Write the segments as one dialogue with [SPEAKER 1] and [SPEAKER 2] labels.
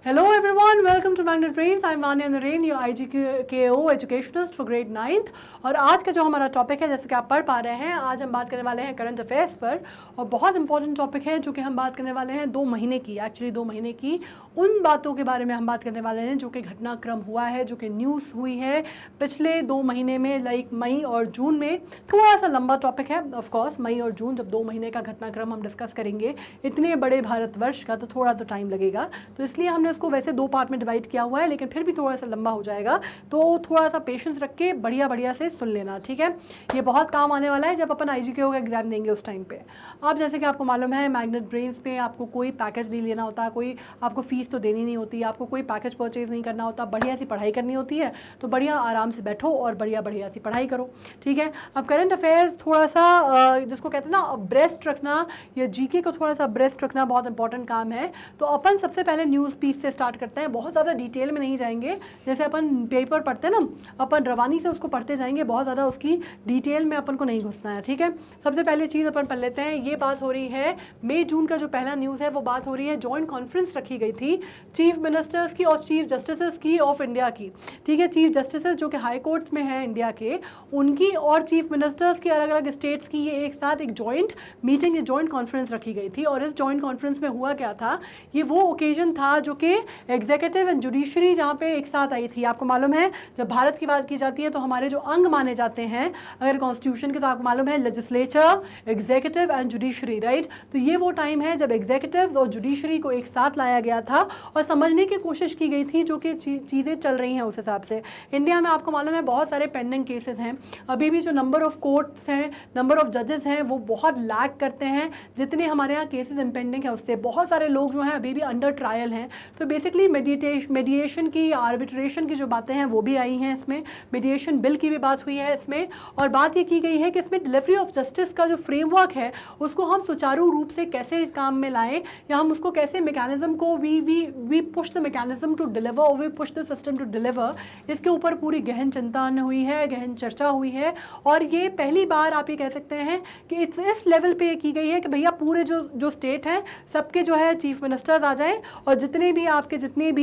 [SPEAKER 1] Hello everyone, welcome to Magnet Brains. I'm Vanya Narain, your IGKO educationist for grade 9th. और आज का जो हमारा टॉपिक है, जैसे कि आप पढ़ पा रहे हैं, आज हम बात करने वाले हैं करंट अफेयर्स पर। और बहुत इंपॉर्टेंट टॉपिक है जो कि हम बात करने वाले हैं 2 महीने की, एक्चुअली 2 महीने की उन बातों के बारे में हम बात करने वाले हैं जो कि घटनाक्रम हुआ है, जो कि न्यूज़ हुई है पिछले 2 महीने में, लाइक मई और जून में। थोड़ा सा लंबा टॉपिक है ऑफकोर्स, मई और जून जब 2 महीने का घटनाक्रम हम डिस्कस करेंगे इतने बड़े भारतवर्ष का, तो थोड़ा तो टाइम लगेगा। तो इसलिए हमने उसको वैसे 2 पार्ट में डिवाइड किया हुआ है, लेकिन फिर भी थोड़ा सा लंबा हो जाएगा, तो थोड़ा सा पेशेंस रख के बढ़िया से सुन लेना, ठीक है। ये बहुत काम आने वाला है जब अपन IGKO का एग्जाम देंगे उस टाइम पे। अब जैसे कि आपको मालूम है, मैग्नेट ब्रेन्स पे आपको कोई पैकेज नहीं लेना होता, कोई आपको फीस तो देनी नहीं होती, आपको कोई पैकेज परचेज नहीं करना होता, बढ़िया सी पढ़ाई करनी होती है। तो बढ़िया आराम से बैठो और बढ़िया सी पढ़ाई करो, ठीक है। अब करंट अफेयर्स थोड़ा सा जिसको कहते हैं ना ब्रेस्ट रखना, या जीके को थोड़ा सा ब्रेस्ट रखना बहुत इंपॉर्टेंट काम है। तो अपन सबसे पहले न्यूज़ पीस से स्टार्ट करते हैं, बहुत ज़्यादा डिटेल में नहीं जाएंगे। जैसे अपन पेपर पढ़ते हैं ना, अपन रवानी से उसको पढ़ते जाएंगे, बहुत ज़्यादा उसकी डिटेल में अपन को नहीं घुसना है, ठीक है। सबसे पहले चीज़ अपन पढ़ लेते हैं। ये बात हो रही है मई जून का जो पहला न्यूज़ है, वो बात हो रही है जॉइंट कॉन्फ्रेंस रखी गई थी चीफ मिनिस्टर्स की और चीफ जस्टिस की ऑफ इंडिया की, ठीक है। चीफ जस्टिस जो कि हाई कोर्ट में है इंडिया के, उनकी और चीफ मिनिस्टर्स की अलग अलग स्टेट्स की ये एक साथ एक जॉइंट मीटिंग, जॉइंट कॉन्फ्रेंस रखी गई थी। और इस जॉइंट कॉन्फ्रेंस में हुआ क्या था, ये वो ओकेजन था जो कि एग्जीक्यूटिव एंड जुडिशरी जहाँ पे एक साथ आई थी। आपको मालूम है जब भारत की बात की जाती है तो हमारे जो अंग माने जाते हैं अगर कॉन्स्टिट्यूशन के, तो आपको मालूम है legislature, executive and judiciary, right. तो ये वो टाइम है जब एग्जीक्यूटिव और जुडिशरी को एक साथ लाया गया था और समझने की कोशिश की गई थी जो कि चीज़ें चल रही हैं उस हिसाब से। इंडिया में आपको मालूम है बहुत सारे पेंडिंग केसेस हैं, अभी भी जो नंबर ऑफ कोर्ट्स हैं, नंबर ऑफ जजेस हैं, वो बहुत लैग करते हैं। जितने हमारे यहाँ केसेस पेंडिंग है उससे बहुत सारे लोग जो हैं अभी भी अंडर ट्रायल हैं। तो बेसिकली मेडिएशन की, आर्बिट्रेशन की जो बातें हैं वो भी आई हैं इसमें, मीडिएशन बिल की भी बात हुई है इसमें। और बात ये की गई है कि इसमें डिलीवरी ऑफ जस्टिस का जो फ्रेमवर्क है उसको हम सुचारू रूप से कैसे काम में लाएं, या हम उसको कैसे मैकेनिज्म को we push the mechanism to deliver और we push the system to deliver, इसके ऊपर पूरी गहन चिंता हुई है, गहन चर्चा हुई है। और ये पहली बार आप ये कह सकते हैं कि इस लेवल पे की गई है कि भैया पूरे जो स्टेट हैं सबके जो है चीफ मिनिस्टर्स आ जाएं, और जितने भी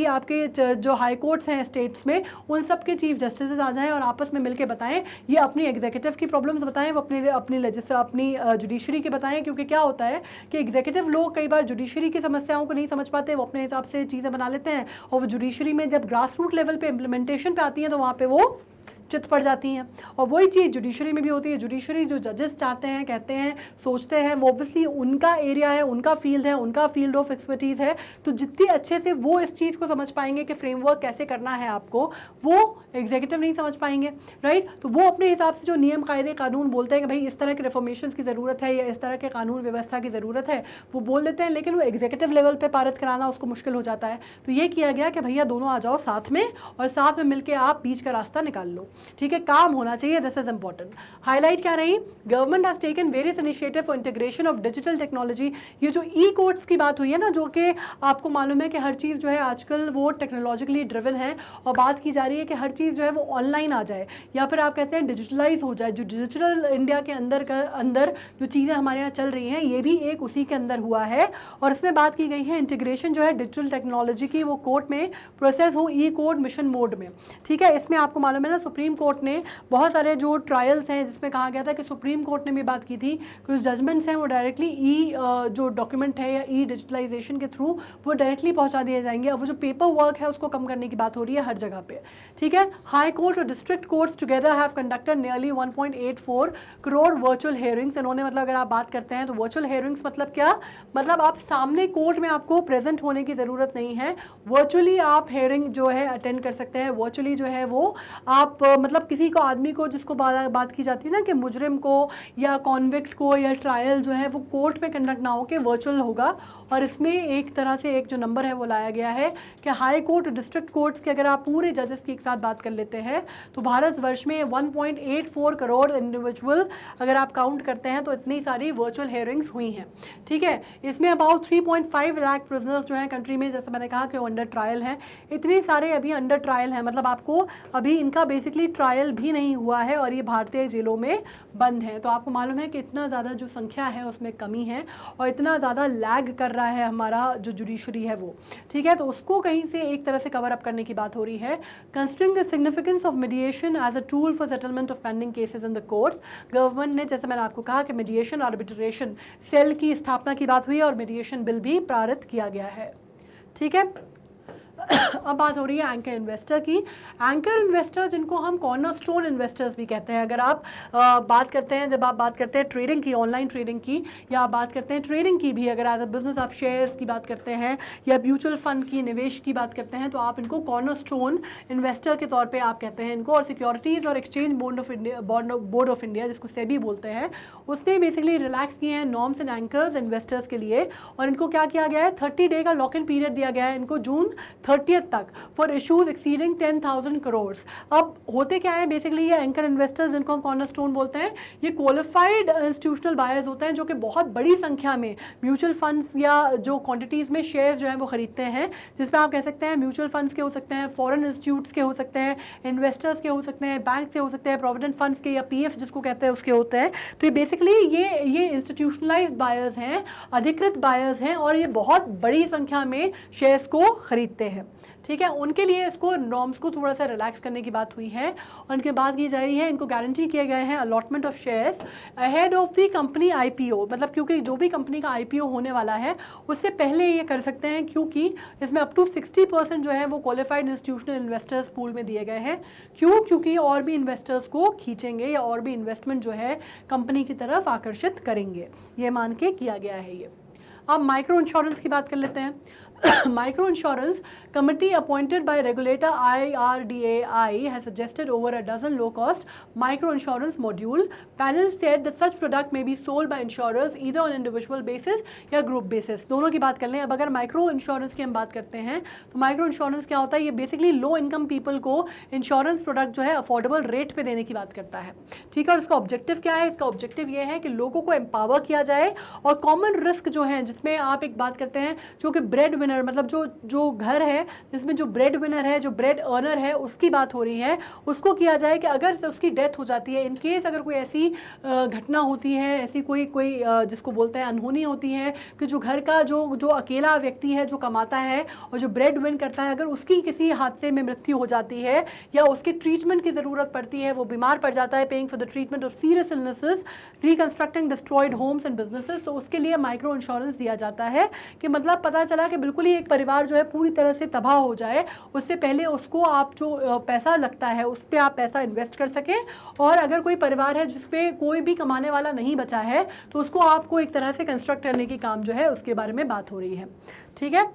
[SPEAKER 1] आपके जो हाई कोर्ट्स हैं स्टेट्स में, उन सब के चीफ जस्टिस आ जाएं और आपस में मिलकर बताएं, ये अपनी एग्जीक्यूटिव की प्रॉब्लम्स बताएं, वो अपनी जुडिशरी के बताएं। क्योंकि क्या होता है कि एग्जीक्यूटिव लोग कई बार जुडिशरी की समस्याओं को नहीं समझ पाते, वो अपने हिसाब से चीज़ें बना लेते हैं, और वो जुडिशरी में जब ग्रास रूट लेवल पे इम्प्लीमेंटेशन पे आती है तो वहाँ पे वो चित पड़ जाती हैं। और वही चीज़ जुडिशरी में भी होती है। जुडिशरी जो जजेस चाहते हैं, कहते हैं, सोचते हैं, वो ऑब्वियसली उनका एरिया है, उनका फील्ड है, उनका फील्ड ऑफ एक्सपर्टीज़ है। तो जितनी अच्छे से वो इस चीज़ को समझ पाएंगे कि फ्रेमवर्क कैसे करना है आपको, वो एग्जीक्यूटिव नहीं समझ पाएंगे, राइट। तो वो अपने हिसाब से जो नियम कायदे कानून बोलते हैं कि भाई इस तरह के रिफॉर्मेशन की ज़रूरत है या इस तरह के कानून व्यवस्था की ज़रूरत है, वो बोल देते हैं, लेकिन वो एग्जीक्यूटिव लेवल पर पारित कराना उसको मुश्किल हो जाता है। तो ये किया गया कि भैया दोनों आ जाओ साथ में, और साथ में मिलकर आप बीच का रास्ता निकाल लो, ठीक है। काम होना चाहिए, दिस इज इंपॉर्टेंट। हाईलाइट क्या रही, government has taken various initiative for integration of digital technology. ये जो ई कोर्ट्स की बात हुई है ना, जो कि आपको मालूम है कि हर चीज़ जो है आजकल वो टेक्नोलॉजिकली ड्रिवन है, और बात की जा रही है कि हर चीज़ जो है वो ऑनलाइन आ जाए, या फिर आप कहते हैं डिजिटलाइज हो जाए। जो डिजिटल इंडिया के अंदर जो चीज़ें हमारे यहाँ चल रही हैं, ये भी एक उसी के अंदर हुआ है। और इसमें बात की गई है इंटीग्रेशन जो है डिजिटल टेक्नोलॉजी की, वो कोर्ट में प्रोसेस हो ई कोर्ट मिशन मोड में, ठीक है। इसमें आपको मालूम है ना, सुप्रीम कोर्ट ने बहुत सारे जो ट्रायल्स हैं जिसमें कहा गया था कि सुप्रीम कोर्ट ने भी बात की थी, कुछ जजमेंट्स हैं वो डायरेक्टली जो डॉक्यूमेंट है या ई डिजिटलाइजेशन के थ्रू वो डायरेक्टली पहुंचा दिए जाएंगे। अब वो जो पेपर वर्क है उसको कम करने की बात हो रही है हर जगह पे, ठीक है। हाई कोर्ट और district courts together have conducted nearly 1.84 crore virtual hearings. इन्होंने, मतलब अगर आप बात करते हैं तो वर्चुअल हेयरिंग्स मतलब क्या, मतलब आप सामने कोर्ट में आपको प्रेजेंट होने की ज़रूरत नहीं है, वर्चुअली आप हेयरिंग जो है अटेंड कर सकते हैं। वर्चुअली जो है वो आप मतलब किसी को, आदमी को, जिसको बात की जाती है ना कि मुजरिम को या कॉन्विक्ट को या ट्रायल जो है वो कोर्ट में कंडक्ट ना हो के वर्चुअल होगा। और इसमें एक तरह से एक जो नंबर है वो लाया गया है कि हाई कोर्ट और डिस्ट्रिक्ट कोर्ट्स के अगर आप पूरे जजेस की एक साथ बात कर लेते हैं तो भारतवर्ष में 1.84 करोड़ इंडिविजुअल अगर आप काउंट करते हैं तो इतनी सारी वर्चुअल हेयरिंग्स हुई हैं, ठीक है। इसमें अबाउट 3.5 लाख प्रिजनर्स जो हैं कंट्री में, जैसे मैंने कहा कि वो अंडर ट्रायल हैं। इतने सारे अभी अंडर ट्रायल हैं, मतलब आपको अभी इनका बेसिकली करंटली ट्रायल भी नहीं हुआ है और ये भारतीय जेलों में बंद है। तो आपको मालूम है कि इतना ज़्यादा जो संख्या है उसमें कमी है और इतना ज़्यादा लैग कर रहा है हमारा जो जुडिशरी है वो, ठीक है। तो उसको कहीं से एक तरह से कवर अप करने की बात हो रही है। Considering the significance of mediation as a tool for settlement of pending cases in the court, government ने, जैसे मैंने आपको कहा कि मीडिएशन आर्बिट्रेशन सेल की स्थापना की बात हुई है और मीडिएशन बिल भी पारित किया गया है, ठीक है। अब बात हो रही है एंकर इन्वेस्टर की। एंकर इन्वेस्टर जिनको हम कॉर्नरस्टोन इन्वेस्टर्स भी कहते हैं। अगर आप बात करते हैं, जब आप बात करते हैं ट्रेडिंग की, ऑनलाइन ट्रेडिंग की, या आप बात करते हैं ट्रेडिंग की भी, अगर एज अ बिजनेस आप शेयर्स की बात करते हैं या म्यूचुअल फंड की निवेश की बात करते हैं, तो आप इनको कॉर्नरस्टोन इन्वेस्टर के तौर पर आप कहते हैं इनको। और सिक्योरिटीज़ और एक्सचेंज बोर्ड ऑफ इंडिया जिसको सेबी बोलते हैं, उसने बेसिकली रिलैक्स किए हैं नॉर्म्स एंड एंकर्स इन्वेस्टर्स के लिए। और इनको क्या किया गया है, 30 डे का लॉक इन पीरियड दिया गया है इनको जून 30 तक फॉर इशूज एक्सीडिंग 10,000 करोड़। अब होते क्या है बेसिकली, ये एंकर इन्वेस्टर्स जिनको हम कॉर्नरस्टोन बोलते हैं, ये क्वालिफाइड इंस्टीट्यूशनल बायर्स होते हैं जो कि बहुत बड़ी संख्या में म्यूचुअल फंड्स या जो क्वांटिटीज़ में शेयर जो है वो खरीदते हैं, जिसमें आप कह सकते हैं म्यूचुअल फंड्स के हो सकते हैं, फॉरेन इंस्टीट्यूट्स के हो सकते हैं, इन्वेस्टर्स के हो सकते हैं, बैंक से हो सकते हैं, प्रोविडेंट फंड्स के या पीएफ जिसको कहते हैं उसके होते हैं। तो ये बेसिकली ये इंस्टीट्यूशनलाइज्ड बायर्स हैं, अधिकृत बायर्स हैं और ये बहुत बड़ी संख्या में शेयर्स को खरीदते हैं, ठीक है। उनके लिए इसको नॉर्म्स को थोड़ा सा रिलैक्स करने की बात हुई है और उनके बात की जा रही है, इनको गारंटी किए गए हैं allotment of shares ahead of the company IPO. मतलब क्योंकि जो भी कंपनी का आईपीओ होने वाला है उससे पहले ये कर सकते हैं, क्योंकि इसमें अप टू 60% जो है वो क्वालिफाइड इंस्टीट्यूशनल इन्वेस्टर्स पूल में दिए गए हैं। क्योंकि और भी इन्वेस्टर्स को खींचेंगे या और भी इन्वेस्टमेंट जो है कंपनी की तरफ आकर्षित करेंगे, ये मान के किया गया है ये। अब माइक्रो इंश्योरेंस की बात कर लेते हैं। Micro Insurance Committee appointed by regulator IRDAI has suggested over a dozen low-cost micro insurance module. Panel said that such product may be sold by insurers either on individual basis या group basis। दोनों की बात कर लें। अब अगर micro insurance की हम बात करते हैं तो माइक्रो इंश्योरेंस क्या होता है, ये बेसिकली लो इनकम पीपल को इंश्योरेंस प्रोडक्ट जो है अफोर्डेबल रेट पे देने की बात करता है, ठीक है। और इसका ऑब्जेक्टिव क्या है, इसका ऑब्जेक्टिव ये है कि लोगों को एम्पावर किया जाए और कॉमन रिस्क जो है, जिसमें आप एक बात करते हैं जो कि ब्रेड विनर, मतलब जो घर है जिसमें जो ब्रेड विनर है, जो ब्रेड अर्नर है, उसकी बात हो रही है, उसको किया जाए कि अगर उसकी डेथ हो जाती है, इन केस अगर कोई ऐसी घटना होती है, ऐसी कोई जिसको बोलते हैं अनहोनी होती है कि जो घर का जो अकेला व्यक्ति है जो कमाता है और जो ब्रेड विन करता है, अगर उसकी किसी हादसे में मृत्यु हो जाती है या उसके ट्रीटमेंट की ज़रूरत पड़ती है, वो बीमार पड़ जाता है, paying for the treatment of serious illnesses, reconstructing destroyed homes and businesses, तो उसके लिए माइक्रो इंश्योरेंस दिया जाता है। कि मतलब पता चला कि बिल्कुल ही एक परिवार जो है पूरी तरह से तबाह हो जाए, उससे पहले उसको आप जो पैसा लगता है उस पर आप पैसा इन्वेस्ट कर सकें। और अगर कोई परिवार है जिस पे कोई भी कमाने वाला नहीं बचा है तो उसको आपको एक तरह से कंस्ट्रक्ट करने की काम जो है उसके बारे में बात हो रही है, ठीक है।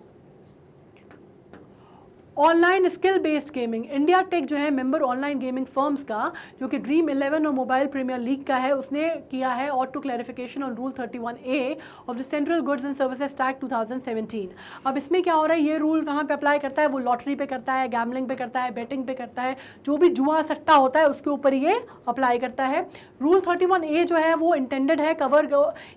[SPEAKER 1] Online skill based gaming, India Tech जो है मेंबर ऑनलाइन गेमिंग फर्म्स का, जो कि ड्रीम 11 और मोबाइल प्रीमियर लीग का है, उसने किया है auto clarification on rule 31A of the central goods and services tax 2017। अब इसमें क्या हो रहा है, ये रूल कहाँ पे अप्लाई करता है, वो लॉटरी पे करता है, गैमलिंग पे करता है, बेटिंग पे करता है, जो भी जुआ सट्टा होता है उसके ऊपर ये अप्लाई करता है। रूल 31A जो है वो इंटेंडेड है कवर,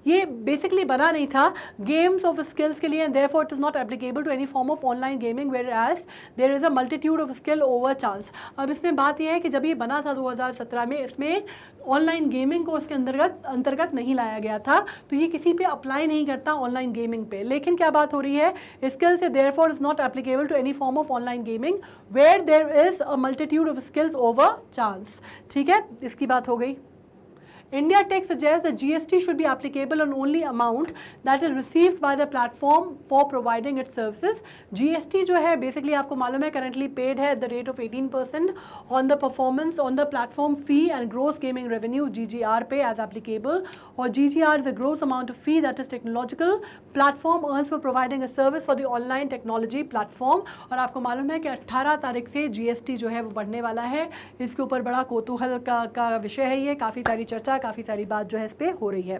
[SPEAKER 1] ये बेसिकली बना नहीं था गेम्स ऑफ स्किल्स के लिए, and therefore it is not applicable to any form of online gaming whereas there is a multitude of skill over chance. अब इसमें बात यह है कि जब ये बना था 2017 में, इसमें ऑनलाइन गेमिंग को उसके अंतर्गत नहीं लाया गया था, तो ये किसी पे अप्लाई नहीं करता ऑनलाइन गेमिंग पे। लेकिन क्या बात हो रही है, स्किल से therefore is not applicable to any form of online gaming where there is a multitude of skills over chance, ठीक है, इसकी बात हो गई। India Tech suggests that GST should be applicable on only amount that is received by the platform for providing its services. GST जो है basically आपको मालूम है currently paid है at the rate of 18% on the performance on the platform fee and gross gaming revenue GGR पे as applicable, और GGR is the gross amount of fee that is technological platform earns for providing a service for the online technology platform। और आपको मालूम है कि 18 तारीख से GST जो है वो बढ़ने वाला है, इसके ऊपर बड़ा कौतूहल का विषय है, ये काफ़ी सारी चर्चा, काफ़ी सारी बात जो है इस पर हो रही है।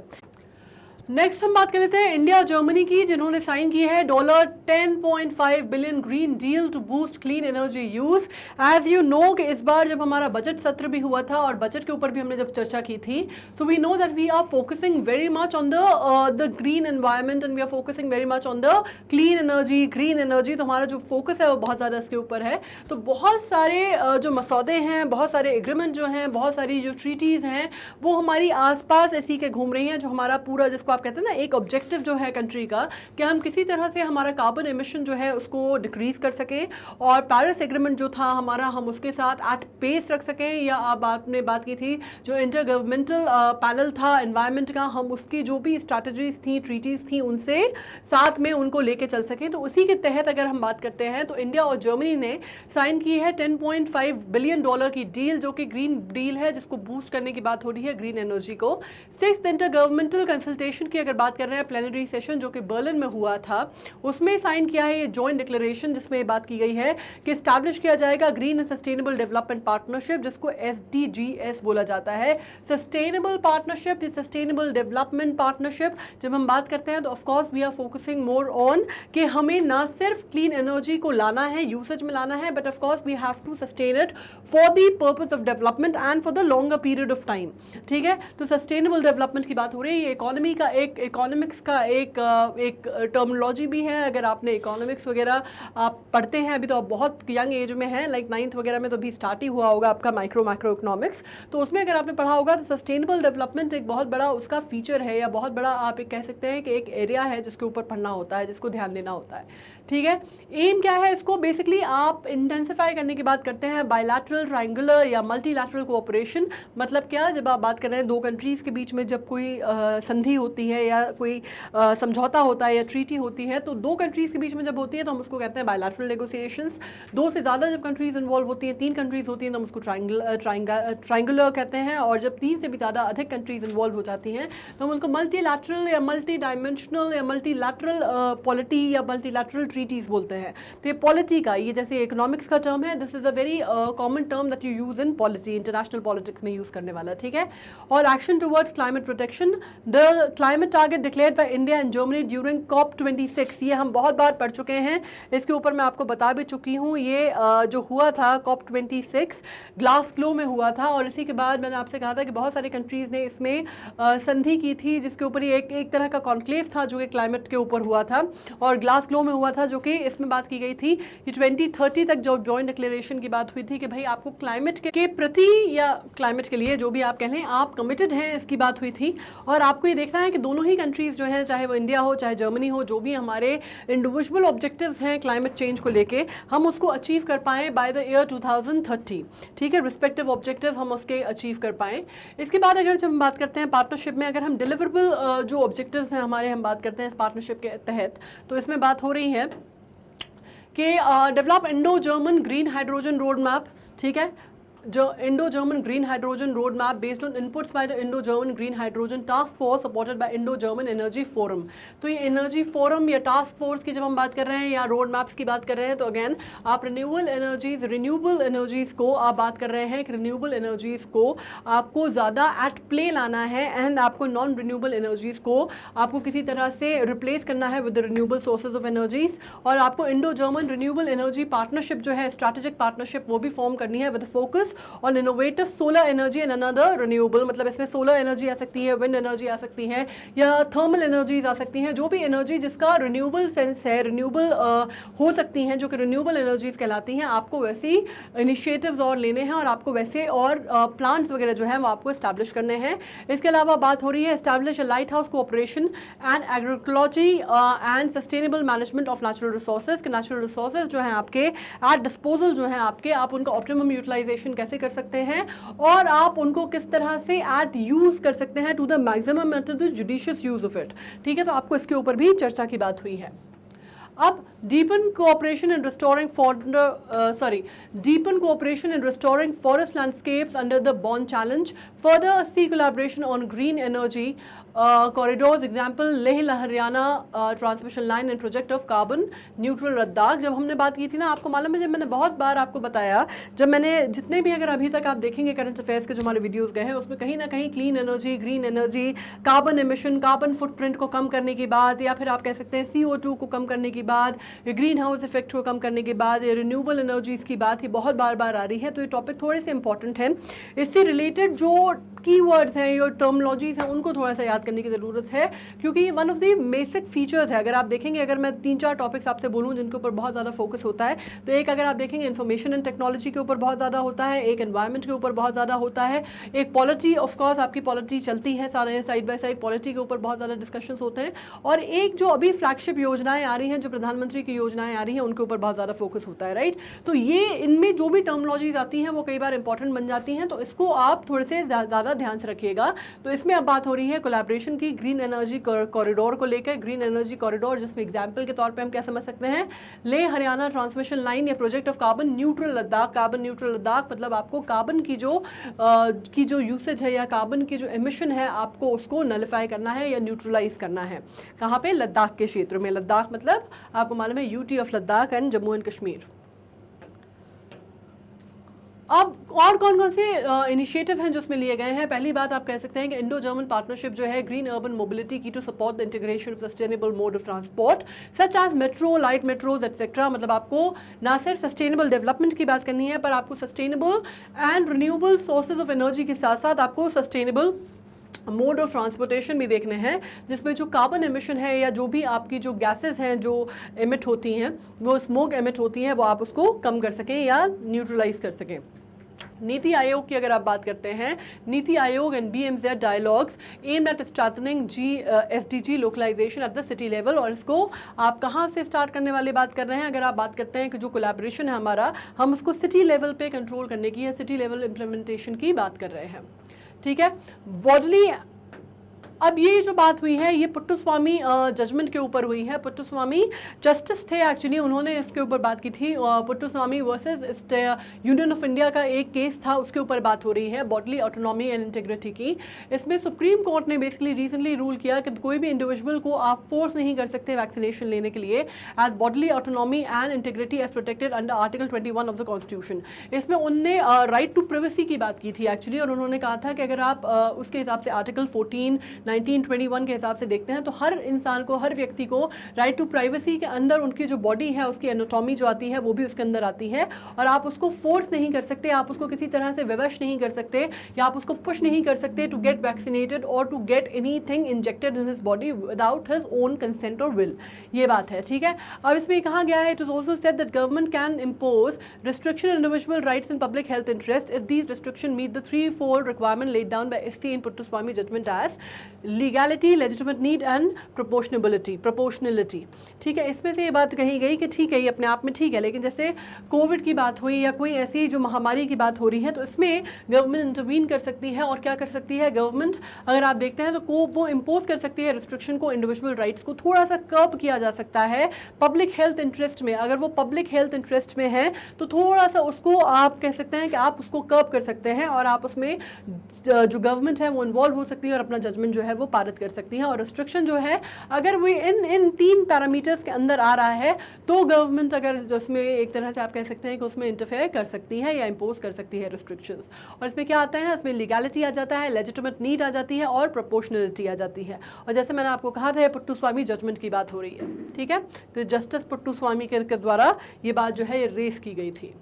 [SPEAKER 1] नेक्स्ट हम बात कर लेते हैं इंडिया और जर्मनी की, जिन्होंने साइन की है $10.5 billion green deal to boost clean energy use. As you know कि इस बार जब हमारा बजट सत्र भी हुआ था और बजट के ऊपर भी हमने जब चर्चा की थी, तो we know that we are focusing very much on the green environment and we are focusing very much on the clean energy, green energy. तो हमारा जो फोकस है वो बहुत ज़्यादा इसके ऊपर है। तो बहुत सारे जो मसौदे हैं, बहुत सारे एग्रीमेंट जो हैं, बहुत सारी जो ट्रीटीज़ हैं, वो हमारी आसपास इसी के घूम रही हैं, जो हमारा पूरा, जिसको आप कहते हैं ना एक ऑब्जेक्टिव जो है कंट्री का, कि हम किसी तरह से हमारा कार्बन एमिशन जो है उसको डिक्रीज कर सकें और पेरिस एग्रीमेंट जो था हमारा, हम उसके साथ एट पेस रख सकें। या आपने बात की थी जो इंटर गवर्नमेंटल पैनल था एनवायरनमेंट का, हम उसकी जो भी स्ट्रैटेजीज थी, ट्रीटीज थी, उनसे साथ में उनको लेके चल सकें। तो उसी के तहत अगर हम बात करते हैं तो इंडिया और जर्मनी ने साइन की है $10.5 बिलियन की डील, जो कि ग्रीन डील है, जिसको बूस्ट करने की बात हो रही है ग्रीन एनर्जी को। 6th इंटर गवर्नमेंटल कंसल्टेशन की अगर बात कर रहे हैं, प्लेनरी सेशन जो कि बर्लिन में हुआ था, उसमें साइन किया है ये जॉइंट डिक्लेरेशन, जिसमें बात की गई है कि स्टैब्लिश किया जाएगा green and sustainable development partnership, जिसको SDGs बोला जाता है, sustainable partnership, sustainable development partnership. जब हम बात करते हैं तो of course we are focusing more on कि हमें ना सिर्फ क्लीन एनर्जी को लाना है, यूसेज में लाना है, but of course we have to sustain it for the purpose of development and for the longer period of time. ठीक है, तो सस्टेनेबल डेवलपमेंट की बात हो रही है। इकोनॉमी का इकोनॉमिक्स का एक टर्मिनोलॉजी भी है। अगर आपने इकोनॉमिक्स वगैरह आप पढ़ते हैं, अभी तो आप बहुत यंग एज में हैं, लाइक 9th वगैरह में तो अभी स्टार्ट ही हुआ होगा आपका मैक्रो इकोनॉमिक्स, तो उसमें अगर आपने पढ़ा होगा तो सस्टेनेबल डेवलपमेंट एक बहुत बड़ा उसका फीचर है, या बहुत बड़ा आप एक कह सकते हैं कि एक एरिया है जिसके ऊपर पढ़ना होता है, जिसको ध्यान देना होता है। ठीक है, एम क्या है इसको, बेसिकली आप इंटेंसिफाई करने की बात करते हैं, बायलैटरल, ट्रायंगुलर या मल्टीलैटरल कोऑपरेशन। मतलब क्या, जब आप बात कर रहे हैं दो कंट्रीज़ के बीच में जब कोई संधि होती है या कोई समझौता होता है या ट्रीटी होती है, तो दो कंट्रीज़ के बीच में जब होती है तो हम उसको कहते हैं बायलैटरल नेगोशिएशंस। दो से ज़्यादा जब कंट्रीज़ इन्वॉल्व होती हैं, 3 कंट्रीज़ होती हैं, तो हम उसको ट्रायंगुलर कहते हैं। और जब 3 से भी ज़्यादा अधिक कंट्रीज़ इन्वॉल्व हो जाती हैं तो हम उसको मल्टीलैटरल या मल्टी डायमेंशनल या मल्टीलैटरल पॉलिटी या मल्टीलैटरल ट्रीटीज़ बोलते हैं। तो ये पॉलिटी का, ये जैसे इकोनॉमिक्स का टर्म है, this is a very common term that you use in polity, international politics में यूज़ करने वाला। ठीक है, और action towards climate protection, the climate target declared by India and Germany during COP26, ये हम बहुत बार पढ़ चुके हैं, इसके ऊपर मैं आपको बता भी चुकी हूँ। ये जो हुआ था COP26 ग्लासगो में हुआ था, और इसी के बाद मैंने आपसे कहा था कि बहुत सारी कंट्रीज़ ने इसमें संधि की थी, जिसके ऊपर ये एक तरह का कॉन्क्लेव था जो कि क्लाइमेट के ऊपर हुआ था, और ग्लासगो में हुआ था, जो कि इसमें बात की गई थी कि 2030 तक जो जॉइंट डिक्लेरेशन की बात हुई थी कि भाई आपको क्लाइमेट के प्रति या क्लाइमेट के लिए जो भी आप कह लें, आप कमिटेड हैं, इसकी बात हुई थी। और आपको ये देखना है कि दोनों ही कंट्रीज़ जो हैं, चाहे वो इंडिया हो चाहे जर्मनी हो, जो भी हमारे इंडिविजुअल ऑब्जेक्टिव्स हैं क्लाइमेट चेंज को लेके, हम उसको अचीव कर पाएँ बाय द ईयर 2030। ठीक है, रिस्पेक्टिव ऑब्जेक्टिव हम उसके अचीव कर पाएँ। इसके बाद अगर जब हम बात करते हैं पार्टनरशिप में, अगर हम डिलीवरेबल जो ऑब्जेक्टिव्स हैं हमारे, हम बात करते हैं इस पार्टनरशिप के तहत, तो इसमें बात हो रही है कि develop Indo German green hydrogen road map. ठीक है, जो Indo German green hydrogen road map based on inputs by the Indo German green hydrogen task force supported by Indo German energy forum. तो ये एनर्जी फोरम या task force की जब हम बात कर रहे हैं या रोड मैप्स की बात कर रहे हैं, तो अगेन आप रिन्यूएबल एनर्जीज़ को आप बात कर रहे हैं कि रिन्यूएबल एनर्जीज़ को आपको ज़्यादा एट प्ले लाना है, एंड आपको नॉन रिन्यूएबल एनर्जीज़ को आपको किसी तरह से रिप्लेस करना है with the renewable sources of energies. और आपको Indo German renewable energy partnership जो है, स्ट्रैटेजिक पार्टनरशिप, वो भी फॉर्म करनी है विद फोकस और innovative solar energy and another renewable. मतलब इसमें सोलर एनर्जी आ सकती है, विंड एनर्जी आ सकती है, या थर्मल एनर्जीज आ सकती हैं, जो भी एनर्जी जिसका रिन्यूएबल सेंस है, रिन्यूएबल हो सकती हैं, जो कि रिन्यूएबल एनर्जीज कहलाती हैं। आपको वैसी इनिशिएटिव्स और लेने हैं, और आपको वैसे और प्लांट्स वगैरह जो हैं वो आपको इस्टेब्लिश करने हैं। इसके अलावा बात हो रही है establish a lighthouse cooperation and agroecology and sustainable management of natural resources. Natural resources जो हैं आपके एट डिस्पोजल जो हैं आपके, आप उनका ऑप्टिमम यूटिलाइजेशन कैसे कर सकते हैं, और आप उनको किस तरह से एट यूज कर सकते हैं to the maximum and to the judicious use of it. ठीक है, तो आपको इसके ऊपर भी चर्चा की बात हुई है। अब deepen cooperation in restoring forest landscapes under the Bonn Challenge. Further, see collaboration on green energy corridors. Example, Leh Haryana transmission line and project of carbon neutral Ladakh. जब हमने बात की थी ना, आपको मालूम है, जब मैंने बहुत बार आपको बताया, जब मैंने जितने भी अगर अभी तक आप देखेंगे करंट अफेयर्स के जो हमारे वीडियोस गए हैं, उसमें कहीं ना कहीं clean energy, green energy, carbon emission, carbon footprint को कम करने की बात, या फिर आप कह सकते हैं CO2 को कम करने की बात, ग्रीन हाउस इफेक्ट को कम करने की बात, या रिन्यूएबल एनर्जीज की बात, ये बहुत बार बार आ रही है. तो ये टॉपिक थोड़े से इंपॉर्टेंट हैं. इससे रिलेटेड जो कीवर्ड्स हैं, यो टर्मोलॉजीज हैं, उनको थोड़ा सा याद करने की ज़रूरत है, क्योंकि one of the basic features है. अगर आप देखेंगे, अगर मैं 3-4 टॉपिक्स आपसे बोलूँ जिनके ऊपर बहुत ज़्यादा फोकस होता है, तो एक अगर आप देखेंगे इन्फॉर्मेशन एंड टेक्नोलॉजी के ऊपर बहुत ज़्यादा होता है, एक एनवायरनमेंट के ऊपर बहुत ज़्यादा होता है, एक पॉलिटी, ऑफकोर्स आपकी पॉलिटी चलती है, सारे साइड बाय साइड पॉलिटी के ऊपर बहुत ज़्यादा डिस्कशंस होते हैं, और एक जो अभी फ्लैगशिप योजनाएं आ रही हैं, जो प्रधानमंत्री की योजनाएं आ रही हैं, उनके ऊपर बहुत ज़्यादा फोकस होता है. राइट, तो ये इनमें जो भी टर्मोलॉजीज आती हैं वो कई बार इंपॉर्टेंट बन जाती हैं, तो इसको आप थोड़े से ज़्यादा ध्यान से रखिएगा. तो इसमें अब बात हो रही है कोलैबोरेशन की ग्रीन एनर्जी कॉरिडोर को लेकर. ग्रीन एनर्जी कॉरिडोर, जिसमें एग्जांपल के तौर पे हम क्या समझ सकते हैं, लेह हरियाणा ट्रांसमिशन लाइन या project of carbon neutral Ladakh. Carbon neutral Ladakh मतलब आपको कार्बन की जो यूसेज है या कार्बन की जो एमिशन है, आपको उसको नलिफाई करना है या न्यूट्रलाइज करना है. कहाँ पे? लद्दाख के क्षेत्र में. लद्दाख मतलब आपको मालूम है UT of Ladakh and Jammu and Kashmir. अब और कौन कौन से इनिशिएटिव हैं जो उसमें लिए गए हैं? पहली बात आप कह सकते हैं कि इंडो जर्मन पार्टनरशिप जो है ग्रीन अर्बन मोबिलिटी की to support the integration of sustainable mode of transport such as metro, light metros etcetera. मतलब आपको ना सिर्फ सस्टेनेबल डेवलपमेंट की बात करनी है, पर आपको sustainable and renewable sources of energy के साथ साथ आपको सस्टेनेबल मोड ऑफ ट्रांसपोर्टेशन भी देखने हैं, जिसमें जो कार्बन एमिशन है या जो भी आपकी जो गैसेस हैं जो एमिट होती हैं, वो स्मोक एमिट होती हैं, वो आप उसको कम कर सकें या न्यूट्रलाइज कर सकें. नीति आयोग की अगर आप बात करते हैं, NITI Aayog and BMZ dialogues aimed at strengthening SDG localisation at the city level. और इसको आप कहाँ से स्टार्ट करने वाली बात कर रहे हैं? अगर आप बात करते हैं कि जो कोलैबोरेशन है हमारा, हम उसको सिटी लेवल पे कंट्रोल करने की या सिटी लेवल इम्प्लीमेंटेशन की बात कर रहे हैं. ठीक है. बॉडली, अब ये जो बात हुई है ये पुट्टुस्वामी जजमेंट के ऊपर हुई है. पुट्टुस्वामी जस्टिस थे एक्चुअली, उन्होंने इसके ऊपर बात की थी. Puttaswamy versus union of India का एक केस था, उसके ऊपर बात हो रही है, बॉडली ऑटोनॉमी एंड इंटीग्रिटी की. इसमें सुप्रीम कोर्ट ने बेसिकली रिसेंटली रूल किया कि कोई भी इंडिविजुअल को आप फोर्स नहीं कर सकते वैक्सीनेशन लेने के लिए, as bodily autonomy and integrity as protected under article 21 of the constitution. इसमें उनने राइट टू प्राइवेसी की बात की थी एक्चुअली, और उन्होंने कहा था कि अगर आप उसके हिसाब से आर्टिकल 1921 के हिसाब से देखते हैं, तो हर इंसान को, हर व्यक्ति को राइट टू प्राइवेसी के अंदर उनकी जो बॉडी है, उसकी एनाटॉमी जो आती है, वो भी उसके अंदर आती है, और आप उसको फोर्स नहीं कर सकते, आप उसको किसी तरह से विवश नहीं कर सकते, या आप उसको पुश नहीं कर सकते टू गेट वैक्सीनेटेड और to get anything injected in his body without his own consent और विल. ये बात है. ठीक है. अब इसमें कहा गया है, it is also said that government can impose restriction individual rights in public health interest if these restriction meet the 3-4 requirement laid down by SC in Puttaswamy judgment as legality, legitimate need and proportionality. ठीक है. इसमें से ये बात कही गई कि ठीक है, ये अपने आप में ठीक है, लेकिन जैसे कोविड की बात हुई या कोई ऐसी जो महामारी की बात हो रही है, तो इसमें गवर्नमेंट इंटरवीन कर सकती है. और क्या कर सकती है गवर्नमेंट? अगर आप देखते हैं तो वो इम्पोज कर सकती है रिस्ट्रिक्शन को, इंडिविजुअल राइट्स को थोड़ा सा कर्ब किया जा सकता है पब्लिक हेल्थ इंटरेस्ट में. अगर वो पब्लिक हेल्थ इंटरेस्ट में है तो थोड़ा सा उसको आप कह सकते हैं कि आप उसको कर्ब कर सकते हैं, और आप उसमें जो गवर्नमेंट है वो इन्वॉल्व हो सकती है और अपना जजमेंट जो है वो पारित कर सकती है. और रिस्ट्रिक्शन जो है, अगर वो इन 3 पैरामीटर्स के अंदर आ रहा है, तो गवर्नमेंट अगर उसमें एक तरह से आप कह सकते हैं कि उसमें इंटरफेयर कर सकती है या इम्पोज कर सकती है रिस्ट्रिक्शंस. और इसमें क्या आता है? इसमें लीगैलिटी आ जाता है, लेजिटिमेट नीड आ जाती है, और प्रोपोर्शनलिटी आ जाती है. और जैसे मैंने आपको कहा था, पुट्टुस्वामी जजमेंट की बात हो रही है. ठीक है. तो जस्टिस पुट्टुस्वामी के द्वारा ये बात जो है ये रेस की गई थी.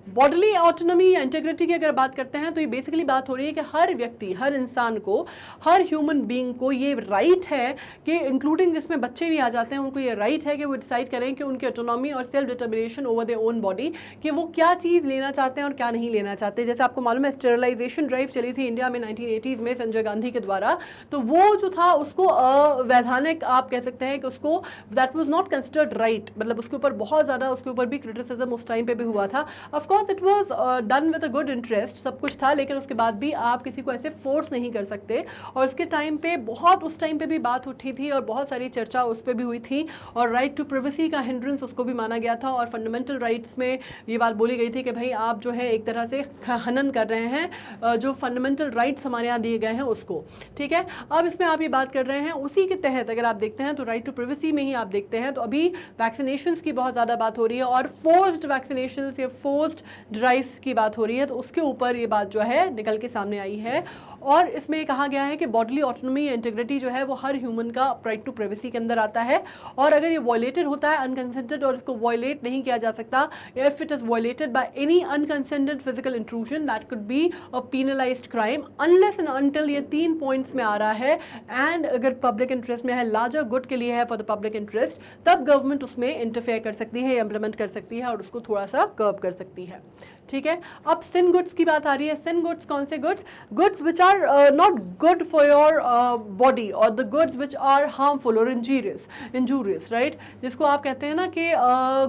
[SPEAKER 1] बॉडली ऑटोनॉमी या इंटीग्रिटी की अगर बात करते हैं, तो ये बेसिकली बात हो रही है कि हर व्यक्ति, हर इंसान को, हर ह्यूमन बीइंग को ये राइट है कि, इंक्लूडिंग जिसमें बच्चे भी आ जाते हैं, उनको ये राइट है कि वो डिसाइड करें कि उनकी ऑटोनॉमी और self determination over their own body, कि वो क्या चीज़ लेना चाहते हैं और क्या नहीं लेना चाहते. जैसे आपको मालूम है स्टेरिलाइजेशन ड्राइव चली थी इंडिया में 1980s में संजय गांधी के द्वारा, तो वो जो था उसको अवैधानिक आप कह सकते हैं कि उसको that was not considered right. मतलब उसके ऊपर बहुत ज़्यादा, उसके ऊपर भी क्रिटिसिज्म उस टाइम पे भी हुआ था. Of course because it was done with a good interest, सब कुछ था, लेकिन उसके बाद भी आप किसी को ऐसे फोर्स नहीं कर सकते। और उसके टाइम पे बहुत, उस टाइम पे भी बात उठी थी और बहुत सारी चर्चा उस पर भी हुई थी, और राइट टू प्राइवेसी का हिंड्रेंस उसको भी माना गया था, और फंडामेंटल राइट्स में ये बात बोली गई थी कि भाई आप जो है एक तरह से हनन कर रहे हैं जो फंडामेंटल राइट्स हमारे यहाँ दिए गए हैं उसको। ठीक है, अब इसमें आप ये बात कर रहे हैं, उसी के तहत अगर आप देखते हैं तो राइट टू प्राइवेसी में ही आप देखते हैं तो अभी वैक्सीनेशंस की बहुत ज़्यादा बात हो रही है, और फोर्स्ड वैक्सीनेशंस या फोर्स्ड ड्राइव्स की बात हो रही है, तो उसके ऊपर ये बात जो है निकल के सामने आई है। और इसमें कहा गया है कि बॉडीली ऑटोनॉमी या इंटीग्रिटी जो है वो हर ह्यूमन का राइट टू प्राइवेसी के अंदर आता है, और अगर ये वायलेटेड होता है अनकंसेंटेड और इसको वायलेट नहीं किया जा सकता, if it is violated by any unconsented physical intrusion that could be a penalised crime unless and until, ये 3 पॉइंट्स में आ रहा है, एंड अगर पब्लिक इंटरेस्ट में है, लार्जर गुड के लिए है फॉर द पब्लिक इंटरेस्ट, तब गवर्नमेंट उसमें इंटरफेयर कर सकती है, इम्प्लीमेंट कर सकती है और उसको थोड़ा सा कर्ब कर सकती है। ठीक है, अब सिन गुड्स की बात आ रही है। सिन गुड्स कौन से goods? Goods which are not good for your body, और the goods which are harmful और इंजूरियस, राइट, जिसको आप कहते हैं ना कि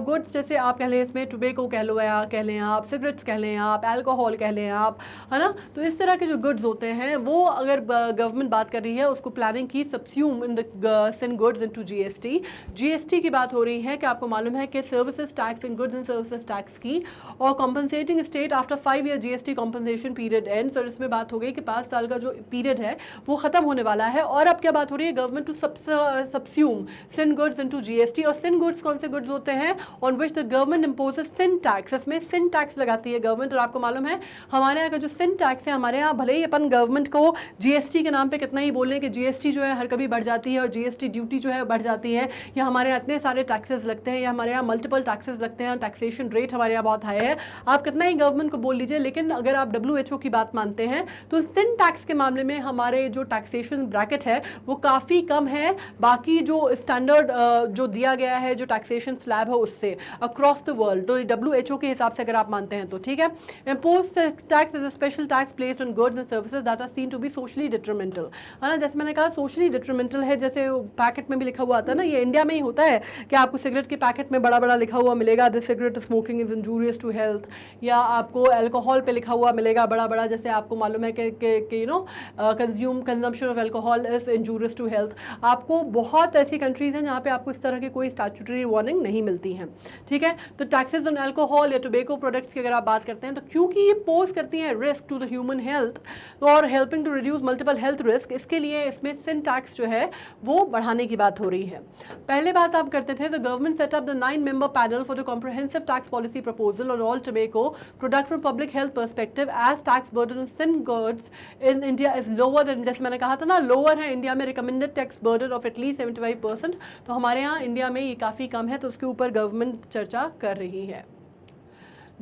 [SPEAKER 1] गुड्स जैसे आप कह लें, इसमें टोबैको कह लो, या कह लें आप सिगरेट्स कह लें, आप अल्कोहल कह लें आप, है ना, तो इस तरह के जो गुड्स होते हैं वो अगर गवर्नमेंट बात कर रही है, उसको प्लानिंग की subsume in the sin goods into GST की बात हो रही है कि आपको मालूम है कि services tax in goods and services tax की, और compensate state after 5 year GST compensation period ends, और इसमें बात हो गई कि 5 साल का जो पीरियड है वो खत्म होने वाला है। और अब क्या बात हो रही है? Government to subsume sin goods into GST, और सिन गुड्स कौन से गुड्स होते हैं? On which the government imposes sin tax, इसमें सिन टैक्स लगाती है गवर्नमेंट। और आपको मालूम है हमारे यहाँ का जो सिन टैक्स है, हमारे यहाँ भले ही अपन गवर्नमेंट को जीएसटी के नाम पे कितना ही बोलें कि जीएसटी जो है हर कभी बढ़ जाती है और जीएसटी ड्यूटी जो है बढ़ जाती है, या हमारे यहाँ इतने सारे टैक्सेस लगते हैं, या हमारे यहाँ मल्टीपल टैक्सेस लगते हैं, टैक्सेशन रेट हमारे यहाँ बहुत हाई है, आप कितना ही गवर्नमेंट को बोल लीजिए, लेकिन अगर आप WHO की बात मानते हैं तो सिन टैक्स के मामले में हमारे जो टैक्सेशन ब्रैकेट है वो काफ़ी कम है बाकी जो स्टैंडर्ड जो दिया गया है, जो टैक्सेशन स्लैब है उससे अक्रॉस द वर्ल्ड, तो WHO के हिसाब से अगर आप मानते हैं तो। ठीक है, impose tax is a special tax placed on goods and services that are seen to be socially detrimental, है ना, जैसे मैंने कहा सोशली डिट्रीमेंटल है, जैसे पैकेट में भी लिखा हुआ आता है ना, ये इंडिया में ही होता है कि आपको सिगरेट के पैकेट में बड़ा बड़ा लिखा हुआ मिलेगा, this cigarette smoking is injurious to health, या आपको अल्कोहल पे लिखा हुआ मिलेगा बड़ा बड़ा, जैसे आपको मालूम है कि you know consumption of alcohol is injurious to health. आपको बहुत ऐसी कंट्रीज हैं जहाँ पे आपको इस तरह की कोई स्टैट्यूटरी वार्निंग नहीं मिलती है। ठीक है, तो टैक्सेस ऑन अल्कोहल या टोबैको प्रोडक्ट्स की अगर आप बात करते हैं तो क्योंकि ये पोज करती हैं risk to the human health और helping to reduce multiple health risk, इसके लिए इसमें सिन टैक्स जो है वो बढ़ाने की बात हो रही है। पहले बात आप करते थे तो government set up the 9-member panel for the comprehensive tax policy proposal on all tobacco product from public health perspective as tax burden on sin goods in India is lower than, जैसे मैंने कहा था ना, lower है India में recommended tax burden of at least 75%, तो हमारे यहाँ इंडिया में ये काफ़ी कम है, तो उसके ऊपर गवर्नमेंट चर्चा कर रही है।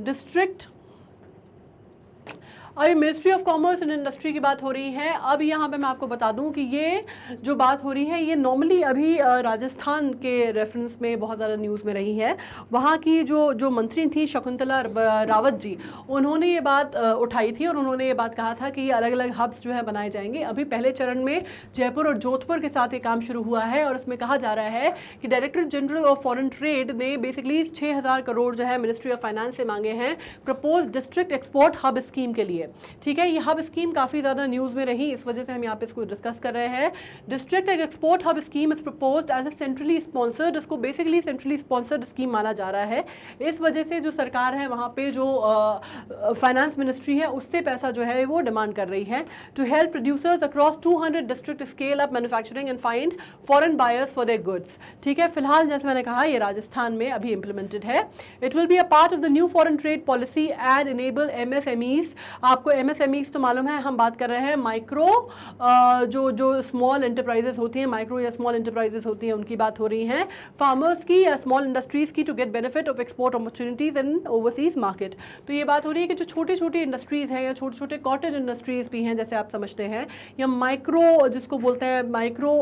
[SPEAKER 1] डिस्ट्रिक्ट, अभी ministry of commerce and industry की बात हो रही है। अब यहाँ पे मैं आपको बता दूँ कि ये जो बात हो रही है ये नॉर्मली अभी राजस्थान के रेफरेंस में बहुत ज़्यादा न्यूज़ में रही है। वहाँ की जो मंत्री थी शकुंतला रावत जी, उन्होंने ये बात उठाई थी और उन्होंने ये बात कहा था कि ये अलग अलग हब्स जो है बनाए जाएंगे। अभी पहले चरण में जयपुर और जोधपुर के साथ ये काम शुरू हुआ है और इसमें कहा जा रहा है कि director general of foreign trade ने बेसिकली 6,000 करोड़ जो है मिनिस्ट्री ऑफ फाइनेंस से मांगे हैं propose district export hub scheme के लिए। ठीक है, ये हब स्कीम काफ़ी ज़्यादा न्यूज़ में रही, इस वजह से हम यहाँ पे इसको डिस्कस कर रहे हैं। District export hub scheme is proposed as a centrally sponsored, इसको बेसिकली सेंट्रली स्पॉन्सर्ड स्कीम माना जा रहा है। इस वजह से जो सरकार है वहाँ पे जो फाइनेंस मिनिस्ट्री है उससे पैसा जो है वो डिमांड कर रही है to help producers across 200 district scale up manufacturing and find foreign buyers for their goods. ठीक है, फिलहाल जैसे मैंने कहा ये राजस्थान में अभी इम्प्लीमेंटेड है। It will be a part of the new foreign trade policy and enable MSMEs। आपको MSMEs तो मालूम है, हम बात कर रहे हैं माइक्रो जो स्मॉल एंटरप्राइजेस होती हैं, माइक्रो या स्मॉल एंटरप्राइजेस होती हैं, उनकी बात हो रही है। फार्मर्स की या स्मॉल इंडस्ट्रीज की to get benefit of export opportunities in overseas market. तो ये बात हो रही है कि जो छोटी छोटी इंडस्ट्रीज हैं या छोटे छोटे कॉटेज इंडस्ट्रीज भी हैं जैसे आप समझते हैं, या माइक्रो जिसको बोलते हैं माइक्रो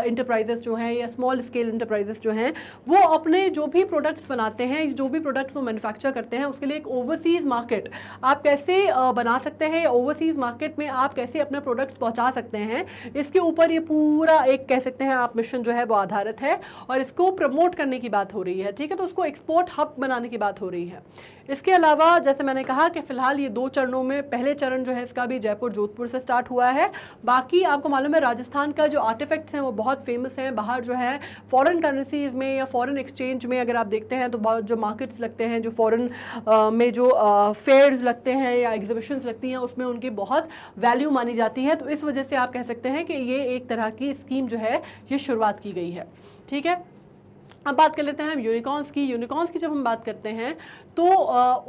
[SPEAKER 1] इंटरप्राइजेस जो हैं या स्मॉल स्केल इंटरप्राइजेस जो हैं, वो अपने जो भी प्रोडक्ट्स बनाते हैं, जो भी प्रोडक्ट्स वो मैन्युफैक्चर करते हैं, उसके लिए एक ओवरसीज मार्केट आप कैसे बना सकते हैं, या ओवरसीज मार्केट में आप कैसे अपने प्रोडक्ट्स पहुंचा सकते हैं, इसके ऊपर ये पूरा एक कह सकते हैं आप मिशन जो है वो आधारित है। और इसको प्रमोट करने की बात हो रही है, ठीक है, तो उसको एक्सपोर्ट हब बनाने की बात हो रही है। इसके अलावा जैसे मैंने कहा कि फिलहाल ये 2 चरणों में, पहले चरण जो है इसका भी जयपुर जोधपुर से स्टार्ट हुआ है। बाकी आपको मालूम है राजस्थान का जो आर्टिफैक्ट्स हैं वो बहुत फेमस हैं, बाहर जो है फॉरेन करेंसीज में या फॉरेन एक्सचेंज में अगर आप देखते हैं तो बहुत जो मार्केट्स लगते हैं, जो फॉरेन में जो फेयर्स लगते हैं या एग्जीबिशंस लगती हैं, उसमें उनकी बहुत वैल्यू मानी जाती है। तो इस वजह से आप कह सकते हैं कि ये एक तरह की स्कीम जो है ये शुरुआत की गई है, ठीक है। अब बात कर लेते हैं हम यूनिकॉर्न्स की। यूनिकॉर्न्स की जब हम बात करते हैं तो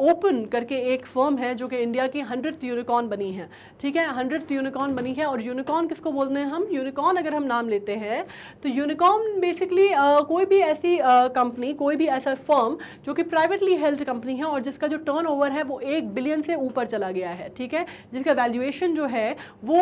[SPEAKER 1] ओपन करके एक फर्म है जो कि इंडिया की 100th यूनिकॉर्न बनी है, ठीक है, 100th यूनिकॉर्न बनी है। और यूनिकॉर्न किसको बोलते हैं हम? यूनिकॉर्न अगर हम नाम लेते हैं तो यूनिकॉर्न बेसिकली कोई भी ऐसी कंपनी, कोई भी ऐसा फर्म जो कि प्राइवेटली हेल्ड कंपनी है और जिसका जो टर्नओवर है वो $1 बिलियन से ऊपर चला गया है, ठीक है, जिसका वैल्यूएशन जो है वो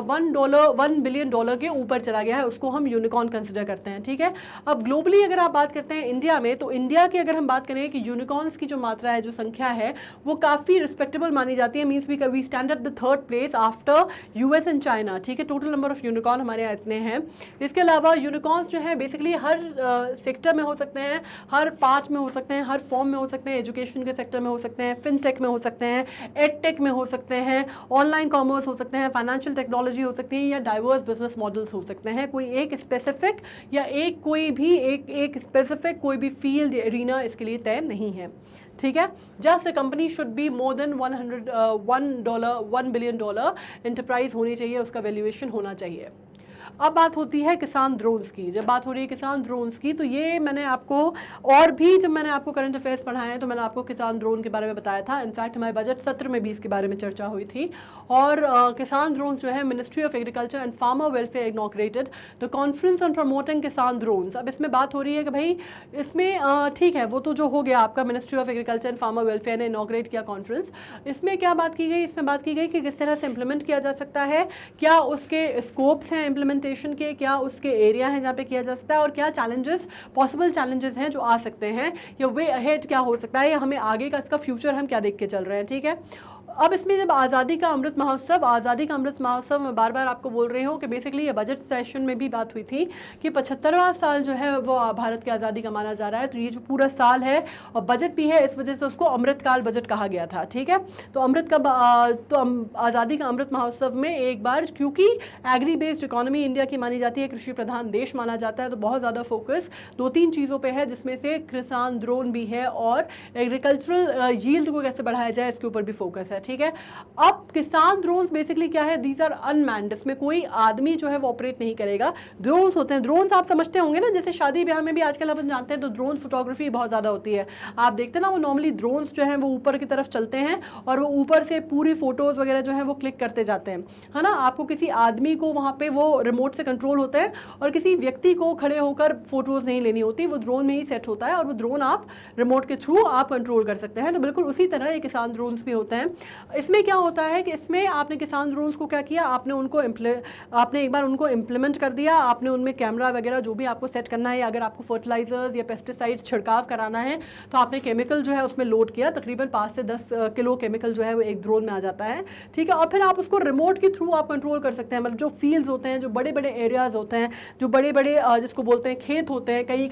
[SPEAKER 1] $1 बिलियन के ऊपर चला गया है, उसको हम यूनिकॉर्न कंसिडर करते हैं, ठीक है। अब ग्लोबली अगर आप बात करते हैं इंडिया में, तो इंडिया की अगर हम बात करें कि यूनिकॉर्न्स की जो मात्रा है, जो संख्या है, वो काफ़ी रिस्पेक्टेबल मानी जाती है। Means we stand at the 3rd place after US and China, ठीक है। टोटल नंबर ऑफ यूनिकॉर्न हमारे यहाँ इतने हैं। इसके अलावा यूनिकॉर्न्स जो है बेसिकली हर सेक्टर में हो सकते हैं, हर पार्ट में हो सकते हैं, हर फॉर्म में हो सकते हैं। एजुकेशन के सेक्टर में हो सकते हैं, फिनटेक में हो सकते हैं, एडटेक में हो सकते हैं, ऑनलाइन कॉमर्स हो सकते हैं, फाइनेंशियल टेक्नोलॉजी हो सकती है, या डाइवर्स बिजनेस मॉडल्स हो सकते हैं। कोई एक स्पेसिफिक या एक स्पेसिफिक कोई भी फील्ड एरिना इसके लिए तय नहीं है, ठीक है। Just the company should be more than $1 billion enterprise होनी चाहिए, उसका वैल्यूएशन होना चाहिए। अब बात होती है किसान ड्रोन्स की। जब बात हो रही है किसान ड्रोन्स की, तो ये मैंने आपको, और भी जब मैंने आपको करंट अफेयर्स पढ़ाए हैं तो मैंने आपको किसान ड्रोन के बारे में बताया था। इनफैक्ट हमारे बजट सत्र में भी इसके बारे में चर्चा हुई थी। और किसान ड्रोन्स जो है, ministry of agriculture and farmer welfare inaugurated the conference on promoting किसान ड्रोन्स। अब इसमें बात हो रही है कि भाई इसमें ठीक है, वो तो जो हो गया आपका, ministry of agriculture and farmer welfare ने इनॉग्रेट किया कॉन्फ्रेंस। इसमें क्या बात की गई? इसमें बात की गई कि किस तरह से इम्प्लीमेंट किया जा सकता है, क्या उसके स्कोप्स हैं इम्प्लीमेंटेशन के, क्या उसके एरिया हैं जहाँ पे किया जा सकता है, और क्या चैलेंजेस, पॉसिबल चैलेंजेस हैं जो आ सकते हैं, या वे अहेड क्या हो सकता है, या हमें आगे का इसका फ्यूचर हम क्या देख के चल रहे हैं, ठीक है। अब इसमें जब आज़ादी का अमृत महोत्सव में बार बार आपको बोल रही हूँ कि बेसिकली ये बजट सेशन में भी बात हुई थी कि 75वां साल जो है वो भारत की आज़ादी का माना जा रहा है। तो ये जो पूरा साल है और बजट भी है, इस वजह से उसको अमृतकाल बजट कहा गया था, ठीक है। तो आज़ादी का अमृत महोत्सव में एक बार, क्योंकि एग्री बेस्ड इकोनॉमी इंडिया की मानी जाती है, कृषि प्रधान देश माना जाता है, तो बहुत ज़्यादा फोकस 2-3 चीज़ों पर है, जिसमें से किसान ड्रोन भी है और एग्रीकल्चरल यील्ड को कैसे बढ़ाया जाए इसके ऊपर भी फोकस है, ठीक है। अब किसान ड्रोन्स बेसिकली क्या है? दीज आर अनमैन्ड, इसमें कोई आदमी जो है वो ऑपरेट नहीं करेगा। ड्रोन्स होते हैं, ड्रोन्स आप समझते होंगे ना, जैसे शादी ब्याह में भी आजकल अपन जानते हैं तो ड्रोन फोटोग्राफी बहुत ज़्यादा होती है। आप देखते हैं ना, वो नॉर्मली ड्रोन्स जो है वो ऊपर की तरफ चलते हैं और वो ऊपर से पूरी फोटोज वगैरह जो है वो क्लिक करते जाते हैं, है ना। आपको किसी आदमी को वहाँ पे वो रिमोट से कंट्रोल होता है और किसी व्यक्ति को खड़े होकर फोटोज नहीं लेनी होती, वो ड्रोन में ही सेट होता है और वो ड्रोन आप रिमोट के थ्रू आप कंट्रोल कर सकते हैं। तो बिल्कुल उसी तरह ये किसान ड्रोन्स भी होते हैं। इसमें क्या होता है कि इसमें आपने किसान ड्रोन्स को क्या किया, आपने एक बार उनको इम्प्लीमेंट कर दिया, आपने उनमें कैमरा वगैरह जो भी आपको सेट करना है, अगर आपको फर्टिलाइजर्स या पेस्टिसाइड्स छिड़काव कराना है तो आपने केमिकल जो है उसमें लोड किया, तकरीबन 5 से 10 किलो केमिकल जो है वो एक ड्रोन में आ जाता है, ठीक है। और फिर आप उसको रिमोट के थ्रू आप कंट्रोल कर सकते हैं। मतलब जो फील्ड्स होते हैं, जो बड़े बड़े एरियाज होते हैं, जो बड़े बड़े जिसको बोलते हैं खेत होते हैं, कई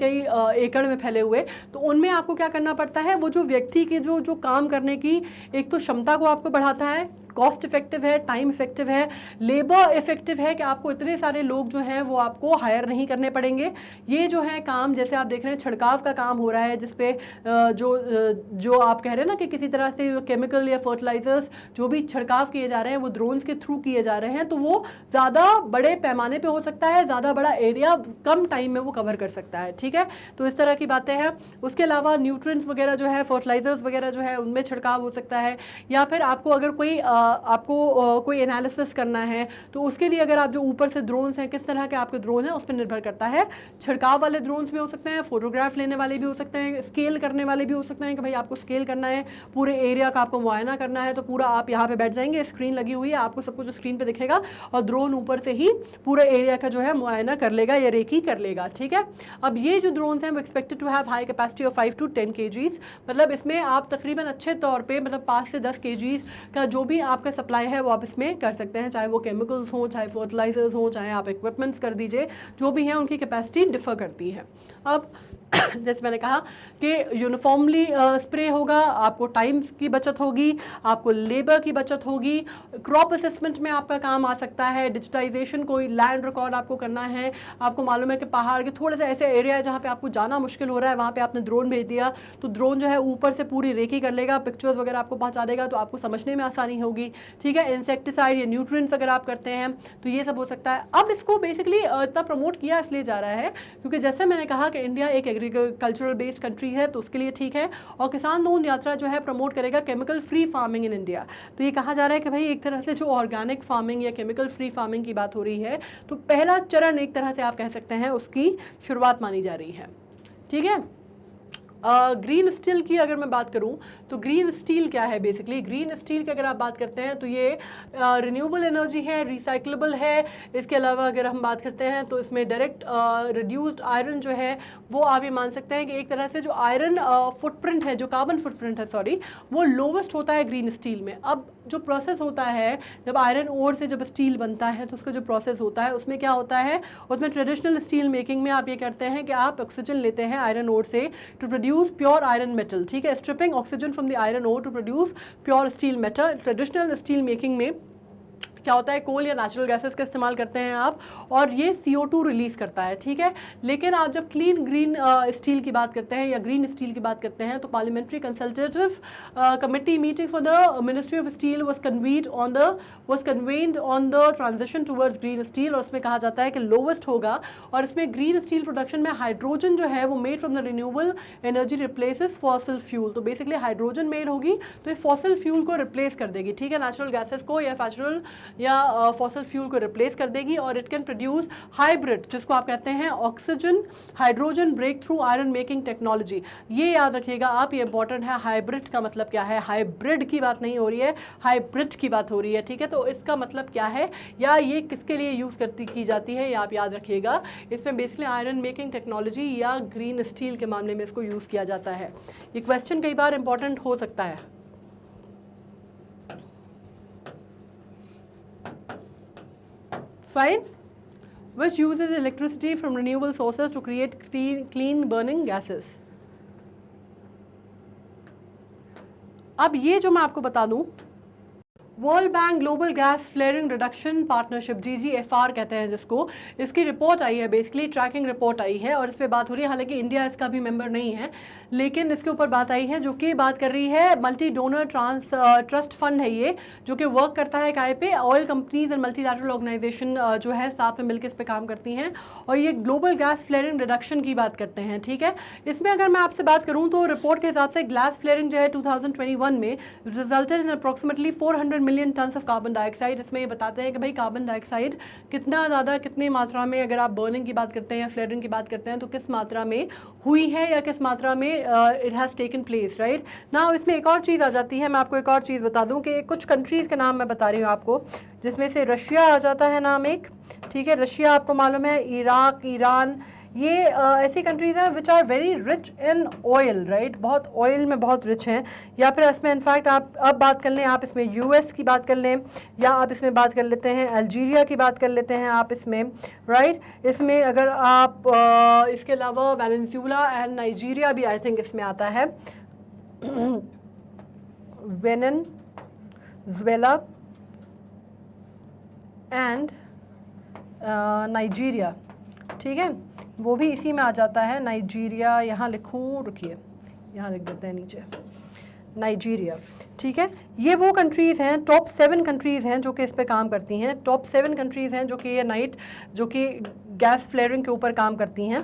[SPEAKER 1] एकड़ में फैले हुए, तो उनमें आपको क्या करना पड़ता है, वो जो व्यक्ति के जो काम करने की एक तो क्षमता को आपको बढ़ाता है, कॉस्ट इफेक्टिव है, टाइम इफेक्टिव है, लेबर इफेक्टिव है कि आपको इतने सारे लोग जो हैं वो आपको हायर नहीं करने पड़ेंगे। ये जो है काम, जैसे आप देख रहे हैं छिड़काव का काम हो रहा है, जिसपे जो आप कह रहे हैं ना कि किसी तरह से केमिकल या फर्टिलाइजर्स जो भी छिड़काव किए जा रहे हैं वो ड्रोन्स के थ्रू किए जा रहे हैं, तो वो ज़्यादा बड़े पैमाने पे हो सकता है, ज़्यादा बड़ा एरिया कम टाइम में वो कवर कर सकता है, ठीक है। तो इस तरह की बातें हैं। उसके अलावा न्यूट्रिएंट्स वगैरह जो है, फर्टिलाइजर्स वगैरह जो है, उनमें छिड़काव हो सकता है। या फिर आपको अगर कोई आपको कोई एनालिसिस करना है तो उसके लिए अगर आप जो ऊपर से ड्रोन्स हैं, किस तरह के आपके ड्रोन हैं उस पर निर्भर करता है। छिड़काव वाले ड्रोन्स भी हो सकते हैं, फोटोग्राफ लेने वाले भी हो सकते हैं, स्केल करने वाले भी हो सकते हैं कि भाई आपको स्केल करना है, पूरे एरिया का आपको मुआयना करना है, तो पूरा आप यहाँ पे बैठ जाएंगे, स्क्रीन लगी हुई है, आपको सब कुछ स्क्रीन पे दिखेगा और ड्रोन ऊपर से ही पूरे एरिया का जो है मुआयना कर लेगा या रेकी कर लेगा, ठीक है। अब ये जो ड्रोन्स हैं वो expected to have high capacity of 5 to 10 kgs, मतलब इसमें आप तकरीबन अच्छे तौर पे मतलब 5 से 10 kgs का जो भी आपका सप्लाई है वो आप इसमें कर सकते हैं, चाहे वो केमिकल्स हों, चाहे फर्टिलाइजर्स हों, चाहे आप इक्विपमेंट्स कर दीजिए, जो भी हैं उनकी कैपेसिटी डिफर करती है। अब जैसे मैंने कहा कि यूनिफॉर्मली स्प्रे होगा, आपको टाइम की बचत होगी, आपको लेबर की बचत होगी, क्रॉप असेसमेंट में आपका काम आ सकता है, डिजिटाइजेशन, कोई लैंड रिकॉर्ड आपको करना है, आपको मालूम है कि पहाड़ के थोड़े से ऐसे एरिया है जहाँ पे आपको जाना मुश्किल हो रहा है, वहाँ पे आपने ड्रोन भेज दिया तो ड्रोन जो है ऊपर से पूरी रेकी कर लेगा, पिक्चर्स वगैरह आपको पहुँचा देगा, तो आपको समझने में आसानी होगी, ठीक है। इंसेक्टिसाइड या न्यूट्रिएंट्स अगर आप करते हैं तो ये सब हो सकता है। अब इसको बेसिकली इतना प्रमोट किया इसलिए जा रहा है क्योंकि जैसे मैंने कहा कि इंडिया एक एग्रीकल्चरल बेस्ड कंट्री है तो उसके लिए ठीक है, और किसान लोन यात्रा जो है प्रमोट करेगा chemical free farming in India. तो ये कहा जा रहा है कि भाई एक तरह से जो ऑर्गेनिक फार्मिंग या केमिकल फ्री फार्मिंग की बात हो रही है तो पहला चरण एक तरह से आप कह सकते हैं उसकी शुरुआत मानी जा रही है, ठीक है। ग्रीन स्टील की अगर मैं बात करूं तो ग्रीन स्टील क्या है, बेसिकली ग्रीन स्टील की अगर आप बात करते हैं तो ये रिन्यूएबल एनर्जी है, रिसाइक्लेबल है। इसके अलावा अगर हम बात करते हैं तो इसमें डायरेक्ट रिड्यूस्ड आयरन जो है वो आप ये मान सकते हैं कि एक तरह से जो आयरन फुटप्रिंट है, जो कार्बन फुटप्रिंट है सॉरी, वो लोवेस्ट होता है ग्रीन स्टील में। अब जो प्रोसेस होता है जब आयरन ओर से जब स्टील बनता है तो उसका जो प्रोसेस होता है उसमें क्या होता है, उसमें ट्रेडिशनल स्टील मेकिंग में आप ये करते हैं कि आप ऑक्सीजन लेते हैं आयरन ओर से to produce pure iron metal, ठीक है। Stripping oxygen from the iron ore to produce pure steel metal. Traditional steel making में क्या होता है, कोल या नेचुरल गैसेस का इस्तेमाल करते हैं आप और ये CO2 रिलीज करता है, ठीक है। लेकिन आप जब क्लीन ग्रीन स्टील की बात करते हैं या ग्रीन स्टील की बात करते हैं तो parliamentary consultative committee meeting for the ministry of steel was convened on the transition towards green steel, और उसमें कहा जाता है कि लोवेस्ट होगा। और इसमें ग्रीन स्टील प्रोडक्शन में हाइड्रोजन जो है वो made from the renewable energy replaces fossil fuel, तो बेसिकली हाइड्रोजन मेड होगी तो ये फॉसिल फ्यूल को रिप्लेस कर देगी, ठीक है, नेचुरल गैसेस को या नेचुरल या फॉसिल फ्यूल को रिप्लेस कर देगी। और इट कैन प्रोड्यूस हाइब्रिड, जिसको आप कहते हैं oxygen hydrogen breakthrough iron making technology. ये याद रखिएगा आप, ये इंपॉर्टेंट है। हाइब्रिड का मतलब क्या है, हाइब्रिड की बात नहीं हो रही है, हाइब्रिड की बात हो रही है, ठीक है। तो इसका मतलब क्या है या ये किसके लिए यूज़ की जाती है, ये आप याद रखिएगा। इसमें बेसिकली आयरन मेकिंग टेक्नोलॉजी या ग्रीन स्टील के मामले में इसको यूज़ किया जाता है। ये क्वेश्चन कई बार इंपॉर्टेंट हो सकता है। Fine. Which uses electricity from renewable sources to create clean burning gases. अब ये जो मैं आपको बता दूं, world bank global gas flaring reduction partnership GGFR कहते हैं जिसको, इसकी रिपोर्ट आई है, बेसिकली ट्रैकिंग रिपोर्ट आई है और इस पर बात हो रही है। हालांकि इंडिया इसका भी मेंबर नहीं है लेकिन इसके ऊपर बात आई है, जो कि बात कर रही है मल्टी डोनर ट्रस्ट फंड है ये, जो कि वर्क करता है काय पे, oil companies and multilateral organisation जो है साथ में मिलकर इस पर काम करती हैं और ये ग्लोबल गैस फ्लेयरिंग रिडक्शन की बात करते हैं, ठीक है। इसमें अगर मैं आपसे बात करूँ तो रिपोर्ट के हिसाब से गैस फ्लेयरिंग जो है 2021 में resulted in approximately 400 million tons of carbon dioxide. इसमें ये बताते हैं कि भाई कार्बन डाइऑक्साइड कितना ज़्यादा, कितनी मात्रा में, अगर आप बर्निंग की बात करते हैं या फ्लेयरिंग की बात करते हैं तो किस मात्रा में हुई है या किस मात्रा में it has taken place, right ना। इसमें एक और चीज़ आ जाती है, मैं आपको एक और चीज़ बता दूं कि कुछ कंट्रीज़ के नाम मैं बता रही हूँ आपको, जिसमें से रशिया आ जाता है नाम एक, ठीक है। रशिया आपको मालूम है, इराक, ईरान, ये ऐसी कंट्रीज़ हैं which are very rich in oil, right, बहुत ऑयल में बहुत रिच हैं। या फिर इसमें इनफैक्ट आप अब बात कर लें, आप इसमें US की बात कर लें या आप इसमें बात कर लेते हैं अल्जीरिया की बात कर लेते हैं आप इसमें, राइट। इसमें अगर आप इसके अलावा वेनेजुएला एंड नाइजीरिया भी आई थिंक इसमें आता है, वेनेजुएला एंड नाइजीरिया, ठीक है, वो भी इसी में आ जाता है। नाइजीरिया यहाँ लिखूँ, रुकिए यहाँ लिख देते हैं नीचे, नाइजीरिया, ठीक है। ये वो कंट्रीज़ हैं, टॉप 7 कंट्रीज़ हैं जो कि इस पे काम करती हैं। टॉप 7 कंट्रीज़ हैं जो कि ये जो कि गैस फ्लेयरिंग के ऊपर काम करती हैं,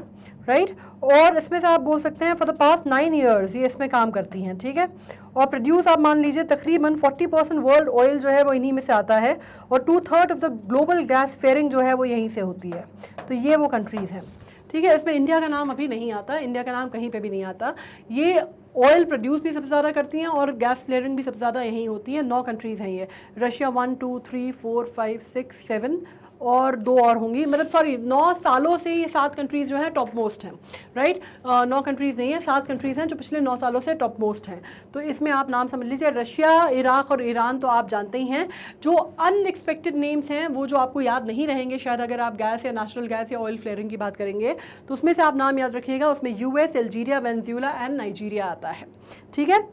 [SPEAKER 1] राइट। और इसमें से आप बोल सकते हैं फॉर द पास्ट 9 ईयर्स ये इसमें काम करती हैं, ठीक है। और प्रोड्यूस आप मान लीजिए तकरीबन 40% वर्ल्ड ऑयल जो है वो इन्हीं में से आता है, और 2/3 of the global gas flaring जो है वो यहीं से होती है। तो ये वो कंट्रीज़ हैं, ठीक है। इसमें इंडिया का नाम अभी नहीं आता, इंडिया का नाम कहीं पे भी नहीं आता। ये ऑयल प्रोड्यूस भी सबसे ज़्यादा करती हैं और गैस फ्लेयरिंग भी सबसे ज़्यादा यहीं होती है। 9 कंट्रीज़ हैं ये, रशिया 1 2 3 4 5 6 7 और 2 और होंगी, मतलब सॉरी 9 सालों से ये 7 कंट्रीज़ जो हैं टॉप मोस्ट हैं, राइट। 9 कंट्रीज़ नहीं है, 7 कंट्रीज़ हैं जो पिछले 9 सालों से टॉप मोस्ट हैं। तो इसमें आप नाम समझ लीजिए, रशिया, इराक और ईरान तो आप जानते ही हैं। जो अनएक्सपेक्टेड नेम्स हैं वो जो आपको याद नहीं रहेंगे शायद अगर आप गैस या नेचुरल गैस या ऑयल फ्लेयरिंग की बात करेंगे, तो उसमें से आप नाम याद रखिएगा। उसमें US, Algeria, Venezuela and Nigeria आता है, ठीक है।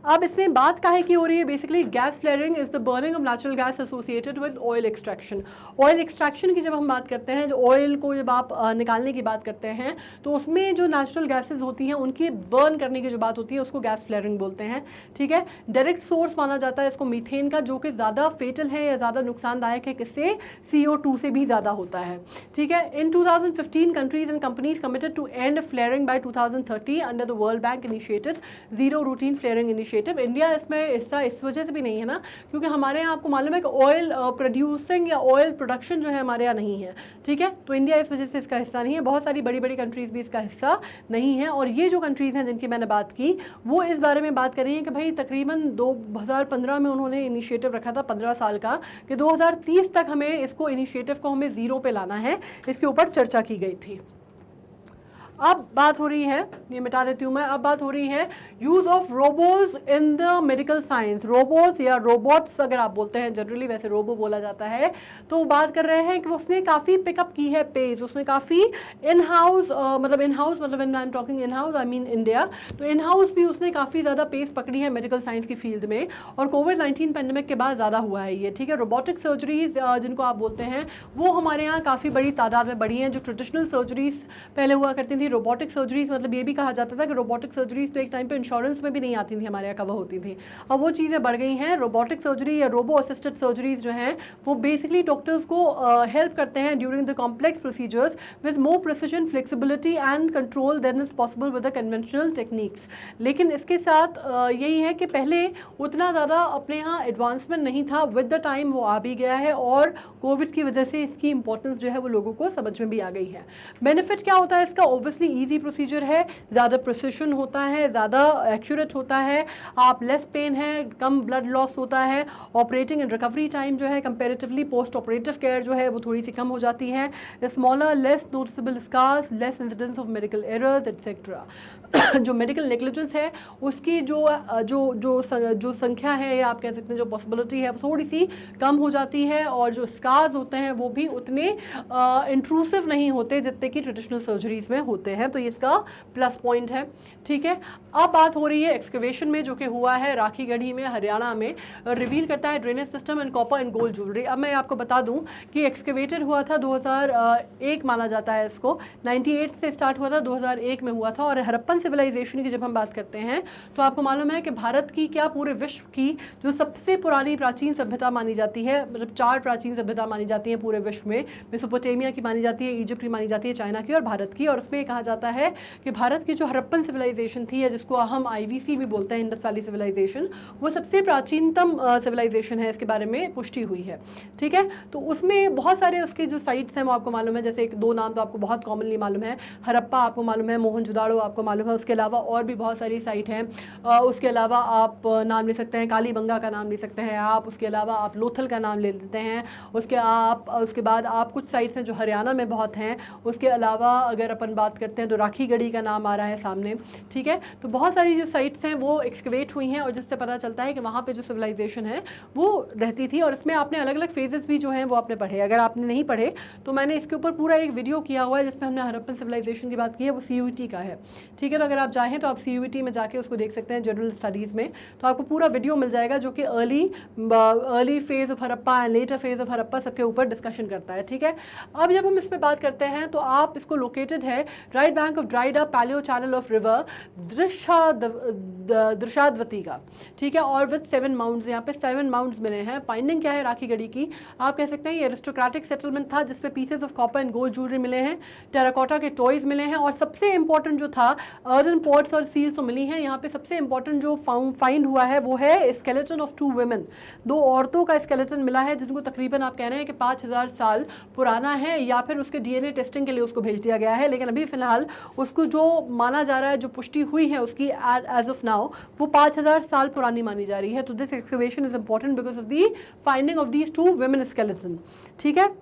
[SPEAKER 1] अब इसमें बात काहे की हो रही है, basically gas flaring is the burning of natural gas associated with oil extraction. Oil extraction की जब हम बात करते हैं, जो ऑयल को जब आप निकालने की बात करते हैं, तो उसमें जो नेचुरल गैसेज होती हैं उनकी बर्न करने की जो बात होती है उसको गैस फ्लेयरिंग बोलते हैं, ठीक है। डायरेक्ट सोर्स माना जाता है इसको मीथेन का, जो कि ज़्यादा फेटल है या ज़्यादा नुकसानदायक है, किससे, CO2 से भी ज़्यादा होता है, ठीक है। In 2015 countries and companies committed to end flaring by 2030 under the World Bank initiative zero routine flaring initiative. India इसमें हिस्सा इस वजह से भी नहीं है ना, क्योंकि हमारे यहाँ आपको मालूम है कि ऑयल प्रोड्यूसिंग या ऑयल प्रोडक्शन जो है हमारे यहाँ नहीं है, ठीक है। तो इंडिया इस वजह से इसका हिस्सा नहीं है, बहुत सारी बड़ी बड़ी कंट्रीज़ भी इसका हिस्सा नहीं है। और ये जो कंट्रीज़ हैं जिनकी मैंने बात की, वो इस बारे में बात कर रही हैं कि भाई तकरीबन 2015 में उन्होंने इनिशिएटिव रखा था 15 साल का, कि 2030 तक हमें इसको इनिशिएटिव को हमें ज़ीरो पे लाना है, इसके ऊपर चर्चा की गई थी। अब बात हो रही है, ये मिटा देती हूँ मैं, अब बात हो रही है use of robots in the medical science. Robots या रोबोट्स अगर आप बोलते हैं, जनरली वैसे रोबो बोला जाता है। तो बात कर रहे हैं कि उसने काफ़ी पिकअप की है पेस, उसने काफ़ी इन हाउस मतलब when I am talking in house I mean India, तो इन हाउस भी उसने काफ़ी ज़्यादा पेस पकड़ी है मेडिकल साइंस की फील्ड में, और कोविड-19 पेंडेमिक के बाद ज़्यादा हुआ है ये, ठीक है। रोबोटिक सर्जरीज जिनको आप बोलते हैं, वो हमारे यहाँ काफ़ी बड़ी तादाद में बढ़ी हैं। जो ट्रेडिशनल सर्जरीज पहले हुआ करती थी, रोबोटिक सर्जरीज, मतलब ये भी कहा जाता था कि रोबोटिक सर्जरीज तो एक टाइम पे इंश्योरेंस में भी नहीं आती थी, हमारे यहाँ कवर होती थी। अब वो चीज़ें बढ़ गई हैं। रोबोटिक सर्जरी या रोबो असिस्टेड सर्जरीज जो हैं वो बेसिकली डॉक्टर्स को हेल्प करते हैं during the complex procedures with more precision, flexibility and control than is possible with the conventional techniques. लेकिन इसके साथ यही है कि पहले उतना ज़्यादा अपने यहाँ एडवांसमेंट नहीं था, विद द टाइम वो आ भी गया है, और कोविड की वजह से इसकी इंपॉर्टेंस जो है वो लोगों को समझ में भी आ गई है। बेनिफिट क्या होता है इसका, ऑब्वियसली ईजी प्रोसीजर है, ज़्यादा प्रिसिशन होता है, ज़्यादा एक्यूरेट होता है, आप लेस पेन है, कम ब्लड लॉस होता है, ऑपरेटिंग एंड रिकवरी टाइम जो है कंपैरेटिवली पोस्ट ऑपरेटिव केयर जो है वो थोड़ी सी कम हो जाती है, smaller less noticeable scars, less incidence of medical errors etcetera. जो मेडिकल नेग्लिजेंस है उसकी जो संख्या है, या आप कह सकते हैं जो पॉसिबिलिटी है, वो थोड़ी सी कम हो जाती है, और जो स्कार्स होते हैं वो भी उतने इंट्रूसिव नहीं होते जितने कि ट्रेडिशनल सर्जरीज में होते हैं। तो इसका प्लस पॉइंट है, ठीक है। अब बात हो रही है एक्सकवेशन में, जो कि हुआ है राखीगढ़ी में, हरियाणा में, रिवील करता है drainage system and copper and gold jewellery. अब मैं आपको बता दूं कि एक्सकवेटेड हुआ था 2001 माना जाता है इसको, 98 से स्टार्ट हुआ था, 2001 में हुआ था। और हड़प्पन सिविलाइजेशन की जब हम बात करते हैं तो आपको मालूम है कि भारत की क्या पूरे विश्व की जो सबसे पुरानी प्राचीन सभ्यता मानी जाती है, मतलब 4 प्राचीन सभ्यता मानी जाती है पूरे विश्व में, मेसोपोटामिया की मानी जाती है, इजिप्ट की मानी जाती है, चाइना की और भारत की। और उसमें कहा जाता है कि भारत की जो हड़प्पन सिविलाइजेशन थी, या जिसको हम IVC भी बोलते हैं, इंडस वैली सिविलाइजेशन, वो सबसे प्राचीनतम सिविलाइजेशन है, इसके बारे में पुष्टि हुई है, ठीक है। तो उसमें बहुत सारे उसके जो साइट्स हैं वो आपको मालूम है, जैसे 1-2 नाम तो आपको बहुत कॉमनली मालूम है, हड़प्पा आपको मालूम है, मोहनजोदाड़ो आपको मालूम है, उसके अलावा और भी बहुत सारी साइट हैं। उसके अलावा आप नाम ले सकते हैं, कालीबंगा का नाम ले सकते हैं आप, उसके अलावा आप लोथल का नाम ले लेते हैं, उसके बाद आप कुछ साइट्स हैं जो हरियाणा में बहुत हैं, उसके अलावा अगर अपन बात करते हैं तो राखीगढ़ी का नाम आ रहा है सामने, ठीक है। तो बहुत सारी जो साइट्स हैं वो एक्सकवेट हुई हैं, और जिससे पता चलता है कि वहाँ पे जो सिविलाइजेशन है वो रहती थी। और इसमें आपने अलग अलग फेजेस भी जो हैं वो आपने पढ़े, अगर आपने नहीं पढ़े तो मैंने इसके ऊपर पूरा एक वीडियो किया हुआ है जिसमें हमने हड़प्पन सिविलाइजेशन की बात की है, वो CUET का है, ठीक है। तो अगर आप चाहें तो आप CUET में जाके उसको देख सकते हैं, जनरल स्टडीज़ में, तो आपको पूरा वीडियो मिल जाएगा जो कि early phase of Harappa and later phase of Harappa सबके ऊपर डिस्कशन करता है, ठीक है। अब जब हम इस पर बात करते हैं तो आप इसको लोकेटेड है right bank of dried up palaeo channel of river Drishadvati का, ठीक है, और विद 7 माउंट्स, यहाँ पे 7 माउंट्स मिले हैं। फाइंडिंग क्या है राखी गढ़ी की, आप कह सकते हैं ये एरिस्टोक्रेटिक सेटलमेंट था जिसपे pieces of copper and gold jewellery मिले हैं, टेराकोटा के टॉयज मिले हैं, और सबसे इंपॉर्टेंट जो था अर्दन पॉट्स और सील्स तो मिली हैं। यहाँ पे सबसे इंपॉर्टेंट जो फाइंड हुआ है वो है स्केलेटन ऑफ 2 वुमेन, 2 औरतों का स्केलेटन मिला है जिनको तकरीबन आप कह रहे हैं कि 5000 साल पुराना है, या फिर उसके डीएनए टेस्टिंग के लिए उसको भेज दिया गया है, लेकिन अभी फिलहाल उसको जो माना जा रहा है, जो पुष्टि हुई है उसकी एज ऑफ नाउ, वो 5000 साल पुरानी मानी जा रही है। तो this excavation is important because of the finding of these 2 women skeleton, ठीक है।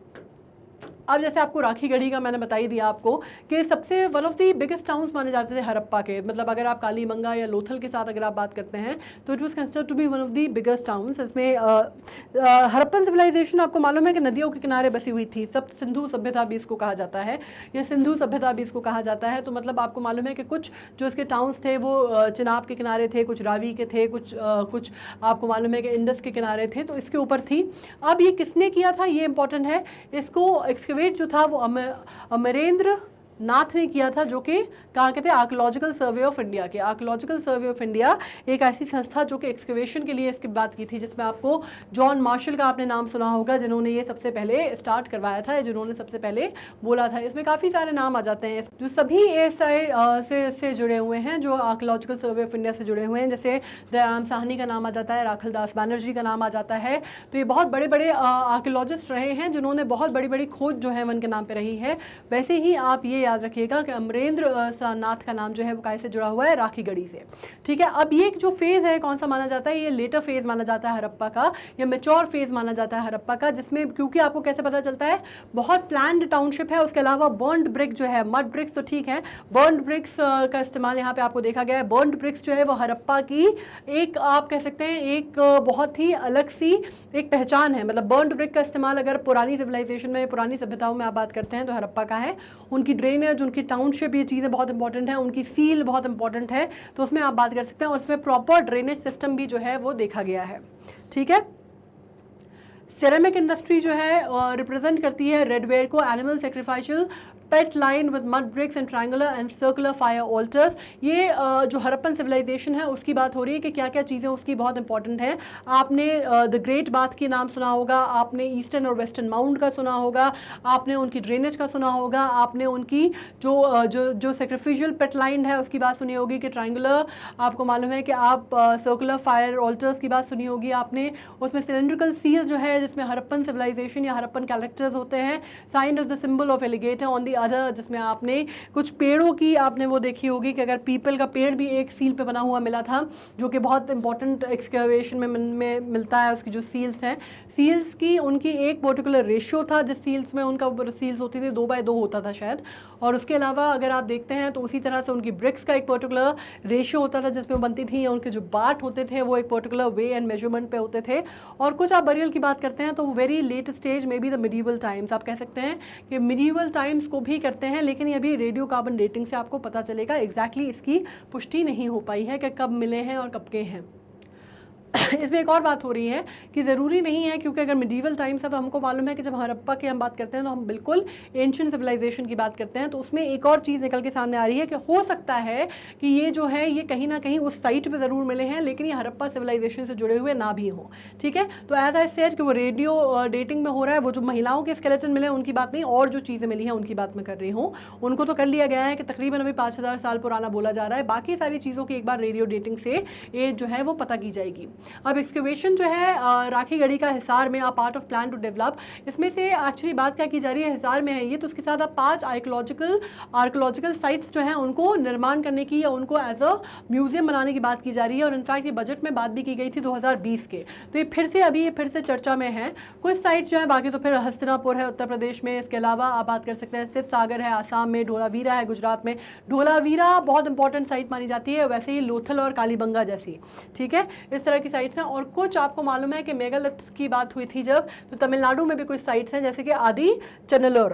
[SPEAKER 1] अब जैसे आपको राखी गढ़ी का मैंने बता ही दिया आपको कि सबसे one of the biggest towns माने जाते थे हड़प्पा के, मतलब अगर आप कालीबंगा या लोथल के साथ अगर आप बात करते हैं तो it was considered to be one of the biggest towns. इसमें हड़प्पन सिविलाइजेशन आपको मालूम है कि नदियों के किनारे बसी हुई थी, सब सिंधु सभ्यता भी इसको कहा जाता है, या सिंधु सभ्यता भी इसको कहा जाता है। तो मतलब आपको मालूम है कि कुछ जो इसके टाउन्स थे वो चिनाब के किनारे थे, कुछ रावी के थे, कुछ आपको मालूम है कि इंडस के किनारे थे, तो इसके ऊपर थी। अब ये किसने किया था ये इंपॉर्टेंट है, इसको एक्सकवेट जो था वो अमरेंद्र नाथ ने किया था, जो कि कहाँ के थे, आर्कियोलॉजिकल सर्वे ऑफ इंडिया के। आर्कियोलॉजिकल सर्वे ऑफ इंडिया एक ऐसी संस्था जो कि एक्सकवेशन के लिए इसकी बात की थी, जिसमें आपको जॉन मार्शल का आपने नाम सुना होगा, जिन्होंने ये सबसे पहले स्टार्ट करवाया था, जिन्होंने सबसे पहले बोला था। इसमें काफ़ी सारे नाम आ जाते हैं जो सभी ASI से जुड़े हुए हैं, जो आर्कियोलॉजिकल सर्वे ऑफ इंडिया से जुड़े हुए हैं। जैसे दयाराम साहनी का नाम आ जाता है, राखल दास बैनर्जी का नाम आ जाता है। तो ये बहुत बड़े बड़े आर्कियोलॉजिस्ट रहे हैं जिन्होंने बहुत बड़ी बड़ी खोज जो है उनके नाम पे रही है। वैसे ही आप ये याद रखिएगा कि अमरेंद्र नाथ का नाम जो है वो कैसे जुड़ा हुआ है, राखी गढ़ी से, ठीक है। अब ये जो फेज़ है कौन सा माना जाता है, ये लेटर फेज़ माना जाता है हड़प्पा का, या मेच्योर फेज़ माना जाता है हड़प्पा का, जिसमें क्योंकि आपको कैसे पता चलता है, बहुत प्लान्ड टाउनशिप है, उसके अलावा बर्न्ड ब्रिक जो है, मड ब्रिक्स तो ठीक है, बर्न्ड ब्रिक्स का इस्तेमाल यहाँ पे आपको देखा गया है। बर्न्ड ब्रिक्स जो है वो हड़प्पा की एक आप कह सकते हैं एक बहुत ही अलग सी एक पहचान है। मतलब बर्न्ड ब्रिक का इस्तेमाल अगर पुरानी सिविलाइजेशन में, पुरानी सभ्यताओं में आप बात करते हैं तो हड़प्पा का है। उनकी ड्रेनेज, उनकी टाउनशिप, ये चीज़ें बहुत इंपॉर्टेंट है, उनकी सील बहुत इंपॉर्टेंट है, तो उसमें आप बात कर सकते हैं। और उसमें प्रॉपर ड्रेनेज सिस्टम भी जो है वो देखा गया है, ठीक है। सिरेमिक इंडस्ट्री जो है रिप्रेजेंट करती है रेडवेयर को, animal sacrificial pit line with mud bricks and triangular and circular fire altars. ये जो हड़प्पन सिविलाइजेशन है उसकी बात हो रही है कि क्या क्या चीज़ें उसकी बहुत इंपॉर्टेंट है। आपने द ग्रेट बाथ की नाम सुना होगा, आपने ईस्टर्न और वेस्टर्न माउंट का सुना होगा, आपने उनकी ड्रेनेज का सुना होगा, आपने उनकी जो सेक्रीफिशियल पेट लाइन है उसकी बात सुनी होगी कि ट्रायंगुलर, आपको मालूम है कि आप सर्कुलर फायर ऑल्टर्स की बात सुनी होगी आपने। उसमें सिलेंड्रिकल सील जो है जिसमें हड़प्पन सिविलाइजेशन या हड़प्पन कैरेक्टर्स होते हैं, sign of the symbol of alligator on the other, जिसमें आपने कुछ पेड़ों की आपने वो देखी होगी कि अगर पीपल का पेड़ भी एक सील पे बना हुआ मिला था, जो कि बहुत इंपॉर्टेंट एक्सकवेशन में मिलता है। उसकी जो सील्स हैं, सील्स की उनकी एक पर्टिकुलर रेशियो था, जिस सील्स में उनका सील्स होती थी 2x2 होता था शायद। और उसके अलावा अगर आप देखते हैं तो उसी तरह से उनकी ब्रिक्स का एक पर्टिकुलर रेशियो होता था जिसमें बनती थी, या उनके जो बाट होते थे वो एक पर्टिकुलर वे एंड मेजरमेंट पे होते थे। और कुछ आप बरियल की बात करते हैं तो वेरी लेट स्टेज में भी द मिडीवल टाइम्स, आप कह सकते हैं कि मिडीवल टाइम्स को भी करते हैं, लेकिन ये अभी रेडियो कार्बन डेटिंग से आपको पता चलेगा। एग्जैक्टली इसकी पुष्टि नहीं हो पाई है कि कब मिले हैं और कब के हैं। इसमें एक और बात हो रही है कि ज़रूरी नहीं है, क्योंकि अगर मिडीवल टाइम्स है तो हमको मालूम है कि जब हड़प्पा की हम बात करते हैं तो हम बिल्कुल एंशिएंट सिविलाइजेशन की बात करते हैं। तो उसमें एक और चीज़ निकल के सामने आ रही है कि हो सकता है कि ये जो है ये कहीं ना कहीं उस साइट पे ज़रूर मिले हैं, लेकिन ये हड़प्पा सिविलाइजेशन से जुड़े हुए ना भी हों, ठीक है। तो एज आई सेड कि वो रेडियो डेटिंग में हो रहा है, वो जो महिलाओं के स्केलेटन मिले हैं उनकी बात नहीं, और जो चीज़ें मिली हैं उनकी बात मैं कर रही हूँ। उनको तो कर लिया गया है कि तकरीबन अभी 5000 साल पुराना बोला जा रहा है, बाकी सारी चीज़ों की एक बार रेडियो डेटिंग से एज जो है वो पता की जाएगी। अब एक्सकवेशन जो है राखी गढ़ी का हिसार में, आप part of plan to develop, इसमें से एक्चुअली बात क्या की जा रही है, हिसार में है ये, तो उसके साथ आप 5 आर्कियोलॉजिकल साइट्स जो हैं उनको निर्माण करने की या उनको एज अ म्यूजियम बनाने की बात की जा रही है। और इनफैक्ट ये बजट में बात भी की गई थी 2020 के। तो ये फिर से चर्चा में है। कुछ साइट्स जो है, बाकी तो फिर हस्तिनापुर है उत्तर प्रदेश में, इसके अलावा आप बात कर सकते हैं स्थित सागर है आसाम में, ढोलावीरा है गुजरात में। ढोलावीरा बहुत इंपॉर्टेंट साइट मानी जाती है, वैसे ही लोथल और कालीबंगा जैसी, ठीक है, इस तरह की साइट्स हैं। और कुछ आपको मालूम है कि मेगालिथ्स की बात हुई थी जब, तो तमिलनाडु में भी कुछ साइट्स हैं जैसे कि आदि चन्नलूर।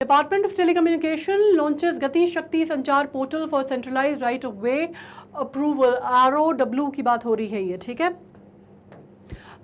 [SPEAKER 1] डिपार्टमेंट ऑफ टेलीकम्युनिकेशन लॉन्चेस गति शक्ति संचार portal for centralised right of way approval, ROW की बात हो रही है ये, ठीक है।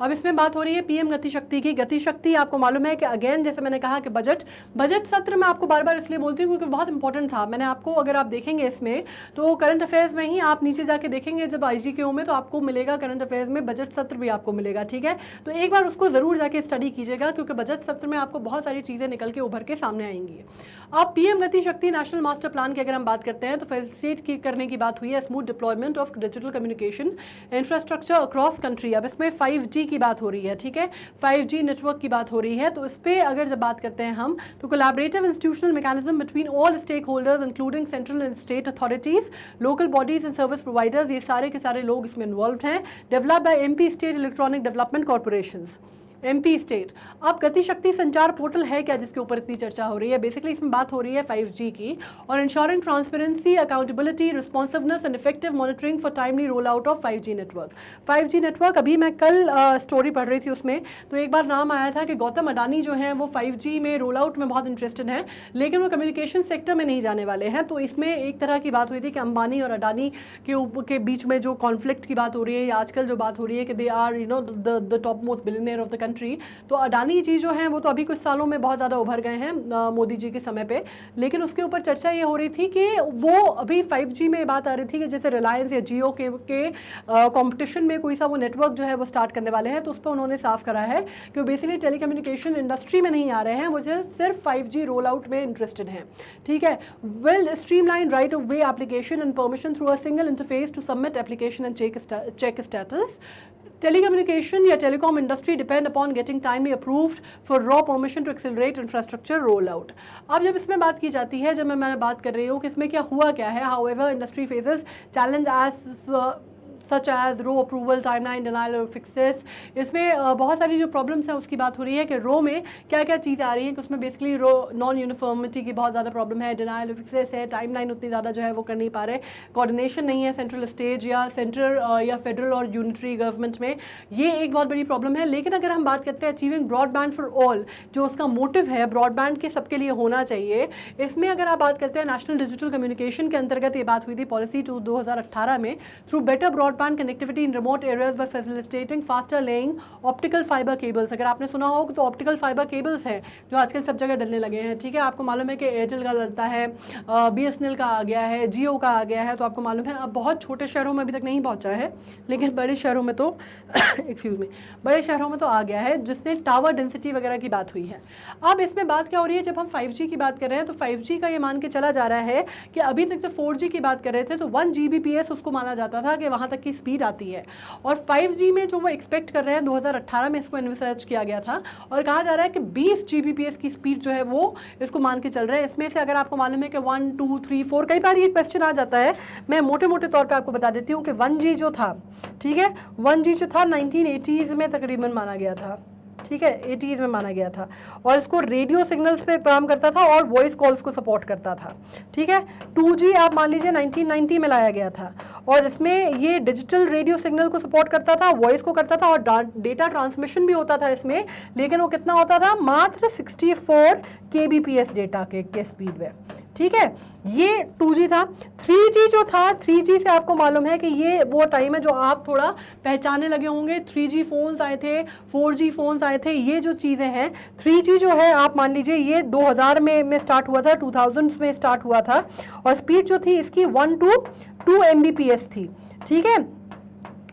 [SPEAKER 1] अब इसमें बात हो रही है पीएम गति शक्ति की। गति शक्ति आपको मालूम है कि अगेन जैसे मैंने कहा कि बजट सत्र में आपको बार बार इसलिए बोलती हूँ क्योंकि बहुत इंपॉर्टेंट था। मैंने आपको, अगर आप देखेंगे इसमें तो करंट अफेयर्स में ही आप नीचे जाके देखेंगे जब IGKO में, तो आपको मिलेगा करंट अफेयर्स में बजट सत्र भी आपको मिलेगा, ठीक है। तो एक बार उसको जरूर जाके स्टडी कीजिएगा क्योंकि बजट सत्र में आपको बहुत सारी चीजें निकल के उभर के सामने आएंगी। अब पीएम गति शक्ति नेशनल मास्टर प्लान की अगर हम बात करते हैं तो फैसिलिटेट करने की बात हुई है smooth deployment of digital communication infrastructure across country. अब इसमें 5G की बात हो रही है, ठीक है, 5G नेटवर्क की बात हो रही है। तो इस पर अगर जब बात करते हैं हम तो collaborative institutional mechanism between all stakeholders including central and state authorities, local bodies and service providers, ये सारे के सारे लोग इसमें इन्वॉल्व हैं। Developed by MP state electronic development corporations, MP state. अब गति शक्ति संचार पोर्टल है क्या जिसके ऊपर इतनी चर्चा हो रही है? बेसिकली इसमें बात हो रही है 5G की और ensuring transparency, accountability, responsiveness and effective monitoring for timely roll out of 5G network. 5G network, अभी मैं कल स्टोरी पढ़ रही थी उसमें तो एक बार नाम आया था कि गौतम अडानी जो है वो 5G में रोल आउट में बहुत इंटरेस्टेड हैं, लेकिन वो कम्युनिकेशन सेक्टर में नहीं जाने वाले हैं। तो इसमें एक तरह की बात हुई थी कि अंबानी और अडानी के बीच में जो कॉन्फ्लिक्ट की बात हो रही है या आजकल जो बात हो रही है कि they are the topmost billionaire of the country. तो अडानी जी जो हैं वो तो अभी कुछ सालों में बहुत ज़्यादा उभर गए हैं मोदी जी के समय पे, लेकिन उसके ऊपर चर्चा ये हो रही थी कि वो अभी 5G में बात आ रही थी कि जैसे रिलायंस या जियो के कंपटीशन में कोई सा वो नेटवर्क जो है वो स्टार्ट करने वाले हैं। तो उस पर उन्होंने साफ करा है कि वो बेसिकली टेलीकम्युनिकेशन इंडस्ट्री में नहीं आ रहे हैं, वो सिर्फ 5G रोल आउट में इंटरेस्टेड हैं, ठीक है। Will streamline right of way application and permission through a single interface to submit application and check status. Telecommunication या telecom industry depend upon getting timely approved for raw permission to accelerate infrastructure rollout। अब जब इसमें बात की जाती है, जब मैं बात कर रही हूँ कि इसमें क्या हुआ क्या है, however industry faces challenge as such as row approval, timeline, denial of fixes. इसमें बहुत सारी जो प्रॉब्लम्स हैं उसकी बात हो रही है कि रो में क्या क्या चीज़ें आ रही हैं कि उसमें बेसिकली रो नॉन यूनिफॉर्मिटी की बहुत ज़्यादा प्रॉब्लम है, डिनाइल ऑफ फिक्सेस है, टाइमलाइन उतनी ज़्यादा जो है वो कर नहीं पा रहे, कोऑर्डिनेशन नहीं है सेंट्रल स्टेज या सेंट्रल या फेडरल और यूनिटरी गवर्नमेंट में, ये एक बहुत बड़ी प्रॉब्लम है। लेकिन अगर हम बात करते हैं अचीविंग ब्रॉडबैंड फॉर ऑल, जो उसका मोटिव है ब्रॉडबैंड के सबके लिए होना चाहिए, इसमें अगर आप बात करते हैं नेशनल डिजिटल कम्युनिकेशन के अंतर्गत ये बात हुई थी पॉलिसी 2018 में, through better broadband connectivity in remote areas by facilitating faster laying optical fibre cables. अगर आपने सुना हो तो ऑप्टिकल फाइबर केबल्स हैं जो आजकल सब जगह डलने लगे हैं, ठीक है। आपको मालूम है कि एयरटेल का डलता है, BSNL का आ गया है, जियो का आ गया है। तो आपको मालूम है अब बहुत छोटे शहरों में अभी तक नहीं पहुंचा है, लेकिन बड़े शहरों में तो एक्सक्यूज मी, बड़े शहरों में तो आ गया है, जिससे टावर डेंसिटी वगैरह की बात हुई है। अब इसमें बात क्या हो रही है, जब हम 5G की बात कर रहे हैं तो 5G का ये मान के चला जा रहा है कि अभी तक जब 4G की बात कर रहे थे तो 1 Gbps उसको माना जाता था कि वहाँ तक की स्पीड आती है, और 5G में जो वो एक्सपेक्ट कर रहे हैं 2018 में इसको इन्वेस्ट किया गया था और कहा जा रहा है कि 20 Gbps की स्पीड जो है वो इसको मान के चल रहे हैं। इसमें से अगर आपको मालूम है कि 1, 2, 3, 4, कई बार ये क्वेश्चन आ जाता है, मैं मोटे मोटे तौर पे आपको बता देती हूँ कि 1G जो था, ठीक है, 1G जो था 1980s में तकरीबन माना गया था, ठीक है, 80s में माना गया था, और इसको रेडियो सिग्नल्स पे काम करता था और वॉइस कॉल्स को सपोर्ट करता था, ठीक है। 2G आप मान लीजिए 1990 में लाया गया था और इसमें ये डिजिटल रेडियो सिग्नल को सपोर्ट करता था, वॉइस को करता था और डेटा ट्रांसमिशन भी होता था इसमें, लेकिन वो कितना होता था, मात्र 64 kbps डेटा के स्पीड में, ठीक है। ये 2G था। 3G जो था, 3G से आपको मालूम है कि ये वो टाइम है जो आप थोड़ा पहचानने लगे होंगे, 3G फ़ोन्स आए थे, 4G फ़ोन्स आए थे, ये जो चीज़ें हैं। 3G जो है आप मान लीजिए ये 2000 में स्टार्ट हुआ था, 2000 में स्टार्ट हुआ था, और स्पीड जो थी इसकी 1 to 2 Mbps थी, ठीक है।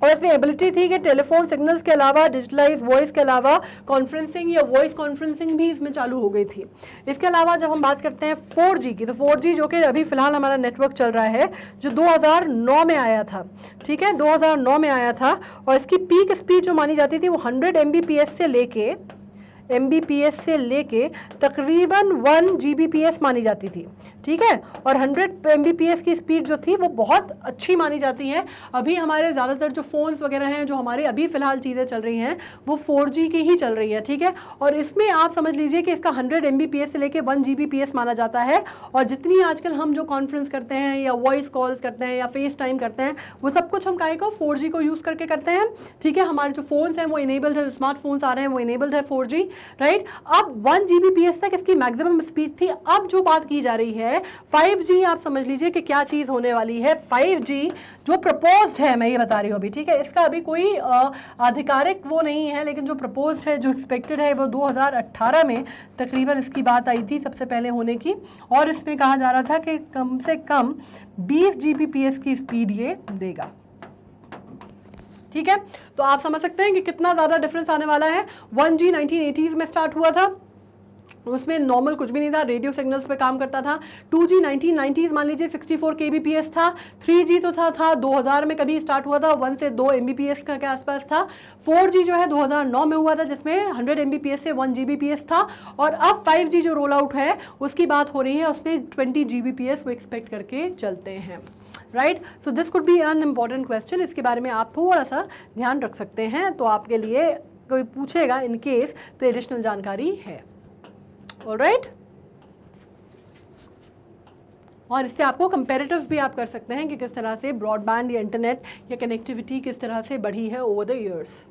[SPEAKER 1] और इसमें एबिलिटी थी कि टेलीफोन सिग्नल्स के अलावा डिजिटलाइज वॉइस के अलावा कॉन्फ्रेंसिंग या वॉइस कॉन्फ्रेंसिंग भी इसमें चालू हो गई थी। इसके अलावा जब हम बात करते हैं 4G की, तो 4G जो कि अभी फ़िलहाल हमारा नेटवर्क चल रहा है, जो 2009 में आया था, ठीक है, 2009 में आया था, और इसकी पीक स्पीड जो मानी जाती थी वो 100 Mbps से लेके तकरीबन 1 Gbps मानी जाती थी, ठीक है। और 100 Mbps की स्पीड जो थी वो बहुत अच्छी मानी जाती है। अभी हमारे ज़्यादातर जो फ़ोन्स वगैरह हैं, जो हमारे अभी फ़िलहाल चीज़ें चल रही हैं, वो 4G की ही चल रही है, ठीक है। और इसमें आप समझ लीजिए कि इसका 100 Mbps से लेके 1 Gbps माना जाता है, और जितनी आजकल हम जो कॉन्फ्रेंस करते हैं या वॉइस कॉल्स करते हैं या फेस टाइम करते हैं, वो सब कुछ हम काहे को 4G को यूज़ करके करते हैं, ठीक है। हमारे जो फ़ोन्स हैं वो इनेबल्ड है, स्मार्टफोन्स आ रहे हैं वो इनेबल्ड है 4G, राइट। अब 1 Gbps तक इसकी मैक्सिमम स्पीड थी। अब जो बात की जा रही है 5G, आप समझ लीजिए कि क्या चीज़ होने वाली है। 5G जो प्रपोज्ड है, मैं ये बता रही हूँ अभी, ठीक है, इसका अभी कोई आधिकारिक वो नहीं है, लेकिन जो प्रपोज्ड है, जो एक्सपेक्टेड है, वो 2018 में तकरीबन इसकी बात आई थी सबसे पहले होने की, और इसमें कहा जा रहा था कि कम से कम 20 Gbps की स्पीड ये देगा। ठीक है, तो आप समझ सकते हैं कि कितना ज़्यादा डिफरेंस आने वाला है। 1G 1980s में स्टार्ट हुआ था, उसमें नॉर्मल कुछ भी नहीं था, रेडियो सिग्नल्स पे काम करता था। 2G 1990s मान लीजिए 64 kbps था। 3G तो था 2000 में कभी स्टार्ट हुआ था, 1 से 2 Mbps का के आसपास था। 4G जो है 2009 में हुआ था, जिसमें 100 Mbps से 1 Gbps था। और अब 5G जो रोल आउट है उसकी बात हो रही है, उसमें 20 Gbps वो एक्सपेक्ट करके चलते हैं, right. So this could be an important question, इसके बारे में आप थोड़ा सा ध्यान रख सकते हैं, तो आपके लिए कोई पूछेगा इन केस तो एडिशनल जानकारी है। ऑलराइट, और इससे आपको कंपैरेटिव भी आप कर सकते हैं कि किस तरह से ब्रॉडबैंड या इंटरनेट या कनेक्टिविटी किस तरह से बढ़ी है ओवर द इयर्स।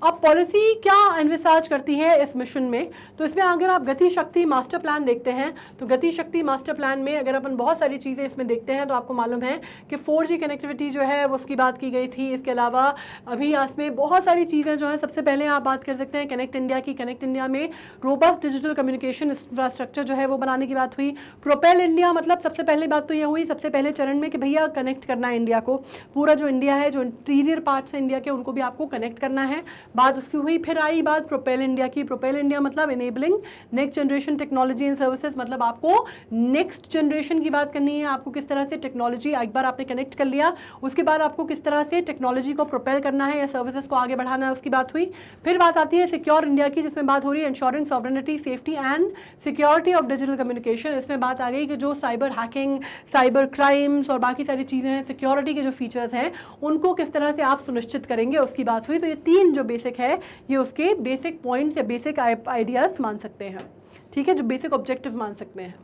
[SPEAKER 1] अब पॉलिसी क्या एनविसाज करती है इस मिशन में, तो इसमें अगर आप गति शक्ति मास्टर प्लान देखते हैं तो गति शक्ति मास्टर प्लान में अगर अपन बहुत सारी चीज़ें इसमें देखते हैं तो आपको मालूम है कि 4G कनेक्टिविटी जो है वो उसकी बात की गई थी। इसके अलावा अभी इसमें बहुत सारी चीज़ें जो हैं, सबसे पहले आप बात कर सकते हैं कनेक्ट इंडिया की। कनेक्ट इंडिया में रोबस्ट डिजिटल कम्युनिकेशन इंफ्रास्ट्रक्चर जो है वो बनाने की बात हुई। प्रोपेल इंडिया, मतलब सबसे पहले बात तो ये हुई सबसे पहले चरण में कि भैया कनेक्ट करना है इंडिया को, पूरा जो इंडिया है, जो इंटीरियर पार्ट्स है इंडिया के, उनको भी आपको कनेक्ट करना है। बात उसकी हुई, फिर आई बात प्रोपेल इंडिया की। प्रोपेल इंडिया मतलब enabling next generation technology and services, मतलब आपको नेक्स्ट जनरेशन की बात करनी है, आपको किस तरह से टेक्नोलॉजी एक बार आपने कनेक्ट कर लिया, उसके बाद आपको किस तरह से टेक्नोलॉजी को प्रोपेल करना है या सर्विसेज को आगे बढ़ाना है, उसकी बात हुई। फिर बात आती है सिक्योर इंडिया की, जिसमें बात हो रही है ensuring sovereignty, safety and security of digital communication. इसमें बात आ गई कि जो साइबर हैकिंग, साइबर क्राइम्स और बाकी सारी चीज़ें हैं, सिक्योरिटी के जो फीचर्स हैं उनको किस तरह से आप सुनिश्चित करेंगे, उसकी बात हुई। तो ये तीन जो बेसिक है ये उसके बेसिक पॉइंट्स या बेसिक आइडियाज़ मान सकते हैं, ठीक है, जो बेसिक ऑब्जेक्टिव मान सकते हैं।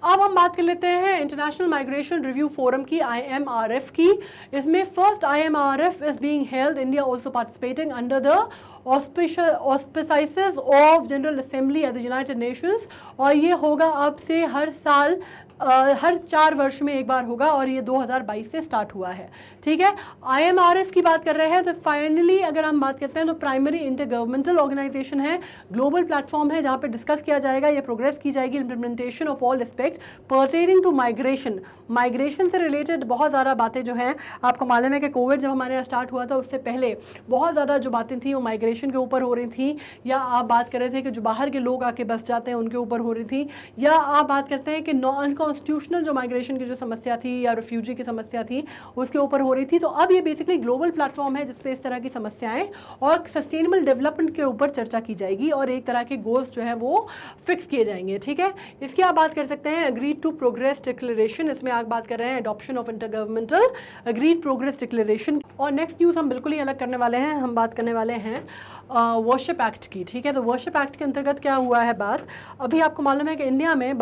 [SPEAKER 1] अब हम बात कर लेते हैं इंटरनेशनल माइग्रेशन रिव्यू फोरम की, IMRF की। इसमें first IMRF is being held, India also participating under the auspices of General Assembly at the United Nations, और ये होगा अब से हर साल हर 4 वर्ष में एक बार होगा, और ये 2022 से स्टार्ट हुआ है, ठीक है। IMRF की बात कर रहे हैं तो फाइनली अगर हम बात करते हैं तो प्राइमरी इंटर गवर्नमेंटल ऑर्गेनाइजेशन है, ग्लोबल प्लेटफॉर्म है जहाँ पे डिस्कस किया जाएगा या प्रोग्रेस की जाएगी implementation of all aspect pertaining to migration. Migration से रिलेटेड बहुत ज़्यादा बातें जो हैं, आपको मालूम है कि कोविड जब हमारे यहाँ स्टार्ट हुआ था उससे पहले बहुत ज़्यादा जो बातें थी वो माइग्रेशन के ऊपर हो रही थी, या आप बात कर रहे थे कि जो बाहर के लोग आके बस जाते हैं उनके ऊपर हो रही थी, या आप बात करते हैं कि नॉन कॉन्स्टिट्यूशनल जो माइग्रेशन की जो समस्या थी या रिफ्यूजी की समस्या थी उसके ऊपर हो रही थी। तो अब ये बेसिकली ग्लोबल प्लेटफॉर्म है जिसपे इस तरह की समस्याएं और सस्टेनेबल डेवलपमेंट के ऊपर चर्चा की जाएगी और एक तरह के गोल्स जो है वो फिक्स किए जाएंगे, ठीक है। इसकी आप बात कर सकते हैं अग्रीड टू प्रोग्रेस डिक्लेरेशन, इसमें आप बात कर रहे हैं adoption of inter governmental agreed progress declaration. और नेक्स्ट न्यूज़ हम बिल्कुल ही अलग करने वाले हैं, हम बात करने वाले हैं वर्शिप एक्ट की, ठीक है। तो वर्शिप एक्ट के अंतर्गत क्या हुआ है बात, अभी आपको मालूम है कि इंडिया में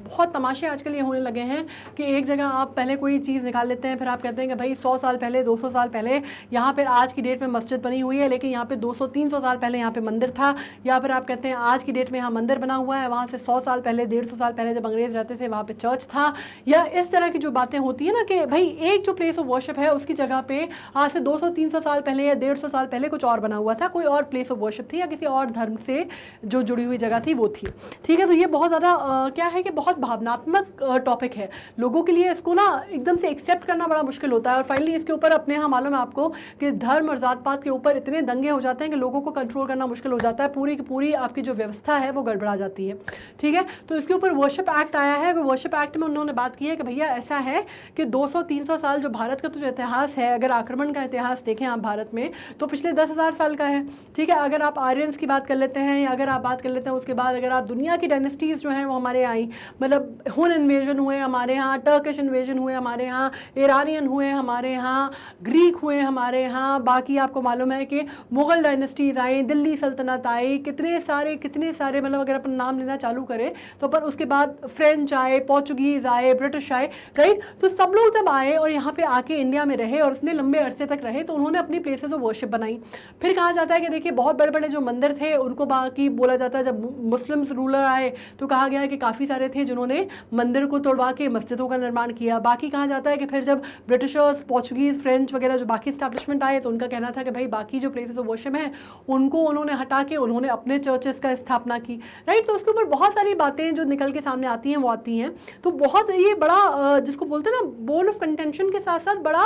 [SPEAKER 1] बहुत तमाशे आजकल ये होने लगे हैं कि एक जगह आप पहले कोई चीज़ निकाल लेते हैं, फिर आप कहते हैं कि भाई 100 साल पहले 200 साल पहले यहाँ पर आज की डेट में मस्जिद बनी हुई है, लेकिन यहाँ पे 200-300 साल पहले यहाँ पे मंदिर था, या फिर आप कहते हैं आज की डेट में यहाँ मंदिर बना हुआ है, वहाँ से 100 साल पहले 150 साल पहले जब अंग्रेज़ रहते थे वहाँ पर चर्च था, या इस तरह की जो बातें होती है ना कि भाई एक जो प्लेस ऑफ वर्शिप है उसकी जगह पे आज से 200-300 साल पहले या 150 साल पहले कुछ और बना हुआ था, कोई और प्लेस ऑफ वर्शिप थी या किसी और धर्म से जो जुड़ी हुई जगह थी वो थी, ठीक है। तो ये बहुत ज़्यादा क्या है कि बहुत भावनात्मक टॉपिक है, लोगों के लिए इसको ना एकदम से एक्सेप्ट करना बड़ा मुश्किल होता है, और फाइनली इसके ऊपर अपने यहाँ मालूम है आपको कि धर्म और जात पात के ऊपर इतने दंगे हो जाते हैं कि लोगों को कंट्रोल करना मुश्किल हो जाता है, पूरी की पूरी आपकी जो व्यवस्था है वो गड़बड़ा जाती है, ठीक है। तो इसके ऊपर वर्शिप एक्ट आया है, वर्शिप एक्ट में उन्होंने बात की है कि भैया ऐसा है कि 200-300 साल जो भारत का तो जो इतिहास है, अगर आक्रमण का इतिहास देखें आप भारत में तो पिछले 10,000 साल का है, ठीक है। अगर आप आर्यंस की बात कर लेते हैं या अगर आप बात कर लेते हैं उसके बाद अगर आप दुनिया की डायनेस्टीज़ जो हैं वो हमारे आई, मतलब हुन इन्वेजन हुए हमारे यहाँ, टर्किश इन्वेजन हुए हमारे यहाँ, ईरानियन हुए हमारे यहाँ, ग्रीक हुए हमारे यहाँ, बाकी आपको मालूम है कि मुग़ल डायनेस्टीज़ आई, दिल्ली सल्तनत आई, कितने सारे मतलब अगर अपन नाम लेना चालू करें तो पर उसके बाद फ्रेंच आए, पोर्चुगीज़ आए, ब्रिटिश आए, राइट। तो सब लोग जब आए और यहाँ पे आके इंडिया में रहे और इतने लंबे अरसे तक रहे तो उन्होंने अपनी प्लेसेस ऑफ वर्शिप बनाई। फिर कहा जाता है कि देखिए बहुत बड़े बड़े जो मंदिर थे उनको बाकी बोला जाता है जब मुस्लिम्स रूलर आए तो कहा गया है कि काफ़ी सारे थे जिन्होंने मंदिर को तोड़वा के मस्जिदों का निर्माण किया। बाकी कहा जाता है कि फिर जब ब्रिटिशर्स, पोर्चुगीज़, फ्रेंच वगैरह जो बाकी स्टैब्लिशमेंट आए तो उनका कहना था कि भाई बाकी जो प्लेसेस ऑफ वर्शिप हैं उनको उन्होंने हटा के उन्होंने अपने चर्चेस का स्थापना की, राइट। तो उसके ऊपर बहुत सारी बातें जो निकल के सामने आती हैं वो आती हैं। तो बहुत ये बड़ा जिसको बोलते हैं ना बोन ऑफ कंटेंशन के साथ साथ बड़ा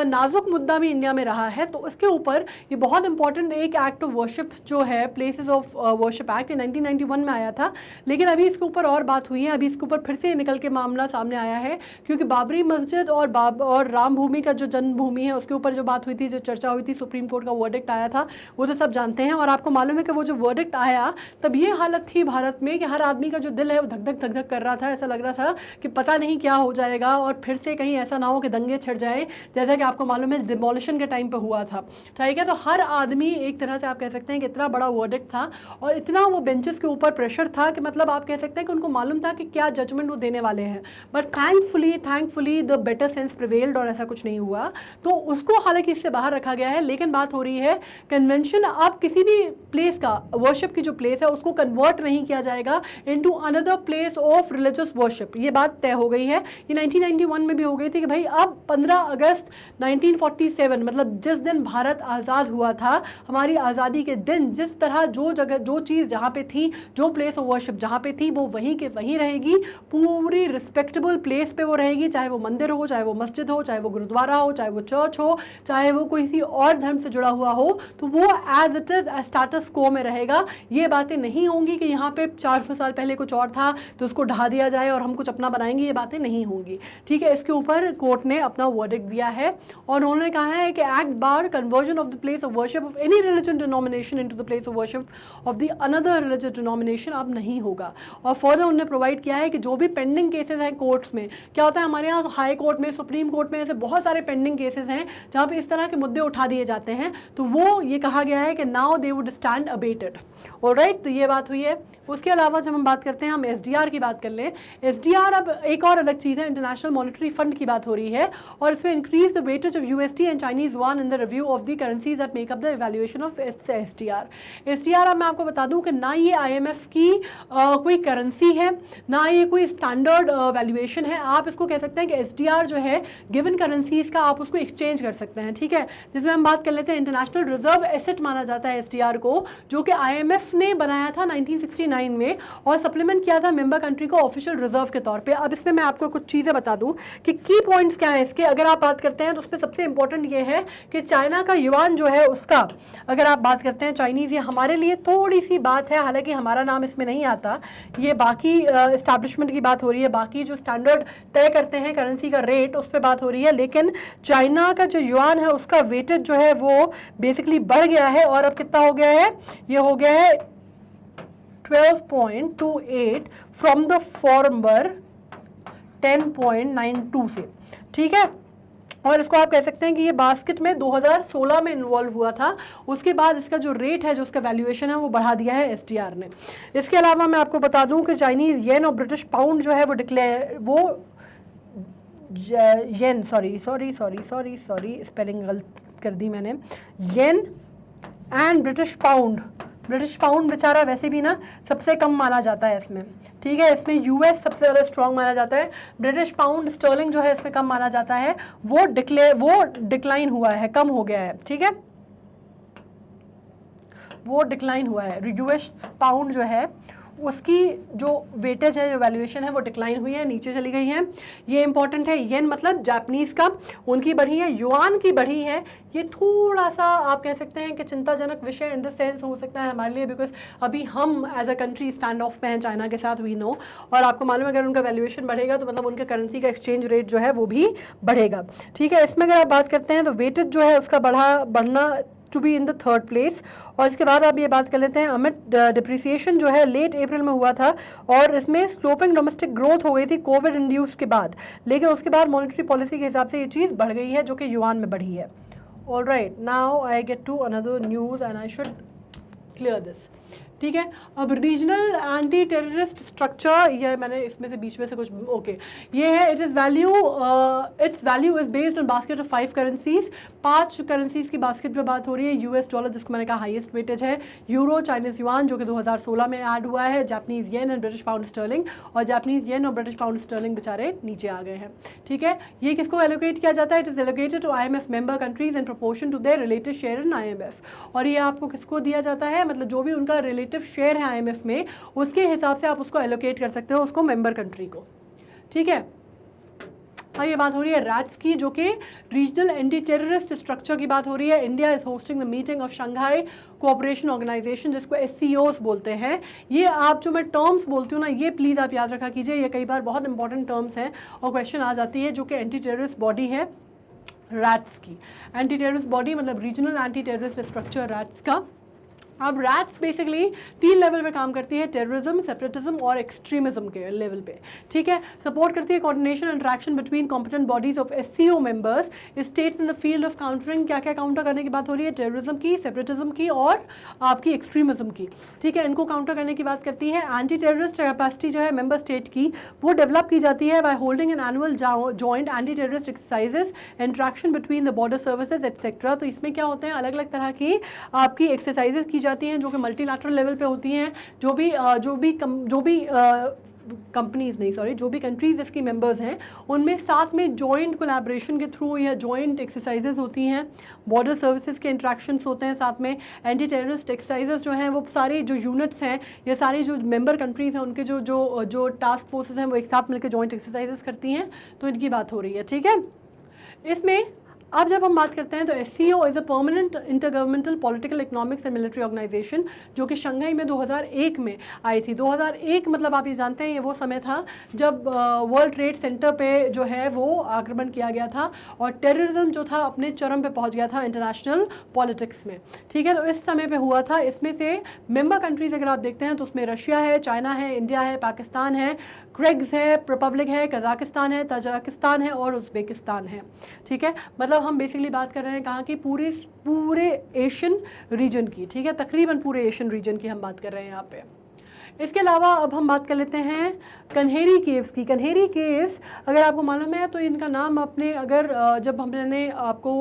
[SPEAKER 1] नाजुक मुद्दा भी इंडिया में रहा है। तो इसके ऊपर ये बहुत इंपॉर्टेंट एक एक्ट ऑफ वर्शिप जो है प्लेसेस ऑफ वर्शिप एक्ट 1991 में आया था, लेकिन अभी इसके ऊपर और बात हुई है, अभी इसके ऊपर फिर से निकल के मामला सामने आया है क्योंकि बाबरी मस्जिद और राम भूमि का जो जन्मभूमि है उसके ऊपर जो बात हुई थी, जो चर्चा हुई थी, सुप्रीम कोर्ट का वर्डिक्ट आया था, वो तो सब जानते हैं। और आपको मालूम है कि वो जो वर्डिक्ट आया तब ये हालत थी भारत में कि हर आदमी का जो दिल है वो धक धक धक धक कर रहा था। ऐसा लग रहा था कि पता नहीं क्या हो जाएगा और फिर से कहीं ऐसा ना हो कि दंगे छिड़ जाए जैसा कि आपको मालूम है डिमोलिशन के टाइम पे हुआ था, ठीक है। तो हर आदमी एक तरह से आप कह सकते हैं कि इतना बड़ा वर्डिक्ट था और इतना वो बेंचेस के ऊपर प्रेशर था कि मतलब आप कह सकते हैं कि उनको मालूम था कि क्या जजमेंट वो देने वाले हैं, but thankfully the better sense prevailed और ऐसा कुछ नहीं हुआ। तो उसको हालांकि इससे बाहर रखा गया है, लेकिन बात हो रही है कन्वेंशन अब किसी भी प्लेस का वर्शिप की जो प्लेस है उसको कन्वर्ट नहीं किया जाएगा into another place of religious worship. ये बात तय हो गई है। ये 1991 में भी हो गई थी कि भाई अब 15 अगस्त 1947 मतलब जिस दिन भारत आज़ाद हुआ था, हमारी आज़ादी के दिन जिस तरह जो जगह जो चीज़ जहाँ पे थी, जो प्लेस ऑफ वर्शिप जहाँ पे थी वो वहीं के वहीं रहेगी, पूरी रिस्पेक्टेबल प्लेस पे वो रहेगी, चाहे वो मंदिर हो, चाहे वो मस्जिद हो, चाहे वो गुरुद्वारा हो, चाहे वो चर्च हो, चाहे वो किसी और धर्म से जुड़ा हुआ हो, तो वो एज इट इज़ स्टेटस को में रहेगा। ये बातें नहीं होंगी कि यहाँ पे 400 साल पहले कुछ और था तो उसको ढा दिया जाए और हम कुछ अपना बनाएंगे, ये बातें नहीं होंगी, ठीक है। इसके ऊपर कोर्ट ने अपना वर्डिक्ट दिया है और उन्होंने कहा है कि act bar conversion of the place of worship of any religion denomination into the place of worship of the another religious denomination अब नहीं होगा। और फर्दर उन्होंने प्रोवाइड किया है कि जो भी पेंडिंग केसेस हैं कोर्ट्स में, क्या होता है हमारे यहाँ हाई कोर्ट में, सुप्रीम कोर्ट में ऐसे बहुत सारे पेंडिंग केसेस हैं जहाँ पे इस तरह के मुद्दे उठा दिए जाते हैं, तो वो ये कहा गया है कि now they would stand abetted. Alright, तो ये बात हुई है। उसके अलावा जब हम बात करते हैं, हम SDR की बात कर लें। SDR अब एक और अलग चीज़ है, इंटरनेशनल मॉनेटरी फंड की बात हो रही है और इसमें increase the weightage of USD and Chinese yuan in the review of the currencies that make up the evaluation of SDR। अब मैं आपको बता दूं कि ना ये IMF की कोई करेंसी है, ना ये कोई स्टैंडर्ड वैल्यूएशन है। आप इसको कह सकते हैं कि SDR जो है गिवन करेंसीज का आप उसको एक्सचेंज कर सकते हैं, ठीक है। जिसमें हम बात कर लेते हैं इंटरनेशनल रिजर्व एसेट माना जाता है SDR को, जो कि IMF ने बनाया था 1969 में और सप्लीमेंट किया था मेंबर कंट्री को ऑफिशियल रिजर्व के तौर पे। अब इसमें मैं आपको कुछ चीज़ें बता दूं कि की पॉइंट्स क्या है इसके। अगर आप बात करते हैं तो उसमें सबसे इंपॉर्टेंट ये है कि चाइना का युआन जो है उसका, अगर आप बात करते हैं चाइनीज़, ये हमारे लिए थोड़ी सी बात है, हालांकि हमारा नाम इसमें नहीं आता, ये बाकी इस्टेब्लिशमेंट की बात हो रही है, बाकी जो स्टैंडर्ड तय करते हैं करेंसी का रेट उस पर बात हो रही है। लेकिन चाइना का जो युआन है उसका वेटेज जो है वो बेसिकली बढ़ गया है और अब कितना हो गया है, ये हो गया है 12.28 फ्रॉम द फॉर्मर 10.92 से, ठीक है। और इसको आप कह सकते हैं कि ये बास्केट में 2016 में इन्वॉल्व हुआ था, उसके बाद इसका जो रेट है, जो उसका वैल्यूएशन है वो बढ़ा दिया है SDR ने। इसके अलावा मैं आपको बता दूं कि चाइनीज़ येन और ब्रिटिश पाउंड जो है वो येन सॉरी स्पेलिंग गलत कर दी मैंने, येन एंड ब्रिटिश पाउंड बेचारा वैसे भी ना सबसे कम माना जाता है इसमें, ठीक है। इसमें US सबसे ज़्यादा स्ट्रॉन्ग माना जाता है, ब्रिटिश पाउंड स्टर्लिंग जो है इसमें कम माना जाता है, वो डिक्लाइन हुआ है, कम हो गया है, ठीक है, वो डिक्लाइन हुआ है। US पाउंड जो है उसकी जो वेटेज है, जो वैल्यूएशन है वो डिक्लाइन हुई है, नीचे चली गई है। ये इंपॉर्टेंट है। येन मतलब जापानीज़ का, उनकी बढ़ी है, युआन की बढ़ी है। ये थोड़ा सा आप कह सकते हैं कि चिंताजनक विषय इन द सेंस हो सकता है हमारे लिए, बिकॉज अभी हम as a country standoff पे हैं चाइना के साथ, वी नो। और आपको मालूम है अगर उनका वैल्यूएशन बढ़ेगा तो मतलब उनके करेंसी का एक्सचेंज रेट जो है वो भी बढ़ेगा, ठीक है। इसमें अगर आप बात करते हैं तो वेटेज जो है उसका बढ़ना to be in the third place. और इसके बाद आप ये बात कर लेते हैं अमिट डिप्रिसिएशन जो है लेट अप्रैल में हुआ था और इसमें स्लोपिंग डोमेस्टिक ग्रोथ हो गई थी कोविड इंड्यूस के बाद, लेकिन उसके बाद मॉनेटरी पॉलिसी के हिसाब से ये चीज़ बढ़ गई है जो कि युआन में बढ़ी है। Alright, now I get to another news and I should clear this. ठीक है, अब रीजनल एंटी टेररिस्ट स्ट्रक्चर, ये मैंने इसमें से बीच में से कुछ ओके ये है। It's value is based on basket of 5 currencies. 5 currencies की बास्केट पे बात हो रही है। यूएस डॉलर जिसको मैंने कहा हाईएस्ट वेटेज है, यूरो, चाइनीज युआन जो कि 2016 में ऐड हुआ है, Japanese yen and British pound sterling, और जापानीज येन और ब्रिटिश पाउंड स्टर्लिंग बेचारे नीचे आ गए हैं। ठीक है, ये किसको एलोकेट किया जाता है? It is allocated to IMF member countries in proportion to their relative share in IMF। और ये आपको किसको दिया जाता है? मतलब जो भी उनका रिलेटिव शेयर है IMF में, उसके हिसाब से आप उसको एलोकेट कर सकते हो, उसको मेंबर कंट्री को। ठीक है, हाँ, ये बात हो रही है रैट्स की, जो कि रीजनल एंटी टेररिस्ट स्ट्रक्चर की बात हो रही है। India is hosting the meeting of Shanghai Cooperation Organisation, जिसको SCOs बोलते हैं। ये आप जो मैं टर्म्स बोलती हूँ ना, ये प्लीज़ आप याद रखा कीजिए, ये कई बार बहुत इंपॉर्टेंट टर्म्स हैं और क्वेश्चन आ जाती है, जो कि एंटी टेररिस्ट बॉडी है रैट्स की। एंटी टेररिस्ट बॉडी मतलब regional anti terrorist structure rats का। अब रैट्स बेसिकली 3 लेवल पे काम करती है, टेररिज्म, सेपरेटिज्म और एक्सट्रीमिज्म के लेवल पे। ठीक है, सपोर्ट करती है coordination and interaction between competent bodies of SCO members, states in the field of countering. क्या क्या काउंटर करने की बात हो रही है? टेररिज्म की, सेपरेटिज्म की और आपकी एक्सट्रीमिज्म की। ठीक है, इनको काउंटर करने की बात करती है। एंटी टेररिस्ट कैपेसिटी जो है मेंबर स्टेट की, वो डेवलप की जाती है by holding an annual joint anti terrorist exercises, interaction between the border services etcetera. तो इसमें क्या होते हैं, अलग अलग तरह की आपकी एक्सरसाइजेज की जाती हैं जो कि मल्टीलैटरल लेवल पे होती हैं। जो भी कंट्रीज इसकी मेंबर्स हैं, उनमें साथ में जॉइंट कोलैबोरेशन के थ्रू या जॉइंट एक्सरसाइजेज होती हैं। बॉर्डर सर्विसेज के इंट्रैक्शंस होते हैं साथ में। एंटी टेररिस्ट एक्सरसाइजेज जो हैं, वो सारे जो यूनिट्स हैं या सारी जो मेंबर कंट्रीज हैं, उनके जो टास्क फोर्सेज हैं, वो एक साथ मिलकर जॉइंट एक्सरसाइजेज करती हैं। तो इनकी बात हो रही है। ठीक है, इसमें अब जब हम बात करते हैं तो SCO is a permanent intergovernmental political economics and military organisation, जो कि शंघाई में 2001 में आई थी। 2001 मतलब आप ये जानते हैं, ये वो समय था जब वर्ल्ड ट्रेड सेंटर पे जो है वो आक्रमण किया गया था और टेररिज्म जो था अपने चरम पे पहुंच गया था इंटरनेशनल पॉलिटिक्स में। ठीक है, तो इस समय पे हुआ था। इसमें से मेंबर कंट्रीज अगर आप देखते हैं तो उसमें रशिया है, चाइना है, इंडिया है, पाकिस्तान है, क्रेग्स है, रिपब्लिक है, कजाकिस्तान है, तजाकिस्तान है और उज़्बेकिस्तान है। ठीक है, मतलब हम बेसिकली बात कर रहे हैं कहाँ की? पूरे एशियन रीजन की। ठीक है, तकरीबन पूरे एशियन रीजन की हम बात कर रहे हैं यहाँ पे। इसके अलावा अब हम बात कर लेते हैं कन्हेरी केव्स की। कन्हेरी केव्स अगर आपको मालूम है तो इनका नाम आपने अगर जब हमने आपको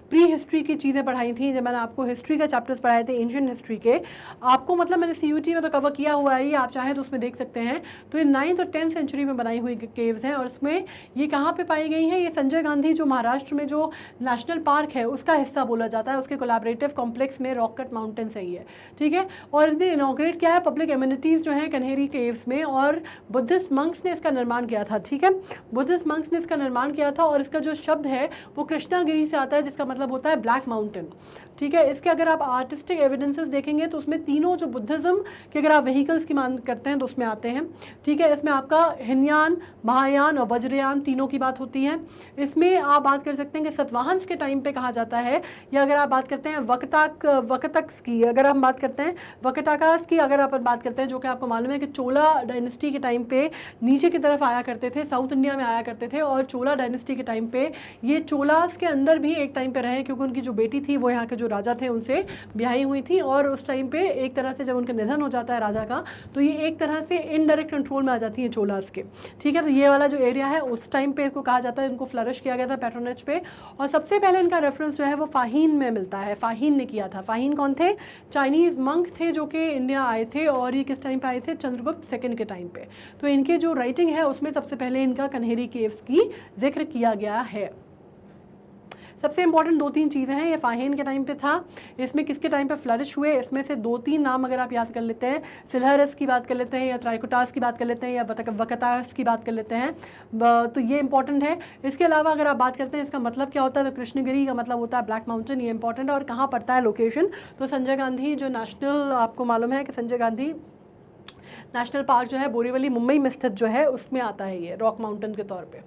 [SPEAKER 1] प्री हिस्ट्री की चीज़ें पढ़ाई थी, जब मैंने आपको हिस्ट्री का चैप्टर्स पढ़ाए थे एंशिएंट हिस्ट्री के, आपको मतलब मैंने CUT में तो कवर किया हुआ है, ये आप चाहें तो उसमें देख सकते हैं। तो ये 9th और 10th सेंचुरी में बनाई हुई केव्स हैं और इसमें ये कहाँ पे पाई गई हैं? ये संजय गांधी जो महाराष्ट्र में जो नेशनल पार्क है उसका हिस्सा बोला जाता है, उसके कोलैबोरेटिव कॉम्प्लेक्स में रॉक कट माउंटेन से ही है। ठीक है, और इसने इनॉग्रेट किया है पब्लिक एमिनिटीज़ जो है कन्हेरी केव्स में, और बुद्धिस्ट मंक्स ने इसका निर्माण किया था। ठीक है, बुद्धिस्ट मंक्स ने इसका निर्माण किया था और इसका जो शब्द है वो कृष्णागिरी से आता है, जिसका मतलब होता है ब्लैक माउंटेन। ठीक है, इसके अगर आप आर्टिस्टिक एविडेंसेस देखेंगे तो उसमें तीनों जो बुद्धिज़्म के अगर आप व्हीकल्स की मांग करते हैं तो उसमें आते हैं। ठीक है, इसमें आपका हिनयान, महायान और वज्रयान तीनों की बात होती है। इसमें आप बात कर सकते हैं कि सतवाहंस के टाइम पे कहा जाता है, या अगर आप बात करते हैं वकतक्स की, अगर हम बात करते हैं वकटाकास की, अगर आप बात करते हैं, जो कि आपको मालूम है कि चोला डायनेस्टी के टाइम पे नीचे की तरफ आया करते थे, साउथ इंडिया में आया करते थे, और चोला डायनेस्टी के टाइम पे ये चोलास के अंदर भी एक टाइम पे रहे, क्योंकि उनकी जो बेटी थी वो यहाँ के जो राजा थे उनसे ब्याही हुई थी, और उस टाइम पे एक तरह से जब उनका निधन हो जाता है राजा का, तो ये एक तरह से इनडायरेक्ट कंट्रोल में आ जाती है चोलास के। ठीक है, तो ये वाला जो एरिया है उस टाइम पे इसको कहा जाता है, इनको फ्लरिश किया गया था पैट्रोनेज पे। और सबसे पहले इनका रेफरेंस जो है वो फाहीन में मिलता है, फाहीन ने किया था। फाहीन कौन थे? चाइनीज़ मंक थे जो कि इंडिया आए थे, और ये किस टाइम पे आए थे? चंद्रगुप्त सेकंड के टाइम पे। तो इनके जो राइटिंग है उसमें सबसे पहले इनका कन्हेरी केव्स की जिक्र किया गया है। सबसे इंपॉर्टेंट 2-3 चीज़ें हैं। ये फाहीन के टाइम पे था, इसमें किसके टाइम पे फ्लरिश हुए, इसमें से 2-3 नाम अगर आप याद कर लेते हैं, सिलहरस की बात कर लेते हैं, या ट्राइकोटास की बात कर लेते हैं, या वकतास की बात कर लेते हैं, तो ये इंपॉर्टेंट है। इसके अलावा अगर आप बात करते हैं इसका मतलब क्या होता है, तो कृष्णगिरी का मतलब होता है ब्लैक माउंटेन, ये इंपॉर्टेंट है। और कहाँ पड़ता है लोकेशन, तो संजय गांधी जो नेशनल, आपको मालूम है कि संजय गांधी नेशनल पार्क जो है बोरीवली मुंबई में स्थित जो है उसमें आता है ये रॉक माउंटेन के तौर पे।